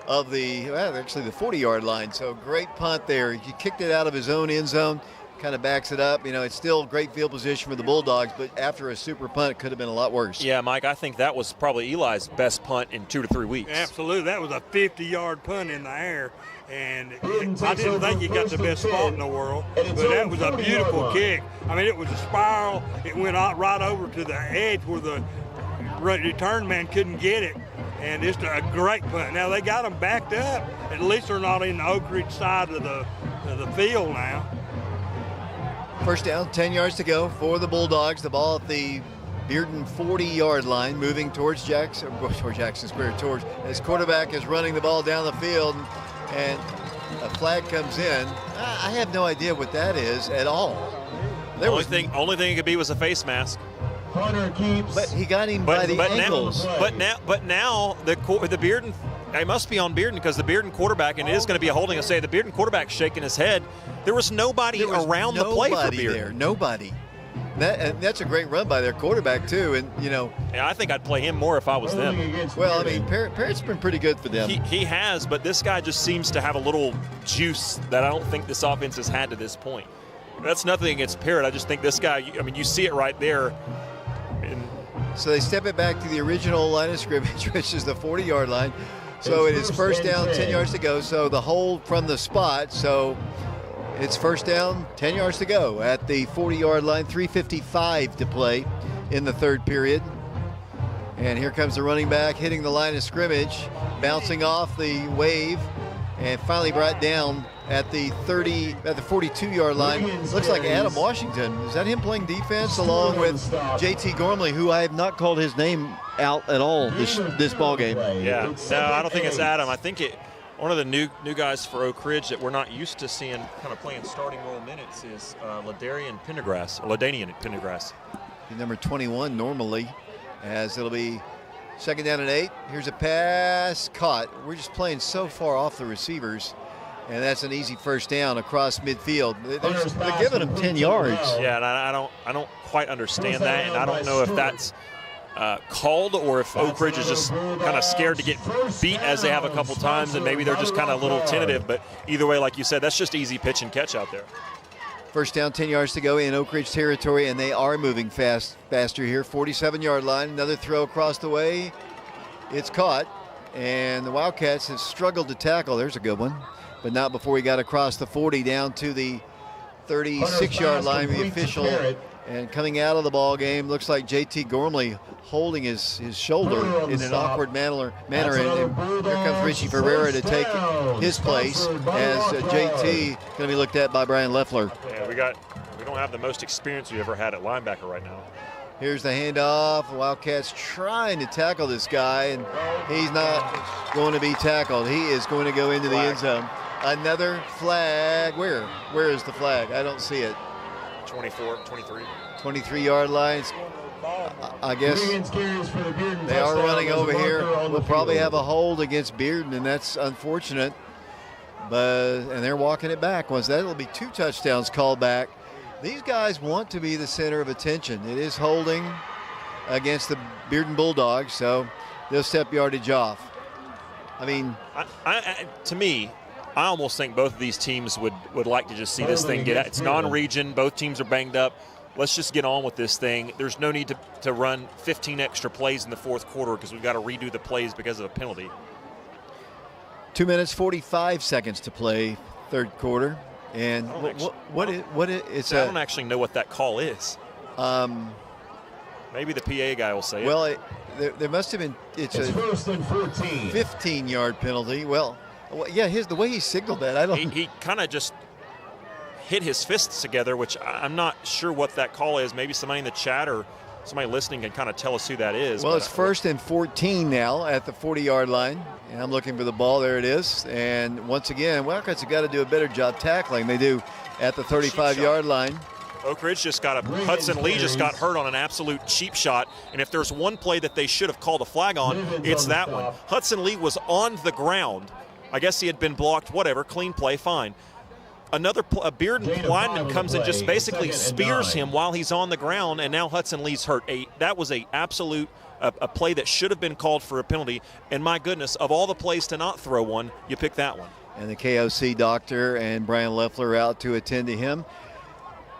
of the 40-yard line. So great punt there. He kicked it out of his own end zone, kind of backs it up. It's still great field position for the Bulldogs, but after a super punt, it could have been a lot worse. Yeah, Mike, I think that was probably Eli's best punt in 2 to 3 weeks. Absolutely. That was a 50-yard punt in the air, and I didn't think he got the best spot in the world, but that was a beautiful kick. I mean, it was a spiral. It went out right over to the edge where the return man couldn't get it, and it's a great punt. Now, they got them backed up. At least they're not in the Oak Ridge side of the field now. First down, 10 yards to go for the Bulldogs. The ball at the Bearden 40-yard line, moving towards Jackson Square. His quarterback is running the ball down the field, and a flag comes in. I have no idea what that is at all. Only thing it could be was a face mask. Hunter keeps. But he got him by the ankles. But now the Bearden, it must be on Bearden because the Bearden quarterback, and it is going to be a holding. I say the Bearden quarterback shaking his head. There was nobody around the play for Bearden. Nobody. That's a great run by their quarterback too, and Yeah, I think I'd play him more if I was them. Well, I mean, Parrott's been pretty good for them. He has, but this guy just seems to have a little juice that I don't think this offense has had to this point. That's nothing against Parrott. I just think this guy. I mean, you see it right there. So they step it back to the original line of scrimmage, which is the 40-yard line. So it is first down, 10 yards to go. So the hold from the spot. So it's first down, 10 yards to go at the 40-yard line, 3:55 to play in the third period. And here comes the running back hitting the line of scrimmage, bouncing off the wave, and finally brought down at the 42-yard line. Looks like Adam Washington. Is that him playing defense along with JT Gormley, who I have not called his name out at all this ball game? Yeah, no, I don't think it's Adam. I think one of the new guys for Oak Ridge that we're not used to seeing kind of playing starting role minutes is LaDarian Pendergrass. He's number 21 normally, as it'll be second down and 8. Here's a pass caught. We're just playing so far off the receivers, and that's an easy first down across midfield. They're giving them 10 yards. Yeah, and I don't quite understand that, and I don't know if that's called or if Oak Ridge is just kind of scared to get beat as they have a couple times, and maybe they're just kind of a little tentative. But either way, like you said, that's just easy pitch and catch out there. First down, 10 yards to go in Oak Ridge territory, and they are moving faster here. 47-yard line, another throw across the way. It's caught, and the Wildcats have struggled to tackle. There's a good one, but not before he got across the 40 down to the 36-yard line. The official, and coming out of the ball game, looks like JT Gormley holding his shoulder in an awkward manner, and here comes Richie Ferreira to take his place as JT going to be looked at by Brian Leffler. Yeah, we don't have the most experience we ever had at linebacker right now. Here's the handoff. The Wildcats trying to tackle this guy, and he's not going to be tackled. He is going to go into the end zone. Another flag. Where is the flag? I don't see it. 24, 23. 23-yard lines. I guess they are running over here. We'll probably have a hold against Bearden, and that's unfortunate. And they're walking it back. That'll be 2 touchdowns called back. These guys want to be the center of attention. It is holding against the Bearden Bulldogs, so they'll step yardage off. I mean, to me, I almost think both of these teams would like to just see this thing get out. It's non-region. Both teams are banged up. Let's just get on with this thing. There's no need to run 15 extra plays in the fourth quarter because we've got to redo the plays because of a penalty. 2 minutes, 45 seconds to play third quarter. And I don't actually know what that call is. Maybe the PA guy will say it. Well, there must have been. It's a first and 14. 15-yard penalty. Well, yeah, the way he signaled that, I don't. He kind of just hit his fists together, which I'm not sure what that call is. Maybe somebody in the chat or somebody listening can kind of tell us who that is. Well, it's first and 14 now at the 40-yard line. And I'm looking for the ball. There it is. And once again, Wildcats have got to do a better job tackling. They do at the 35-yard line. Oak Ridge Hudson Lee just got hurt on an absolute cheap shot. And if there's one play that they should have called a flag on, it's that one. Hudson Lee was on the ground. I guess he had been blocked, whatever, clean play, fine. A Bearden lineman comes and just basically spears him while he's on the ground, and now Hudson Lee's hurt. That was a absolute a play that should have been called for a penalty, and my goodness, of all the plays to not throw one, you pick that one. And the KOC doctor and Brian Leffler out to attend to him.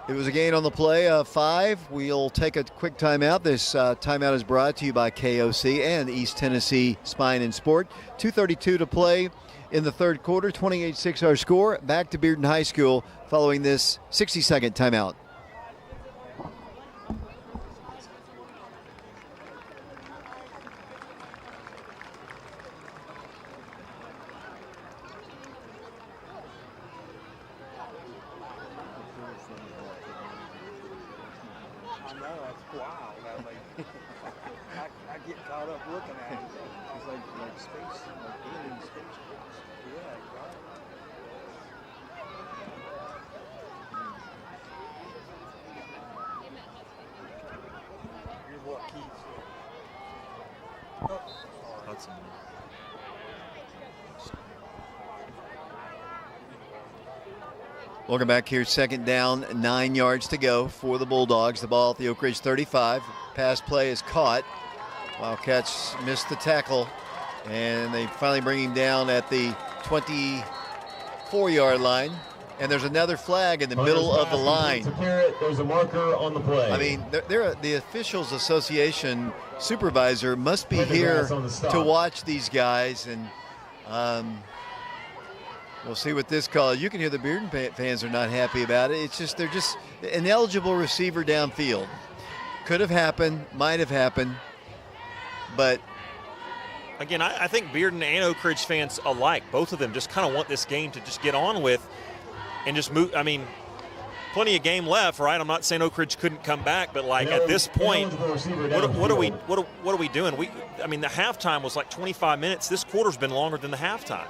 It was a gain on the play of 5. We'll take a quick timeout. This timeout is brought to you by KOC and East Tennessee Spine and Sport. 2:32 to play in the third quarter. 28-6 our score. Back to Bearden High School following this 60-second timeout. I get caught up looking at it. It's like space, like alien space. Yeah, right. Here's what keeps Hudson. Welcome back here. Second down, 9 yards to go for the Bulldogs. The ball at the Oak Ridge 35. Pass play is caught. Wildcats missed the tackle, and they finally bring him down at the 24-yard line. And there's another flag in the middle of the line. There's a marker on the play. I mean, the Officials Association supervisor must be here to watch these guys, and we'll see what this call is. You can hear the Bearden fans are not happy about it. It's just they're just an ineligible receiver downfield. Could have happened, might have happened, but again, I think Bearden and Oak Ridge fans alike, both of them just kind of want this game to just get on with and just move. I mean, plenty of game left, right? I'm not saying Oak Ridge couldn't come back, but like at this point, what are we doing? I mean, the halftime was like 25 minutes. This quarter's been longer than the halftime.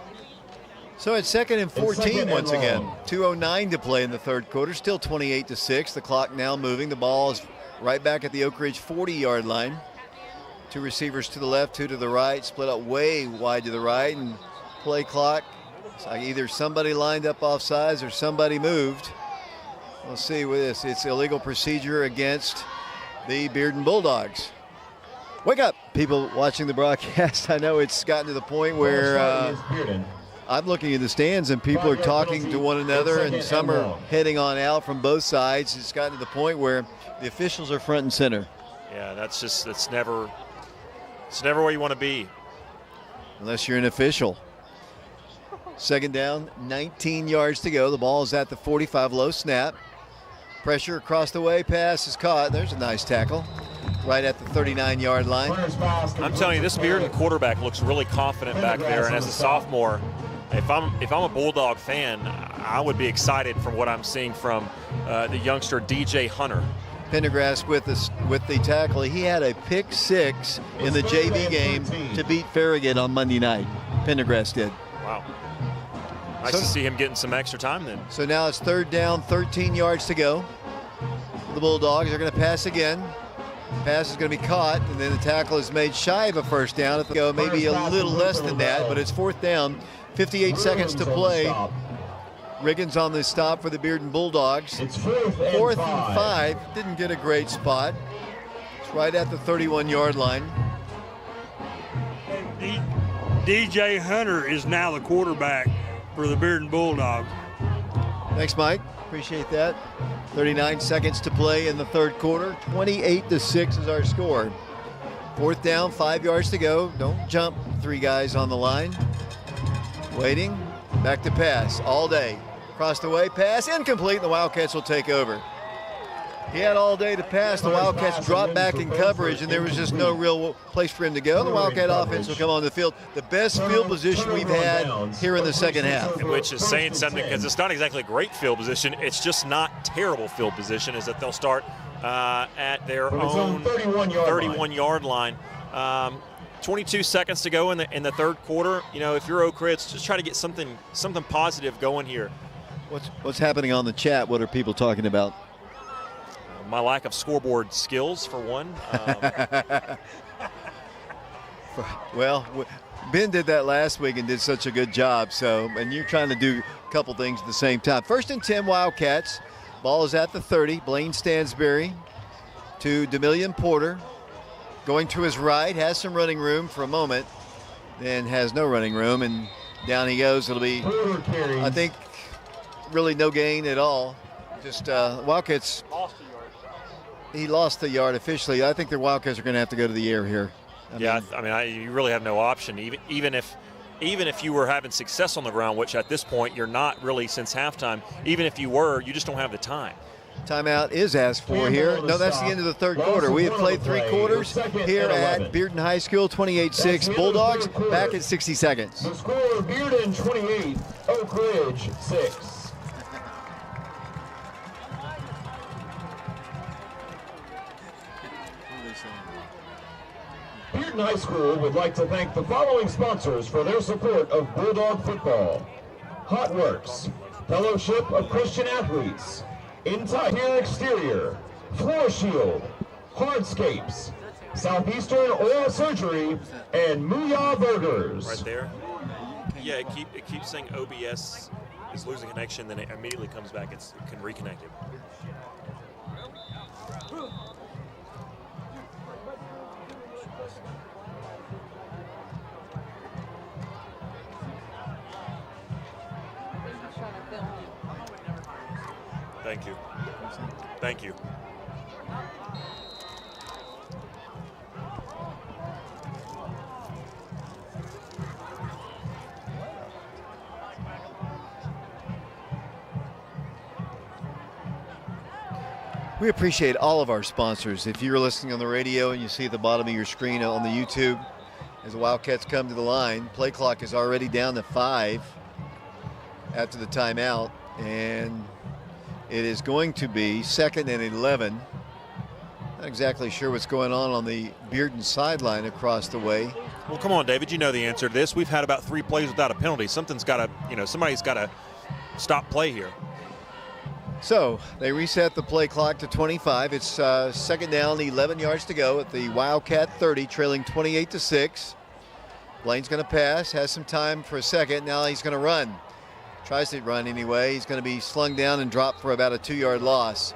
So it's 2nd and 14 once again. 2:09 to play in the third quarter. Still 28-6. The clock now moving. The ball is right back at the Oak Ridge 40-yard line. 2 receivers to the left, 2 to the right. Split up way wide to the right. And play clock. It's like either somebody lined up off sides or somebody moved. We'll see with this. It's illegal procedure against the Bearden Bulldogs. Wake up, people watching the broadcast. I know it's gotten to the point where I'm looking in the stands and people are talking to one another, and some are heading on out from both sides. It's gotten to the point where the officials are front and center. Yeah, that's never where you want to be. Unless you're an official. Second down, 19 yards to go. The ball is at the 45, low snap. Pressure across the way, pass is caught. There's a nice tackle right at the 39-yard line. I'm telling you, this Bearden quarterback looks really confident back there, and as a sophomore, if I'm a Bulldog fan, I would be excited from what I'm seeing from the youngster DJ Hunter. Pendergrass with the tackle. He had a pick 6 in the JV game to beat Farragut on Monday night. Pendergrass did. Wow. Nice to see him getting some extra time then. So now it's third down, 13 yards to go. The Bulldogs are going to pass again. Pass is going to be caught, and then the tackle is made shy of a first down. At the go, maybe a little less than that, but it's fourth down, 58 seconds to play. Riggins on the stop for the Bearden Bulldogs. It's fourth and 5. Didn't get a great spot. It's right at the 31-yard line. DJ Hunter is now the quarterback for the Bearden Bulldogs. Thanks, Mike. Appreciate that. 39 seconds to play in the third quarter. 28-6 is our score. Fourth down, 5 yards to go. Don't jump. 3 guys on the line. Waiting. Back to pass all day. Across the way, pass incomplete, and the Wildcats will take over. He had all day to pass. The Wildcats dropped back in coverage, and there was just no real place for him to go. The Wildcat offense will come on the field. The best field position we've had here in the second half. Which is saying something, because it's not exactly a great field position. It's just not terrible field position, is that they'll start at their own 31-yard line. 22 seconds to go in the third quarter. You know, if you're Oak Ridge, just try to get something positive going here. What's happening on the chat? What are people talking about? My lack of scoreboard skills, for one. Well, Ben did that last week and did such a good job. And you're trying to do a couple things at the same time. First and 10, Wildcats. Ball is at the 30. Blaine Stansberry to DeMillion Porter. Going to his right, has some running room for a moment, then has no running room, and down he goes. It'll be, I think, really no gain at all. Just Wildcats. Lost a yard. He lost the yard officially. I think the Wildcats are going to have to go to the air here. You really have no option. Even if you were having success on the ground, which at this point you're not really since halftime. Even if you were, you just don't have the time. Timeout is asked for here. No, that's the end of the third quarter. We have played 3 quarters here at Bearden High School, 28-6 Bulldogs, back at 60 seconds. The score, Bearden 28, Oak Ridge 6. Bearden High School would like to thank the following sponsors for their support of Bulldog football. Hot Works, Fellowship of Christian Athletes, Entire Exterior, Floor Shield, Hardscapes, Southeastern Oral Surgery, and Mooyah Burgers. Right there. Yeah, it keeps saying OBS is losing connection, then it immediately comes back. It can reconnect it. Thank you. Thank you. We appreciate all of our sponsors. If you're listening on the radio and you see at the bottom of your screen on the YouTube, as the Wildcats come to the line, play clock is already down to 5 after the timeout, and it is going to be 2nd and 11. Not exactly sure what's going on the Bearden sideline across the way. Well, come on, David, you know the answer to this. We've had about 3 plays without a penalty. Somebody's got to stop play here. So they reset the play clock to 25. It's 2nd down, 11 yards to go at the Wildcat 30, trailing 28-6. Blaine's going to pass, has some time for a second. Now he's going to run. Tries to run anyway. He's going to be slung down and dropped for about a 2-yard loss.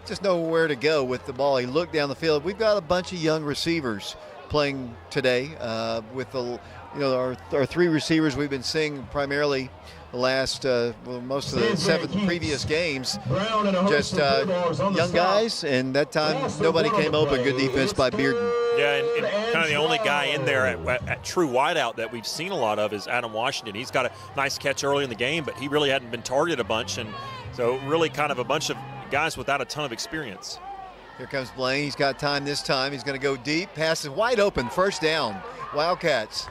Just nowhere to go with the ball. He looked down the field. We've got a bunch of young receivers playing today with our 3 receivers we've been seeing primarily the last most of the 7 previous games. Just young guys, and that time nobody came open. Good defense by Bearden. Yeah, and kind of the only guy in there at true wideout that we've seen a lot of is Adam Washington. He's got a nice catch early in the game, but he really hadn't been targeted a bunch, and so really kind of a bunch of guys without a ton of experience. Here comes Blaine. He's got time this time. He's going to go deep. Pass is wide open. First down. Wildcats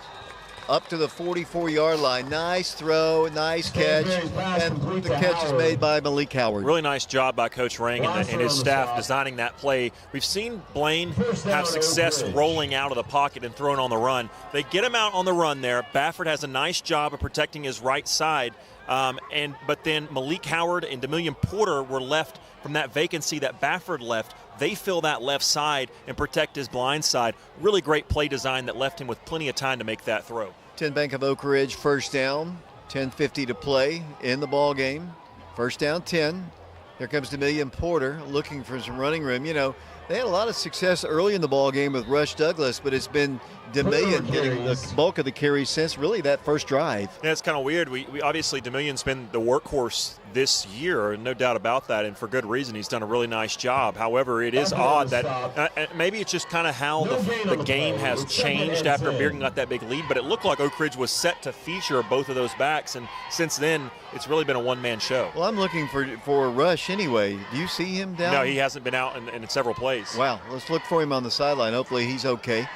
up to the 44-yard line. Nice throw, nice catch, and the catch is made by Malik Howard. Really nice job by Coach Rang and his staff designing that play. We've seen Blaine have success rolling out of the pocket and throwing on the run. They get him out on the run there. Baffert has a nice job of protecting his right side, but then Malik Howard and Demillion Porter were left from that vacancy that Baffert left. They fill that left side and protect his blind side. Really great play design that left him with plenty of time to make that throw. 10 Bank of Oak Ridge, first down, 10:50 to play in the ball game. First down, 10. Here comes Demillion Porter looking for some running room. You know, they had a lot of success early in the ball game with Rush Douglas, but it's been Demillion getting the bulk of the carries since really that first drive. Yeah, it's kind of weird. We obviously, Demillion's been the workhorse this year, no doubt about that, and for good reason. He's done a really nice job. However, it is odd that maybe it's just kind of how the game has changed after Bearden got that big lead, but it looked like Oak Ridge was set to feature both of those backs, and since then, it's really been a one-man show. Well, I'm looking for Rush anyway. Do you see him down? No, he hasn't been out in several plays. Wow, let's look for him on the sideline. Hopefully he's okay.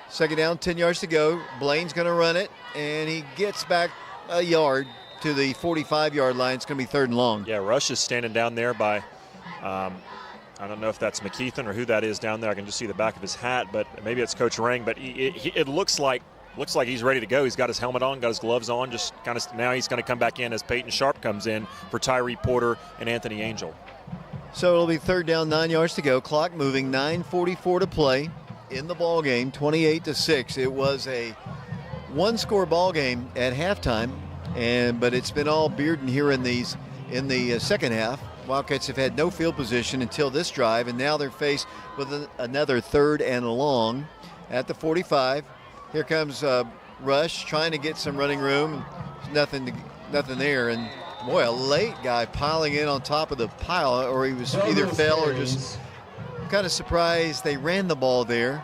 Second down, 10 yards to go. Blaine's going to run it, and he gets back a yard to the 45-yard line. It's going to be 3rd and long. Yeah, Rush is standing down there by, I don't know if that's McKeithen or who that is down there. I can just see the back of his hat, but maybe it's Coach Rang. But it looks like he's ready to go. He's got his helmet on, got his gloves on. Just kind of now he's going to come back in as Peyton Sharp comes in for Tyree Porter and Anthony Angel. So it'll be 3rd down, 9 yards to go. Clock moving, 9:44 to play in the ball game, 28-6. It was a one-score ball game at halftime, but it's been all Bearden here in the second half. Wildcats have had no field position until this drive, and now they're faced with another 3rd and long at the 45. Here comes Rush trying to get some running room. Nothing there, and Boy, a late guy piling in on top of the pile, or he was either fell or just kind of surprised they ran the ball there.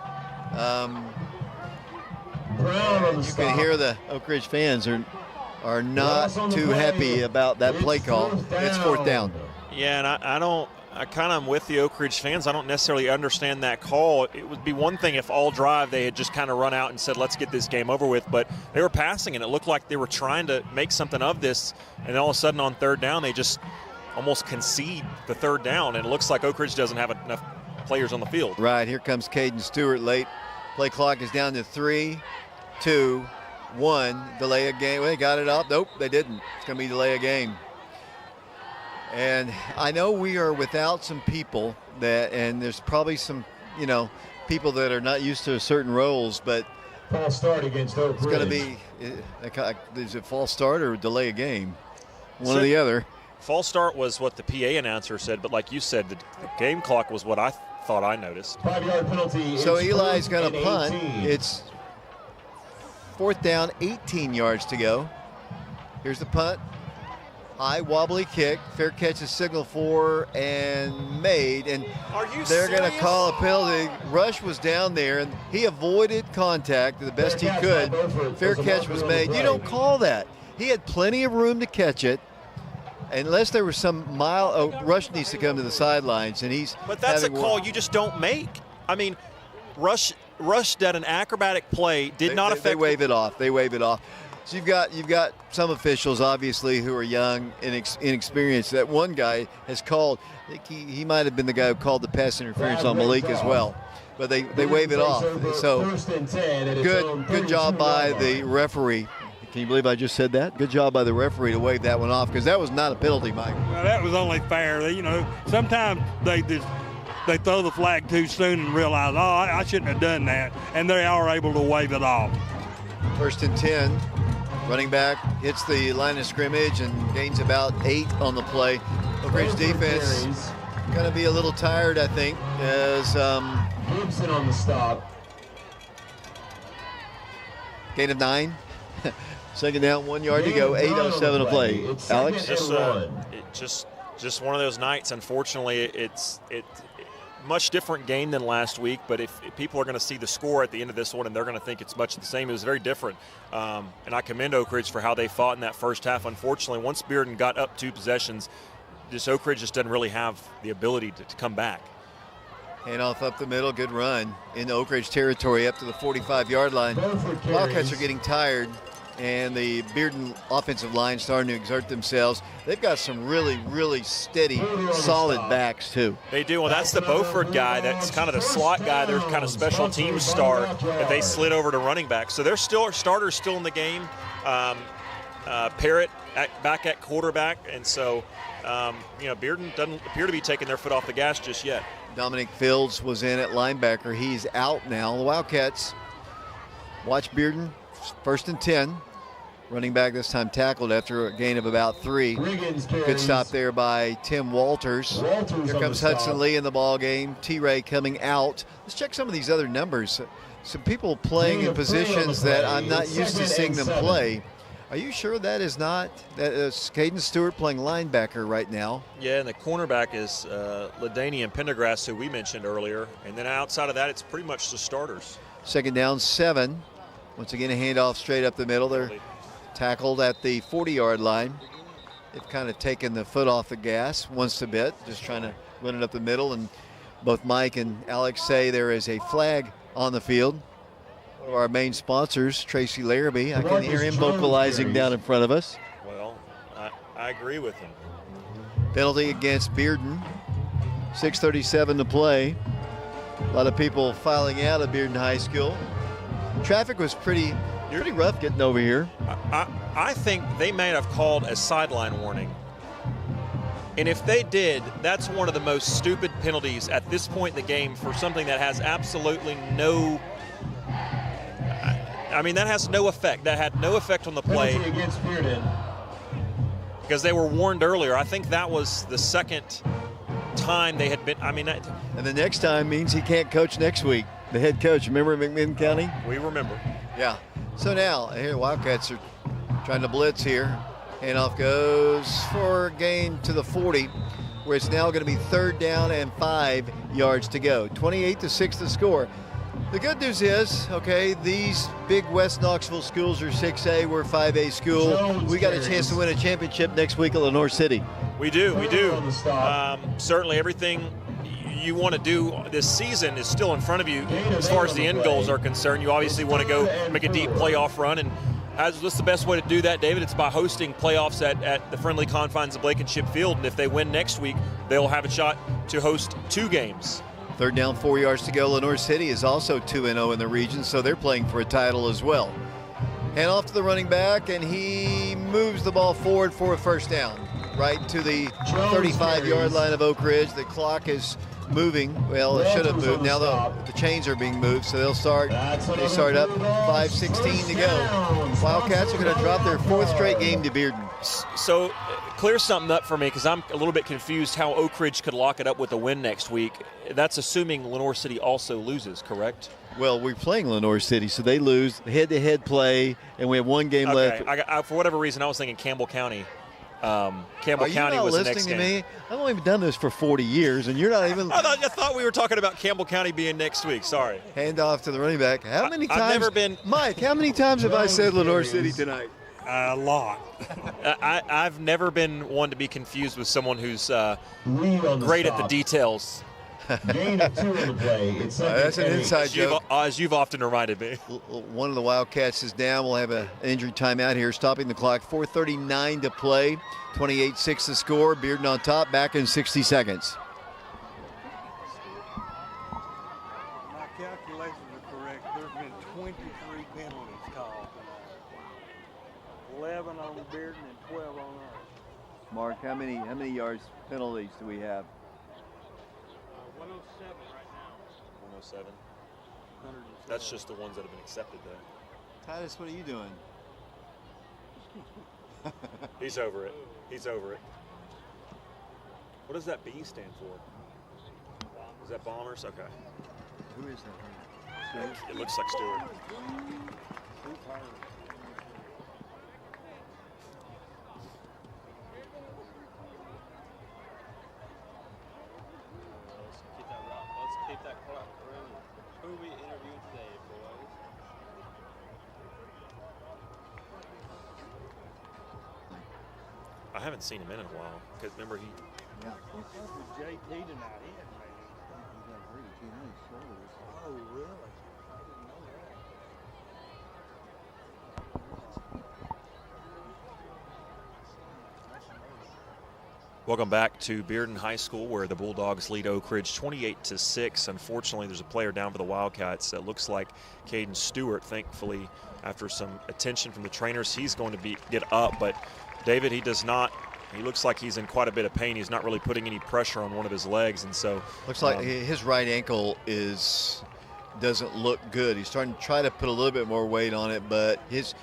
You can hear the Oak Ridge fans are not too happy about that play call. It's 4th down. Yeah, and I kind of am with the Oak Ridge fans. I don't necessarily understand that call. It would be one thing if all drive they had just kind of run out and said, let's get this game over with, but they were passing and it looked like they were trying to make something of this, and all of a sudden on 3rd down they just almost concede the 3rd down, and it looks like Oak Ridge doesn't have enough players on the field. Right, here comes Caden Stewart late. Play clock is down to 3, 2, 1. Delay a game. Well, they got it up. Nope, they didn't. It's going to be delay a game. And I know we are without some people and there's probably some, people that are not used to certain roles, but false start against Oak Ridge. It's going to be, is it false start or delay a game? One or the other. False start was what the PA announcer said, but like you said, the game clock was what I thought I noticed. 5-yard penalty. So Eli's going to punt. 18. It's 4th down, 18 yards to go. Here's the punt. High wobbly kick. Fair catch is signaled for and made. And they're going to call a penalty. Rush was down there and he avoided contact the best he could. Fair catch was made. You don't call that. He had plenty of room to catch it. Unless there was some Rush needs to come to the sidelines, and he's. But that's a call you just don't make. I mean, Rush did an acrobatic play, did not affect. They wave it off. They wave it off. So you've got some officials obviously who are young and inexperienced. That one guy has called. I think he might have been the guy who called the pass interference on Malik as well. But they wave it off. So good job by the referee. Can you believe I just said that? Good job by the referee to wave that one off, because that was not a penalty, Mike. Well, that was only fair. Sometimes they throw the flag too soon and realize, I shouldn't have done that, and they are able to wave it off. 1st and 10. Running back hits the line of scrimmage and gains about 8 on the play. Oak Ridge defense going to be a little tired, I think, as Gibson on the stop. Gain of 9. 2nd down, 1 yard to go, 8:07 to play. Alex? Just one of those nights. Unfortunately, it's much different game than last week, but if people are going to see the score at the end of this one and they're going to think it's much the same, it was very different. And I commend Oak Ridge for how they fought in that first half. Unfortunately, once Bearden got up 2 possessions, Oak Ridge just doesn't really have the ability to come back. Handoff up the middle, good run into Oak Ridge territory up to the 45-yard line. Wildcats are getting tired, and the Bearden offensive line starting to exert themselves. They've got some really, really steady, solid backs, too. They do. Well, that's the Beaufort guy. That's kind of the slot guy. Their kind of special teams star that they slid over to running back. So there's still starters still in the game. Parrott back at quarterback. And so, Bearden doesn't appear to be taking their foot off the gas just yet. Dominic Fields was in at linebacker. He's out now. The Wildcats watch Bearden. 1st and 10. Running back this time tackled after a gain of about 3. Good stop there by Tim Walters. Here comes Hudson Lee in the ball game. T-Ray coming out. Let's check some of these other numbers. Some people playing in positions that I'm not used to seeing them play. Are you sure that is not? That's Caden Stewart playing linebacker right now. Yeah, and the cornerback is LaDainian Pendergrass, who we mentioned earlier. And then outside of that, it's pretty much the starters. 2nd down, 7. Once again, a handoff straight up the middle. They're tackled at the 40-yard line. They've kind of taken the foot off the gas once a bit, just trying to run it up the middle. And both Mike and Alex say there is a flag on the field. One of our main sponsors, Tracy Larrabee. I can hear him vocalizing down in front of us. Well, I agree with him. Penalty against Bearden. 6:37 to play. A lot of people filing out of Bearden High School. Traffic was pretty rough getting over here. I think they may have called a sideline warning. And if they did, that's one of the most stupid penalties at this point in the game for something that has absolutely no, that has no effect. That had no effect on the play. Penalty against Bearden. Because they were warned earlier. I think that was the second time they had been, and the next time means he can't coach next week. The head coach, remember McMinn County? We remember. Yeah. So now, here Wildcats are trying to blitz here. Handoff goes for a gain to the 40, where it's now going to be 3rd down and 5 yards to go. 28-6 the score. The good news is, okay, these big West Knoxville schools are 6A, we're 5A school. We got a chance to win a championship next week at Lenore City. We do. Certainly everything you want to do this season is still in front of you as far as the end goals are concerned. You obviously want to go make a deep playoff run, and what's the best way to do that, David? It's by hosting playoffs at the friendly confines of Blankenship Field, and if they win next week, they'll have a shot to host 2 games. 3rd down, 4 yards to go. Lenore City is also 2-0 in the region, so they're playing for a title as well. Hand off to the running back, and he moves the ball forward for a 1st down, right to the 35-yard line of Oak Ridge. The clock is moving. Well, it should have moved. Now the chains are being moved, so they start up 5:16 to go. Wildcats are going to drop their 4th straight game to Bearden. So clear something up for me, because I'm a little bit confused how Oak Ridge could lock it up with a win next week. That's assuming Lenore City also loses, correct? Well, we're playing Lenore City, so they lose head-to-head play, and we have 1 game left. For whatever reason, I was thinking Campbell County. Campbell Are you County not was the listening next to game. me? I've only done this for 40 years, and you're not even. I thought we were talking about Campbell County being next week. Sorry. Hand off to the running back. How many times? I've never been. Mike, how many times have I said Lenore City tonight? A lot. I've never been one to be confused with someone who's great at the details. Gain of 2 in the play. It's that's an inside joke. As you've often reminded me. One of the Wildcats is down. We'll have an injury timeout here, stopping the clock. 4:39 to play. 28-6 the score. Bearden on top. Back in 60 seconds. My calculations are correct. There's been 23 penalties called tonight. 11 on Bearden and 12 on us. Mark, how many yards penalties do we have? 107 right now. 107. That's just the ones that have been accepted, though. Titus, what are you doing? He's over it. He's over it. What does that B stand for? Is that Bombers? Okay. Who is that? It looks like Stewart. Let's keep that clock running. Who are we interviewing today, boys? I haven't seen him in a while. Because remember he. Yeah. JT tonight. He hadn't made it. He got hurt again in his shoulders. Oh, really? I didn't know that. Welcome back to Bearden High School, where the Bulldogs lead Oak Ridge 28-6. Unfortunately, there's a player down for the Wildcats. It looks like Caden Stewart. Thankfully, after some attention from the trainers, he's going to get up. But David, he does not. He looks like he's in quite a bit of pain. He's not really putting any pressure on one of his legs, and so looks like his right ankle doesn't look good. He's starting to try to put a little bit more weight on it, but his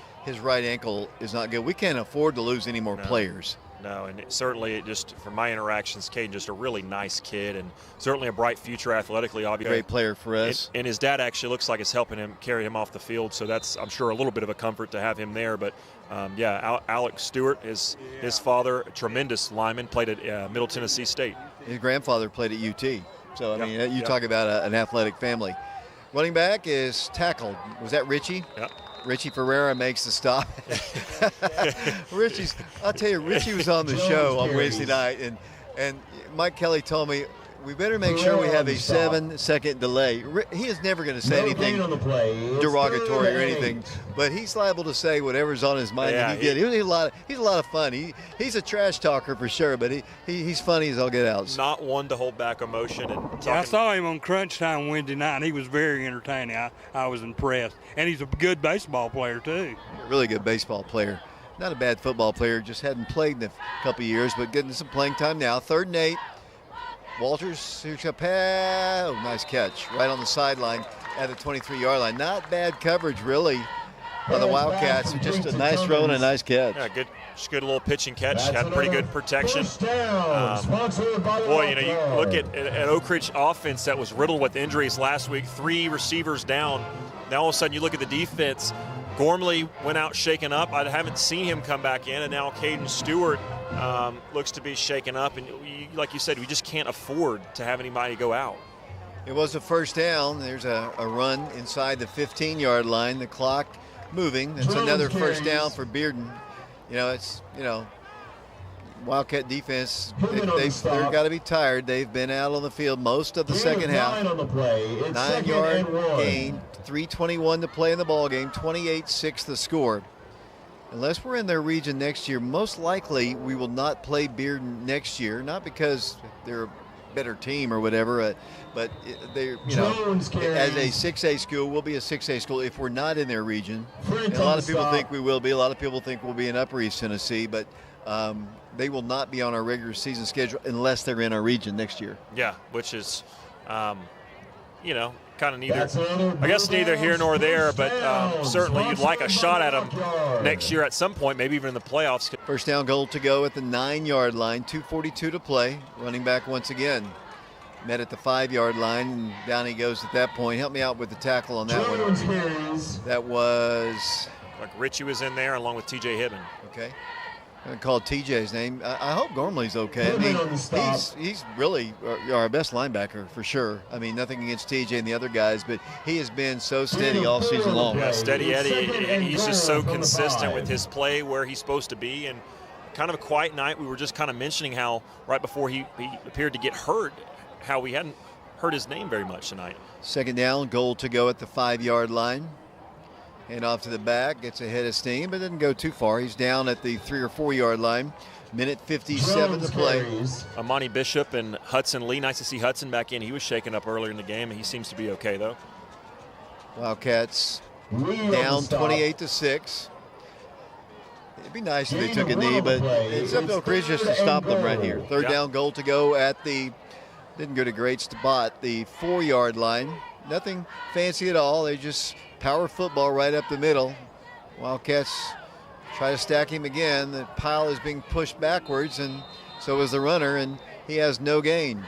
right ankle is not good. We can't afford to lose any more players. No, and certainly just from my interactions, Caden just a really nice kid and certainly a bright future athletically. Obviously, great player for us. And his dad actually looks like it's helping him carry him off the field, so that's, I'm sure, a little bit of a comfort to have him there. But Alex Stewart is his father, a tremendous lineman, played at Middle Tennessee State. His grandfather played at UT. So I mean, you talk about an athletic family. Running back is tackled. Was that Richie? Yep. Richie Ferreira makes the stop. I'll tell you, Richie was on the show on Wednesday night, and Mike Kelly told me we better make sure we have a 7-second delay. He is never going to say anything derogatory or anything, but he's liable to say whatever's on his mind. Yeah, he's a lot of fun. He's a trash talker for sure, but he's funny as all get out. Not one to hold back emotion. I saw him on Crunch Time Wednesday night, and he was very entertaining. I was impressed, and he's a good baseball player too. A really good baseball player. Not a bad football player. Just hadn't played in a couple of years, but getting some playing time now. 3rd and 8. Walters, here's a pass. Oh, nice catch. Right on the sideline at the 23-yard line. Not bad coverage, really, on the Wildcats. Just a nice throw and a nice catch. Yeah, good little pitch and catch. Had pretty good protection. Boy, you look at Oak Ridge offense that was riddled with injuries last week. 3 receivers down. Now all of a sudden you look at the defense. Gormley went out shaken up. I haven't seen him come back in, and now Caden Stewart looks to be shaken up. And like you said, we just can't afford to have anybody go out. It was a first down. There's a run inside the 15-yard line. The clock moving. That's another first down for Bearden. Wildcat defense, they've got to be tired. They've been out on the field most of the second half. 9-yard gain, 3:21 to play in the ball game, 28-6 the score. Unless we're in their region next year, most likely we will not play Bearden next year, not because they're a better team or whatever, but they, as a 6A school, we'll be a 6A school if we're not in their region. And a lot of people think we will be. A lot of people think we'll be in Upper East Tennessee, but they will not be on our regular season schedule unless they're in our region next year. Yeah, which is, kind of neither here nor there, but certainly you'd like a shot at them next year at some point, maybe even in the playoffs. First down goal to go at the 9-yard line, 2:42 to play. Running back once again. Met at the 5-yard line, and down he goes at that point. Help me out with the tackle on that one. That was... Like Richie was in there along with TJ Hibben. Okay. I'm going to call TJ's name. I hope Gormley's okay. I mean, he's really our best linebacker for sure. I mean, nothing against TJ and the other guys, but he has been so steady all season long. Yeah, steady Eddie. He's just so consistent with his play where he's supposed to be. And kind of a quiet night. We were just kind of mentioning how right before he appeared to get hurt, how we hadn't heard his name very much tonight. Second down, goal to go at the 5-yard line. Hand off to the back, gets ahead of steam, but doesn't go too far. He's down at the 3 or 4-yard line. Minute 57 to play. Amani Bishop and Hudson Lee. Nice to see Hudson back in. He was shaken up earlier in the game, and he seems to be okay, though. Wildcats down 28-6. It'd be nice if they took a knee, but it's up to Oak Ridge just to stop them right here. Third down, goal to go at the, didn't go to great spot, the 4-yard line. Nothing fancy at all. They just power football right up the middle. Wildcats try to stack him again. The pile is being pushed backwards, and so is the runner, and he has no gain.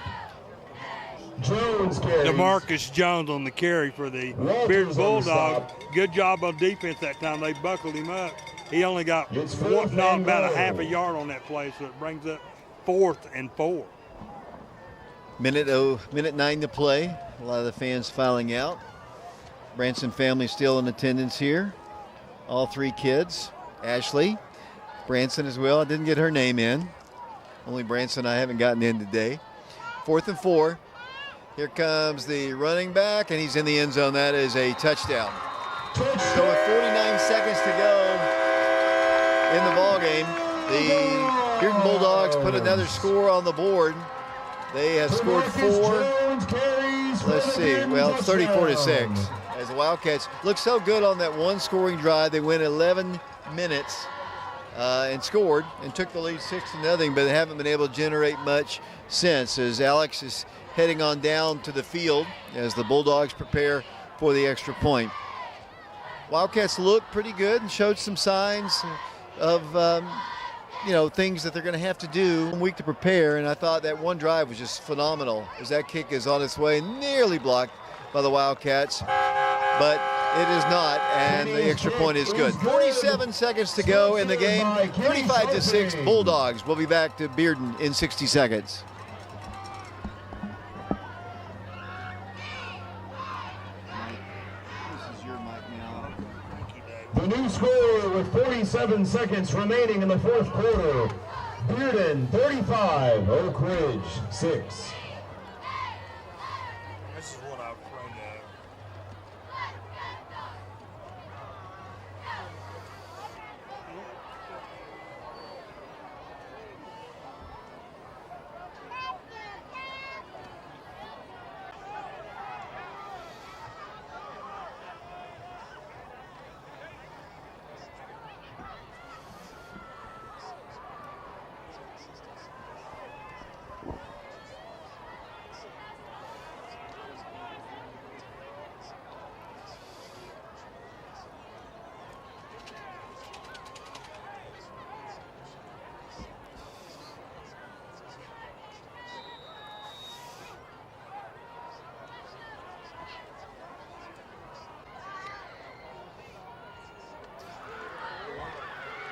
DeMarcus Jones on the carry for the Bearden Bulldogs. Good job on defense that time. They buckled him up. He only got about a half a yard on that play, so it brings up 4th and 4. Minute 9 to play. A lot of the fans filing out. Branson family still in attendance here. All 3 kids. Ashley, Branson as well. I didn't get her name in. Only Branson I haven't gotten in today. 4th and 4. Here comes the running back, and he's in the end zone. That is a touchdown. So with 49 seconds to go in the ball game, the Bearden Bulldogs put another score on the board. They have scored 4. Let's see. Well, it's 34-6. As the Wildcats look so good on that one scoring drive, they went 11 minutes and scored and took the lead 6-0, but they haven't been able to generate much since. As Alex is heading on down to the field as the Bulldogs prepare for the extra point. Wildcats looked pretty good and showed some signs of things that they're going to have to do one week to prepare, and I thought that one drive was just phenomenal as that kick is on its way, nearly blocked by the Wildcats, but it is not, and the extra point is good. 47 seconds to go in the game, 35-6 Bulldogs. We'll be back to Bearden in 60 seconds. The new score with 47 seconds remaining in the 4th quarter. Bearden 35, Oak Ridge 6. This is what I'm afraid of.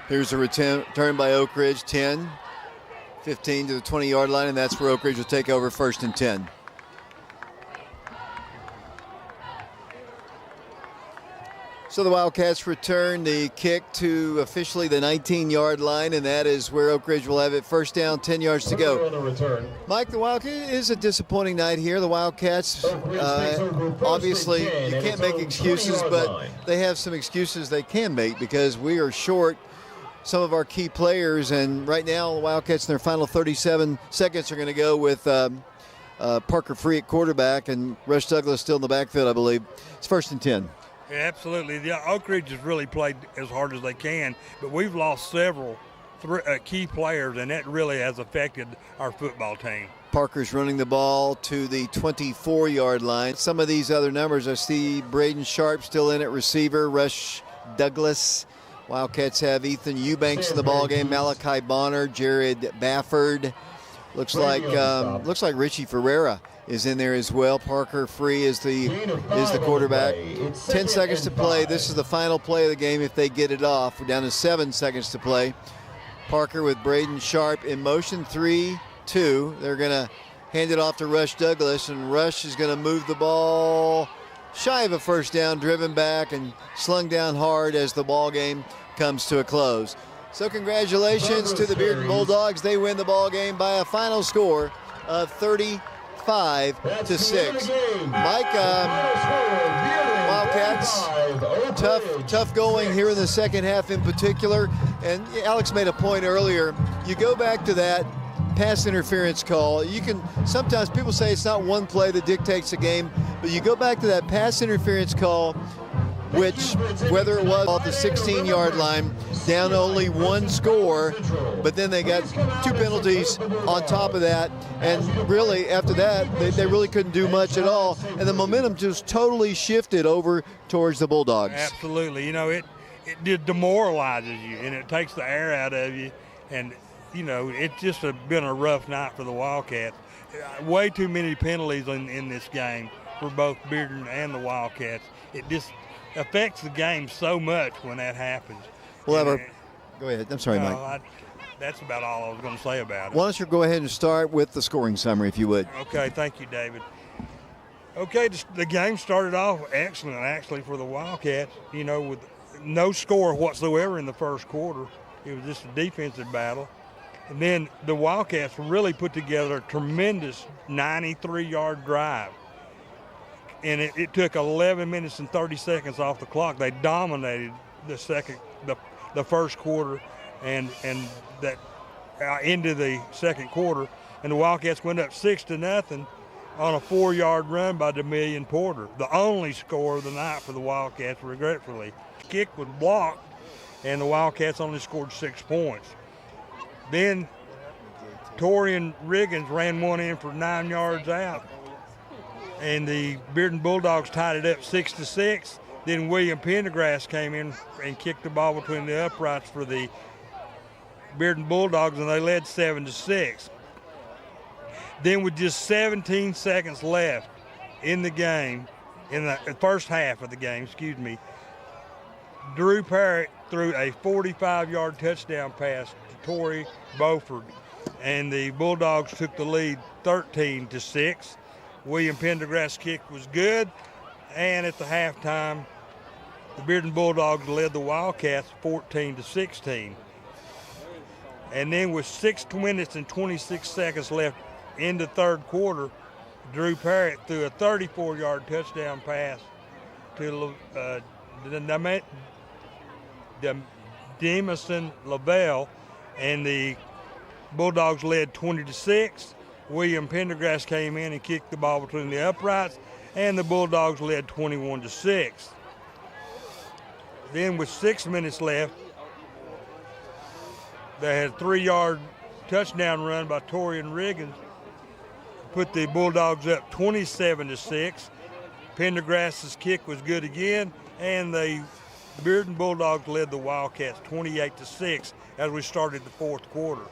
Here's a return by Oak Ridge, 10, 15 to the 20-yard line, and that's where Oak Ridge will take over 1st and 10. So the Wildcats return the kick to officially the 19-yard line, and that is where Oak Ridge will have it. 1st down, 10 yards to go. Mike, the Wildcats is a disappointing night here. The Wildcats, obviously, you can't make excuses, but they have some excuses they can make because we are short some of our key players, and right now the Wildcats in their final 37 seconds are going to go with Parker Free at quarterback and Rush Douglas still in the backfield, I believe. It's 1st and 10. Yeah, absolutely. Yeah, Oak Ridge has really played as hard as they can, but we've lost several key players, and that really has affected our football team. Parker's running the ball to the 24-yard line. Some of these other numbers, I see Braden Sharp still in at receiver, Rush Douglas. Wildcats have Ethan Eubanks in the ball game, Malachi Bonner, Jared Bafford. Looks like Richie Ferreira is in there as well. Parker Free is the quarterback. 10 seconds to play. This is the final play of the game if they get it off. We're down to 7 seconds to play. Parker with Braden Sharp in motion. 3-2. They're going to hand it off to Rush Douglas, and Rush is going to move the ball shy of a 1st down, driven back and slung down hard as the ball game comes to a close. So congratulations to the Bearden Bulldogs. They win the ball game by a final score of 35-6. Mike, Wildcats, tough going here in the second half in particular. And Alex made a point earlier. You go back to that pass interference call. Sometimes people say it's not one play that dictates a game, but you go back to that pass interference call, which, whether it was off the 16-yard line, down only 1 score, but then they got 2 penalties on top of that, and really after that they really couldn't do much at all, and the momentum just totally shifted over towards the Bulldogs. Absolutely. It demoralizes you, and it takes the air out of you, and it's just been a rough night for the Wildcats. Way too many penalties in this game for both Bearden and the Wildcats. It just affects the game so much when that happens. Go ahead. I'm sorry, Mike. That's about all I was going to say about it. Why don't you go ahead and start with the scoring summary, if you would. Okay, thank you, David. Okay, the game started off excellent, actually, for the Wildcats, with no score whatsoever in the first quarter. It was just a defensive battle. And then the Wildcats really put together a tremendous 93-yard drive. And it took 11 minutes and 30 seconds off the clock. They dominated the first quarter and that into the second quarter. And the Wildcats went up 6-0 on a 4-yard run by DeMillion Porter. The only score of the night for the Wildcats, regretfully. Kick was blocked, and the Wildcats only scored 6 points. Then Torian Riggins ran one in for 9 yards out, and the Bearden Bulldogs tied it up 6-6. Then William Pendergrass came in and kicked the ball between the uprights for the Bearden Bulldogs, and they led 7-6. Then with just 17 seconds left in the game, in the first half of the game, Drew Parrott threw a 45-yard touchdown pass to Torrey Beauford, and the Bulldogs took the lead 13-6. William Pendergrass' kick was good, and at the halftime, the Bearden Bulldogs led the Wildcats 14-16. And then with 6 minutes and 26 seconds left in the third quarter, Drew Parrott threw a 34-yard touchdown pass to Demison Lavelle, and the Bulldogs led 20-6. William Pendergrass came in and kicked the ball between the uprights, and the Bulldogs led 21-6. Then with 6 minutes left, they had a 3-yard touchdown run by Torian Riggins, put the Bulldogs up 27-6. Pendergrass's kick was good again, and the Bearden Bulldogs led the Wildcats 28-6 as we started the fourth quarter.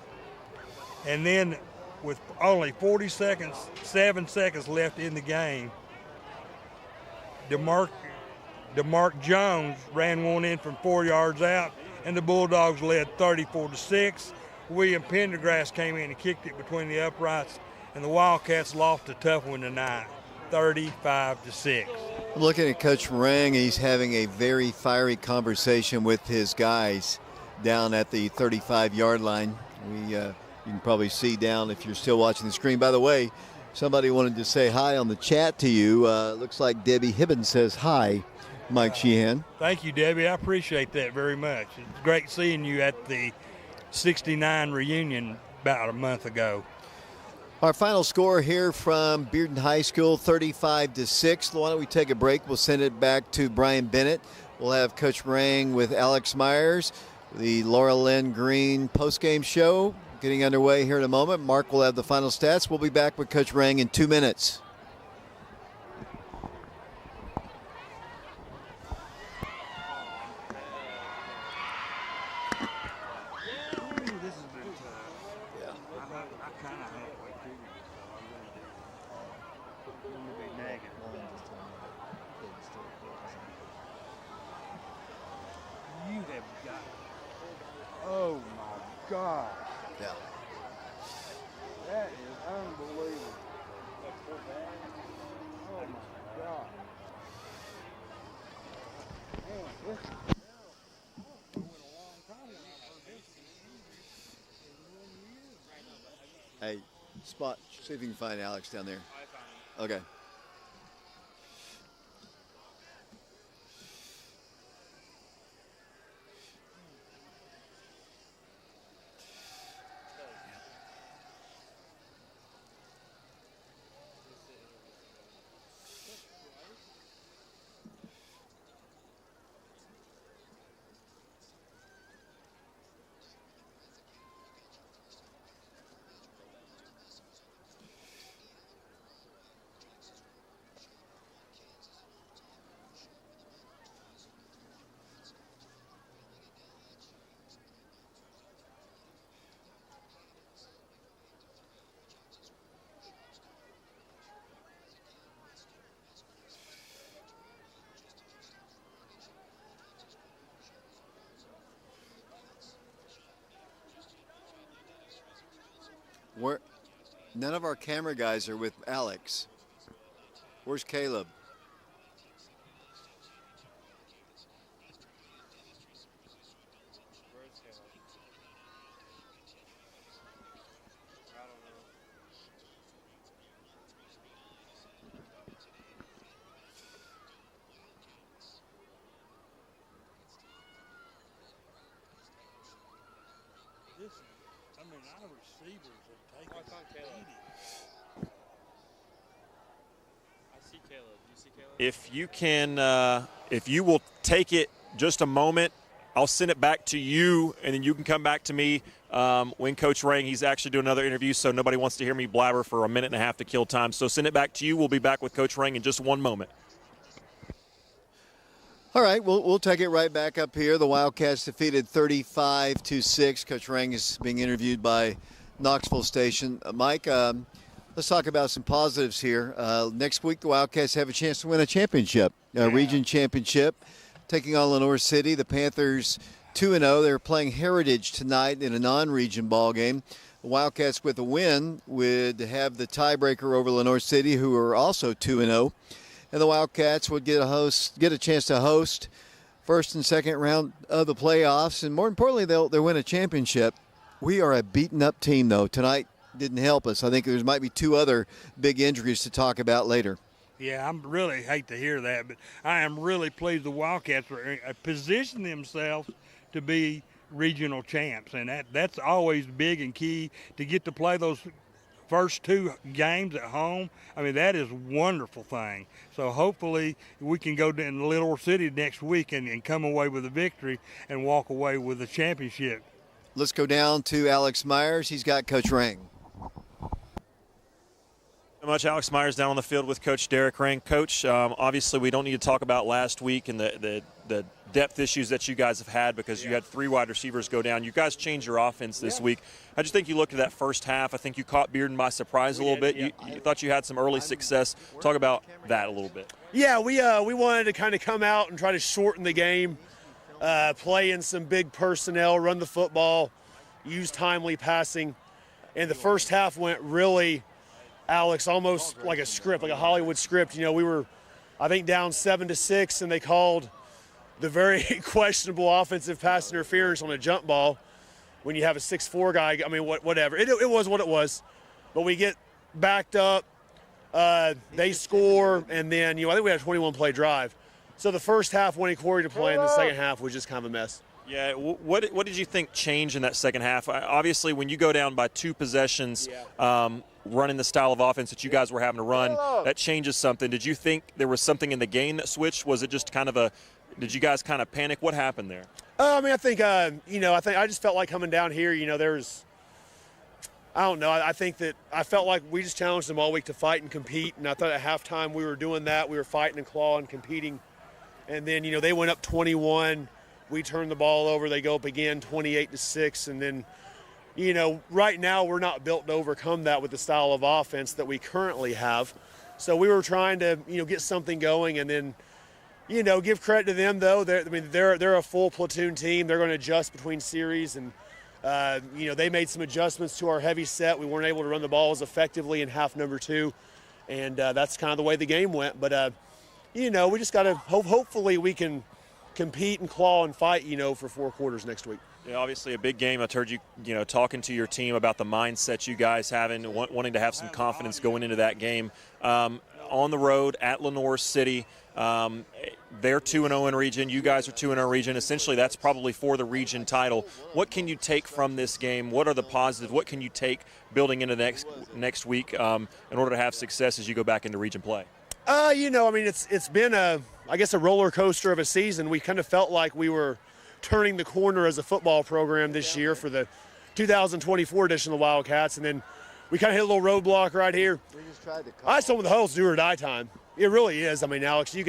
And then with only 7 seconds left in the game, DeMark Jones ran one in from 4 yards out, and the Bulldogs led 34-6. William Pendergrass came in and kicked it between the uprights, and the Wildcats lost a tough one tonight, 35-6. I'm looking at Coach Rang. He's having a very fiery conversation with his guys down at the 35-yard line. You can probably see down if you're still watching the screen. By the way, somebody wanted to say hi on the chat to you. Looks like Debbie Hibbins says hi, Mike Sheehan. Thank you, Debbie. I appreciate that very much. It's great seeing you at the 69 reunion about a month ago. Our final score here from Bearden High School, 35-6. Why don't we take a break? We'll send it back to Brian Bennett. We'll have Coach Rang with Alex Myers. The Laura Lynn Green postgame show getting underway here in a moment. Mark will have the final stats. We'll be back with Coach Rang in 2 minutes. Oh my God. Yeah. That is unbelievable. Oh my God. Man, this is Hey, Spot, see if you can find Alex down there. Okay. None of our camera guys are with Alex. Where's Caleb? Our receivers have taken I see Caleb. You see Caleb? If you can, if you will take it just a moment, I'll send it back to you, and then you can come back to me when Coach Rang, he's actually doing another interview, so nobody wants to hear me blabber for a minute and a half to kill time. So send it back to you. We'll be back with Coach Rang in just 1 moment. All right, we'll take it right back up here. The Wildcats defeated 35-6. Coach Rang is being interviewed by Knoxville Station. Mike, let's talk about some positives here. Next week, the Wildcats have a chance to win a championship, a region championship, taking on Lenore City. The Panthers 2-0. They're playing Heritage tonight in a non-region ball game. The Wildcats with a win would have the tiebreaker over Lenore City, who are also 2-0. And the Wildcats would get a chance to host first and second round of the playoffs, and more importantly, they'll win a championship. We are a beaten-up team, though. Tonight didn't help us. I think there might be 2 other big injuries to talk about later. Yeah, I really hate to hear that, but I am really pleased the Wildcats positioned themselves to be regional champs, and that's always big and key to get to play those first 2 games at home. I mean, that is a wonderful thing. So hopefully we can go to Little City next week and come away with a victory and walk away with a championship. Let's go down to Alex Myers. He's got Coach Rang. So much. Alex Myers down on the field with Coach Derek Rang. Coach, obviously we don't need to talk about last week and the depth issues that you guys have had because you had 3 wide receivers go down. You guys changed your offense this week. I just think you looked at that first half. I think you caught Bearden by surprise a little bit. You thought you had some early success. Talk about that a little bit. Yeah, we wanted to kind of come out and try to shorten the game. play in some big personnel, run the football, use timely passing. And the first half went really, Alex, almost like a script, like a Hollywood script. You know, we were, I think, down 7-6, and they called the very questionable offensive pass interference on a jump ball when you have a 6'4" guy. I mean, whatever. It was what it was. But we get backed up. They score, and then, you know, I think we had a 21-play drive. So the first half went according to plan. The second half was just kind of a mess. Yeah, what did you think changed in that second half? Obviously, when you go down by 2 possessions, running the style of offense that you guys were having to run, that changes something. Did you think there was something in the game that switched? Was it just kind of did you guys kind of panic? What happened there? I mean, I think, I just felt like coming down here, you know, I don't know. I think that I felt like we just challenged them all week to fight and compete, and I thought at halftime we were doing that. We were fighting and clawing, competing. And then, you know, they went up 21. We turned the ball over. They go up again, 28-6. And then, you know, right now we're not built to overcome that with the style of offense that we currently have. So we were trying to, you know, get something going, and then, you know, give credit to them though. They're a full platoon team. They're going to adjust between series, and you know, they made some adjustments to our heavy set. We weren't able to run the ball as effectively in half number 2, and that's kind of the way the game went. But you know, we just got to hopefully we can compete and claw and fight, you know, for 4 quarters next week. Yeah, obviously a big game. I heard you know, talking to your team about the mindset you guys having, wanting to have some confidence going into that game. On the road at Lenore City, they're 2-0 in region. You guys are 2-0 region. Essentially, that's probably for the region title. What can you take from this game? What are the positives? What can you take building into next week in order to have success as you go back into region play? You know, I mean, it's been a roller coaster of a season. We kind of felt like we were turning the corner as a football program this year for the 2024 edition of the Wildcats, and then we kind of hit a little roadblock right here. We just tried to I just told them the whole do or die time. It really is. I mean, Alex, we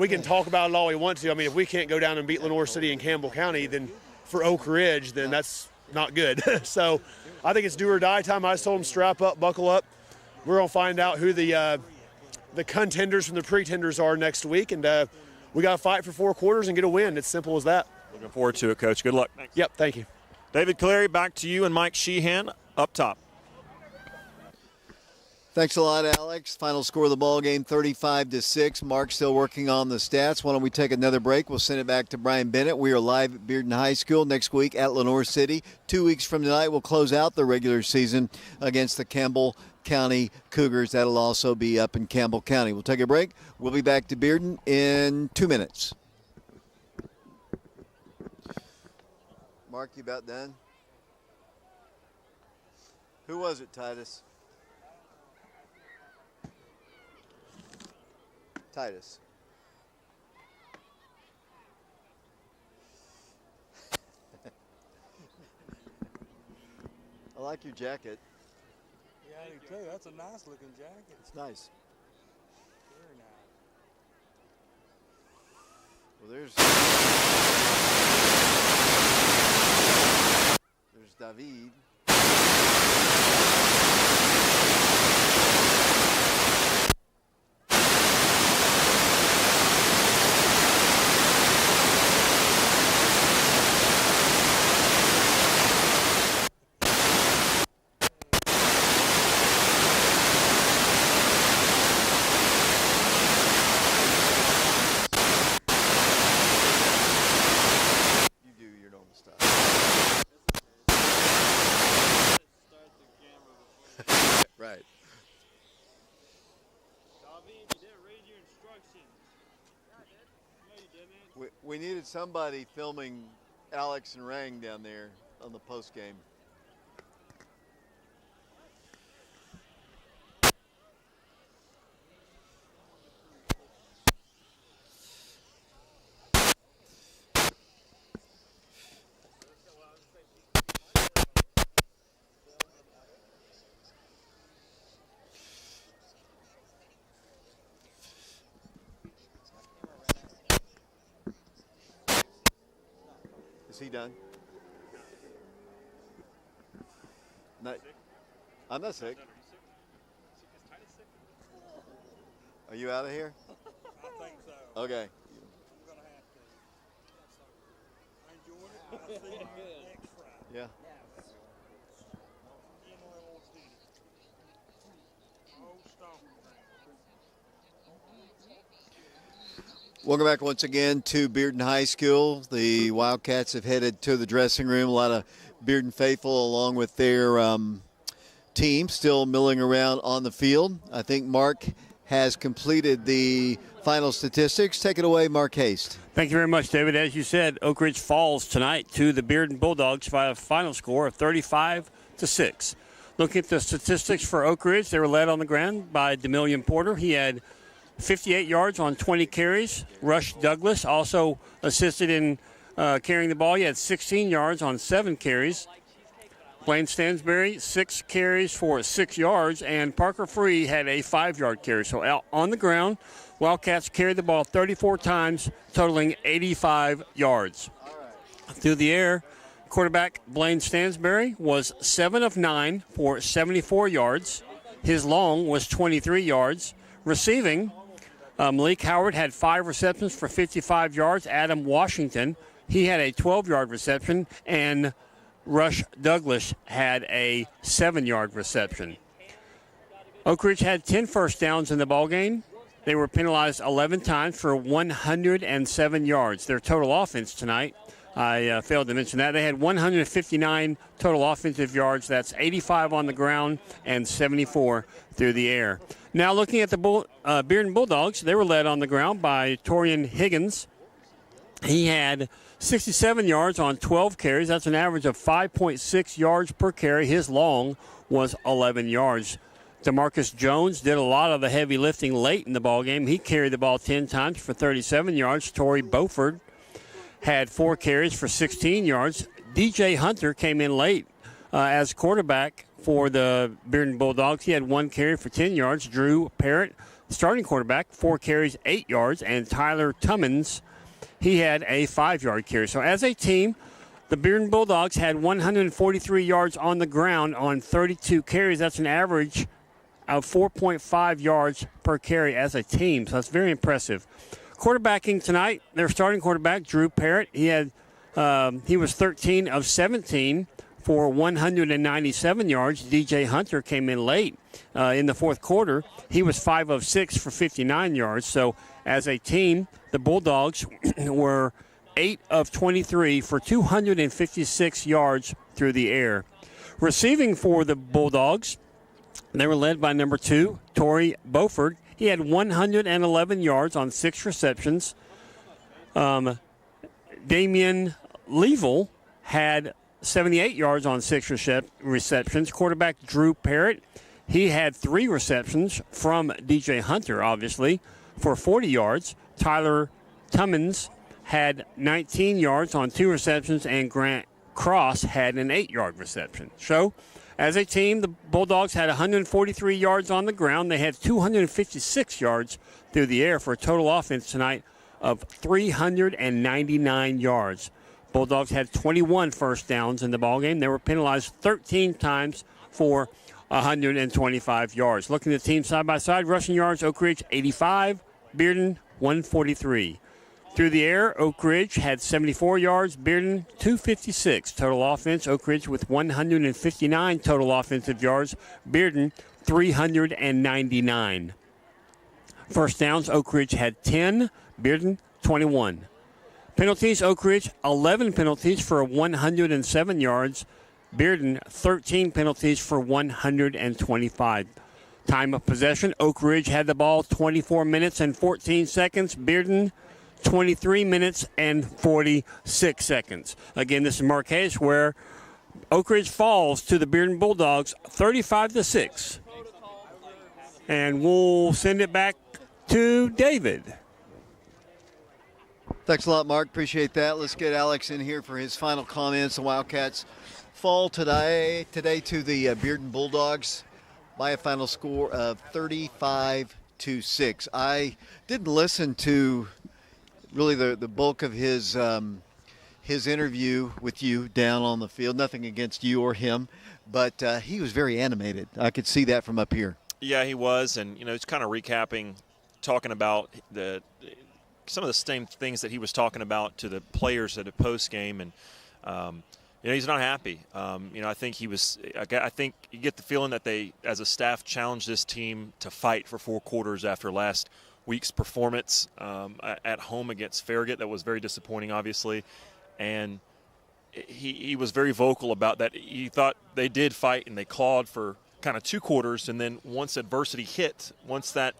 can talk about it all we want to. I mean, if we can't go down and beat Lenore City and Campbell County, then for Oak Ridge, then that's not good. So I think it's do or die time. I just told them strap up, buckle up. We're going to find out who the contenders from the pretenders are next week, and we got to fight for 4 quarters and get a win. It's simple as that. Looking forward to it, Coach. Good luck. Thanks. Yep, thank you. David Clary, back to you and Mike Sheehan up top. Thanks a lot, Alex. Final score of the ball game, 35-6. Mark's still working on the stats. Why don't we take another break? We'll send it back to Brian Bennett. We are live at Bearden High School next week at Lenore City. 2 weeks from tonight, we'll close out the regular season against the Campbell County Cougars. That'll also be up in Campbell County. We'll take a break. We'll be back to Bearden in 2 minutes. Mark, you about done? Who was it, Titus? Titus. I like your jacket. Yeah, I do too. That's a nice looking jacket. It's nice. Very nice. Well, there's David. Right. We needed somebody filming Alex and Rang down there on the post game. Is he done? Not, I'm not sick. Are you out of here? I think so. Okay. I'm gonna have to. Yeah. Welcome back once again to Bearden High School. The Wildcats have headed to the dressing room. A lot of Bearden faithful along with their team still milling around on the field. I think Mark has completed the final statistics. Take it away, Mark Haste. Thank you very much, David. As you said, Oak Ridge falls tonight to the Bearden Bulldogs by a final score of 35-6. Looking at the statistics for Oak Ridge, they were led on the ground by Demillion Porter. He had 58 yards on 20 carries. Rush Douglas also assisted in carrying the ball. He had 16 yards on 7 carries. Blaine Stansberry, 6 carries for 6 yards, and Parker Free had a 5-yard carry. So out on the ground, Wildcats carried the ball 34 times, totaling 85 yards. Through the air, quarterback Blaine Stansberry was 7 of 9 for 74 yards. His long was 23 yards. Receiving, Malik Howard had 5 receptions for 55 yards. Adam Washington, he had a 12-yard reception, and Rush Douglas had a 7-yard reception. Oak Ridge had 10 first downs in the ballgame. They were penalized 11 times for 107 yards. Their total offense tonight, I failed to mention that. They had 159 total offensive yards. That's 85 on the ground and 74 through the air. Now looking at the Bearden Bulldogs, they were led on the ground by Torian Higgins. He had 67 yards on 12 carries. That's an average of 5.6 yards per carry. His long was 11 yards. DeMarcus Jones did a lot of the heavy lifting late in the ballgame. He carried the ball 10 times for 37 yards. Torrey Beauford had 4 carries for 16 yards. DJ Hunter came in late as quarterback for the Bearden Bulldogs. He had 1 carry for 10 yards. Drew Parrott, starting quarterback, 4 carries, 8 yards. And Tyler Tummins, he had a 5-yard carry. So as a team, the Bearden Bulldogs had 143 yards on the ground on 32 carries. That's an average of 4.5 yards per carry as a team. So that's very impressive. Quarterbacking tonight, their starting quarterback, Drew Parrott, he was 13 of 17 for 197 yards. DJ Hunter came in late in the fourth quarter. He was 5 of 6 for 59 yards. So as a team, the Bulldogs were 8 of 23 for 256 yards through the air. Receiving for the Bulldogs, they were led by number 2, Torrey Beauford. He had 111 yards on 6 receptions. Damian Leavell had 78 yards on 6 receptions. Quarterback Drew Parrott, he had 3 receptions from DJ Hunter, obviously, for 40 yards. Tyler Tummins had 19 yards on 2 receptions, and Grant Cross had an 8-yard reception. So, as a team, the Bulldogs had 143 yards on the ground. They had 256 yards through the air for a total offense tonight of 399 yards. Bulldogs had 21 first downs in the ballgame. They were penalized 13 times for 125 yards. Looking at the team side by side, rushing yards, Oak Ridge 85, Bearden 143. Through the air, Oak Ridge had 74 yards, Bearden 256. Total offense, Oak Ridge with 159 total offensive yards, Bearden 399. First downs, Oak Ridge had 10, Bearden 21. Penalties, Oak Ridge 11 penalties for 107 yards, Bearden 13 penalties for 125. Time of possession, Oak Ridge had the ball 24 minutes and 14 seconds, Bearden 23 minutes and 46 seconds. Again, this is Mark Hayes, where Oak Ridge falls to the Bearden Bulldogs 35-6. And we'll send it back to David. Thanks a lot, Mark. Appreciate that. Let's get Alex in here for his final comments. The Wildcats fall today to the Bearden Bulldogs by a final score of 35-6. I didn't listen to really the bulk of his interview with you down on the field. Nothing against you or him, but he was very animated. I could see that from up here. Yeah, he was, and it's kind of recapping, talking about some of the same things that he was talking about to the players at a post game, and He's not happy. I think I think you get the feeling that they, as a staff, challenged this team to fight for 4 quarters after last week's performance at home against Farragut. That was very disappointing, obviously. And he was very vocal about that. He thought they did fight and they clawed for kind of 2 quarters, and then once adversity hit, once that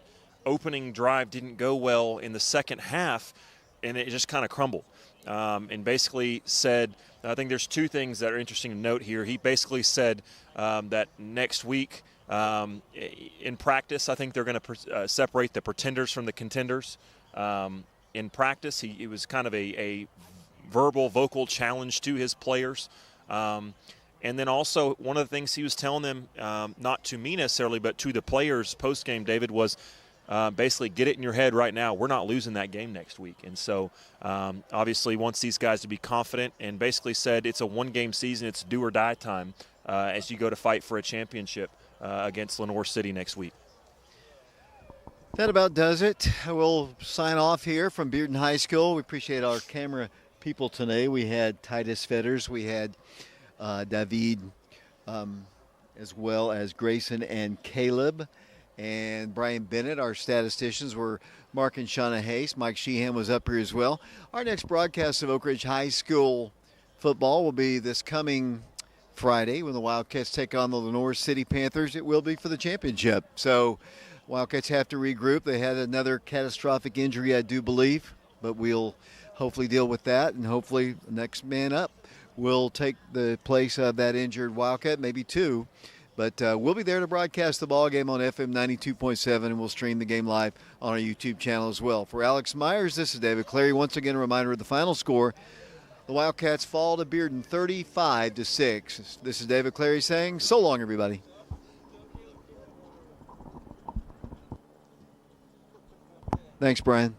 opening drive didn't go well in the second half, and it just kind of crumbled. And basically said, I think there's 2 things that are interesting to note here. He basically said that next week in practice, I think they're going to separate the pretenders from the contenders. In practice, it was kind of a verbal, vocal challenge to his players. And then also one of the things he was telling them, not to me necessarily, but to the players post-game, David, was basically get it in your head right now. We're not losing that game next week. And so obviously wants these guys to be confident, and basically said it's a 1-game season. It's do or die time as you go to fight for a championship against Lenoir City next week. That about does it. We'll sign off here from Bearden High School. We appreciate our camera people today. We had Titus Fetters. We had David, as well as Grayson and Caleb, and Brian Bennett. Our statisticians were Mark and Shauna Hayes. Mike Sheehan was up here as well. Our next broadcast of Oak Ridge High School football will be this coming Friday when the Wildcats take on the Lenoir City Panthers. It will be for the championship. So Wildcats have to regroup. They had another catastrophic injury, I do believe, but we'll hopefully deal with that, and hopefully the next man up will take the place of that injured Wildcat, maybe 2. But we'll be there to broadcast the ball game on FM 92.7, and we'll stream the game live on our YouTube channel as well. For Alex Myers, this is David Clary. Once again, a reminder of the final score. The Wildcats fall to Bearden 35-6. This is David Clary saying so long, everybody. Thanks, Brian.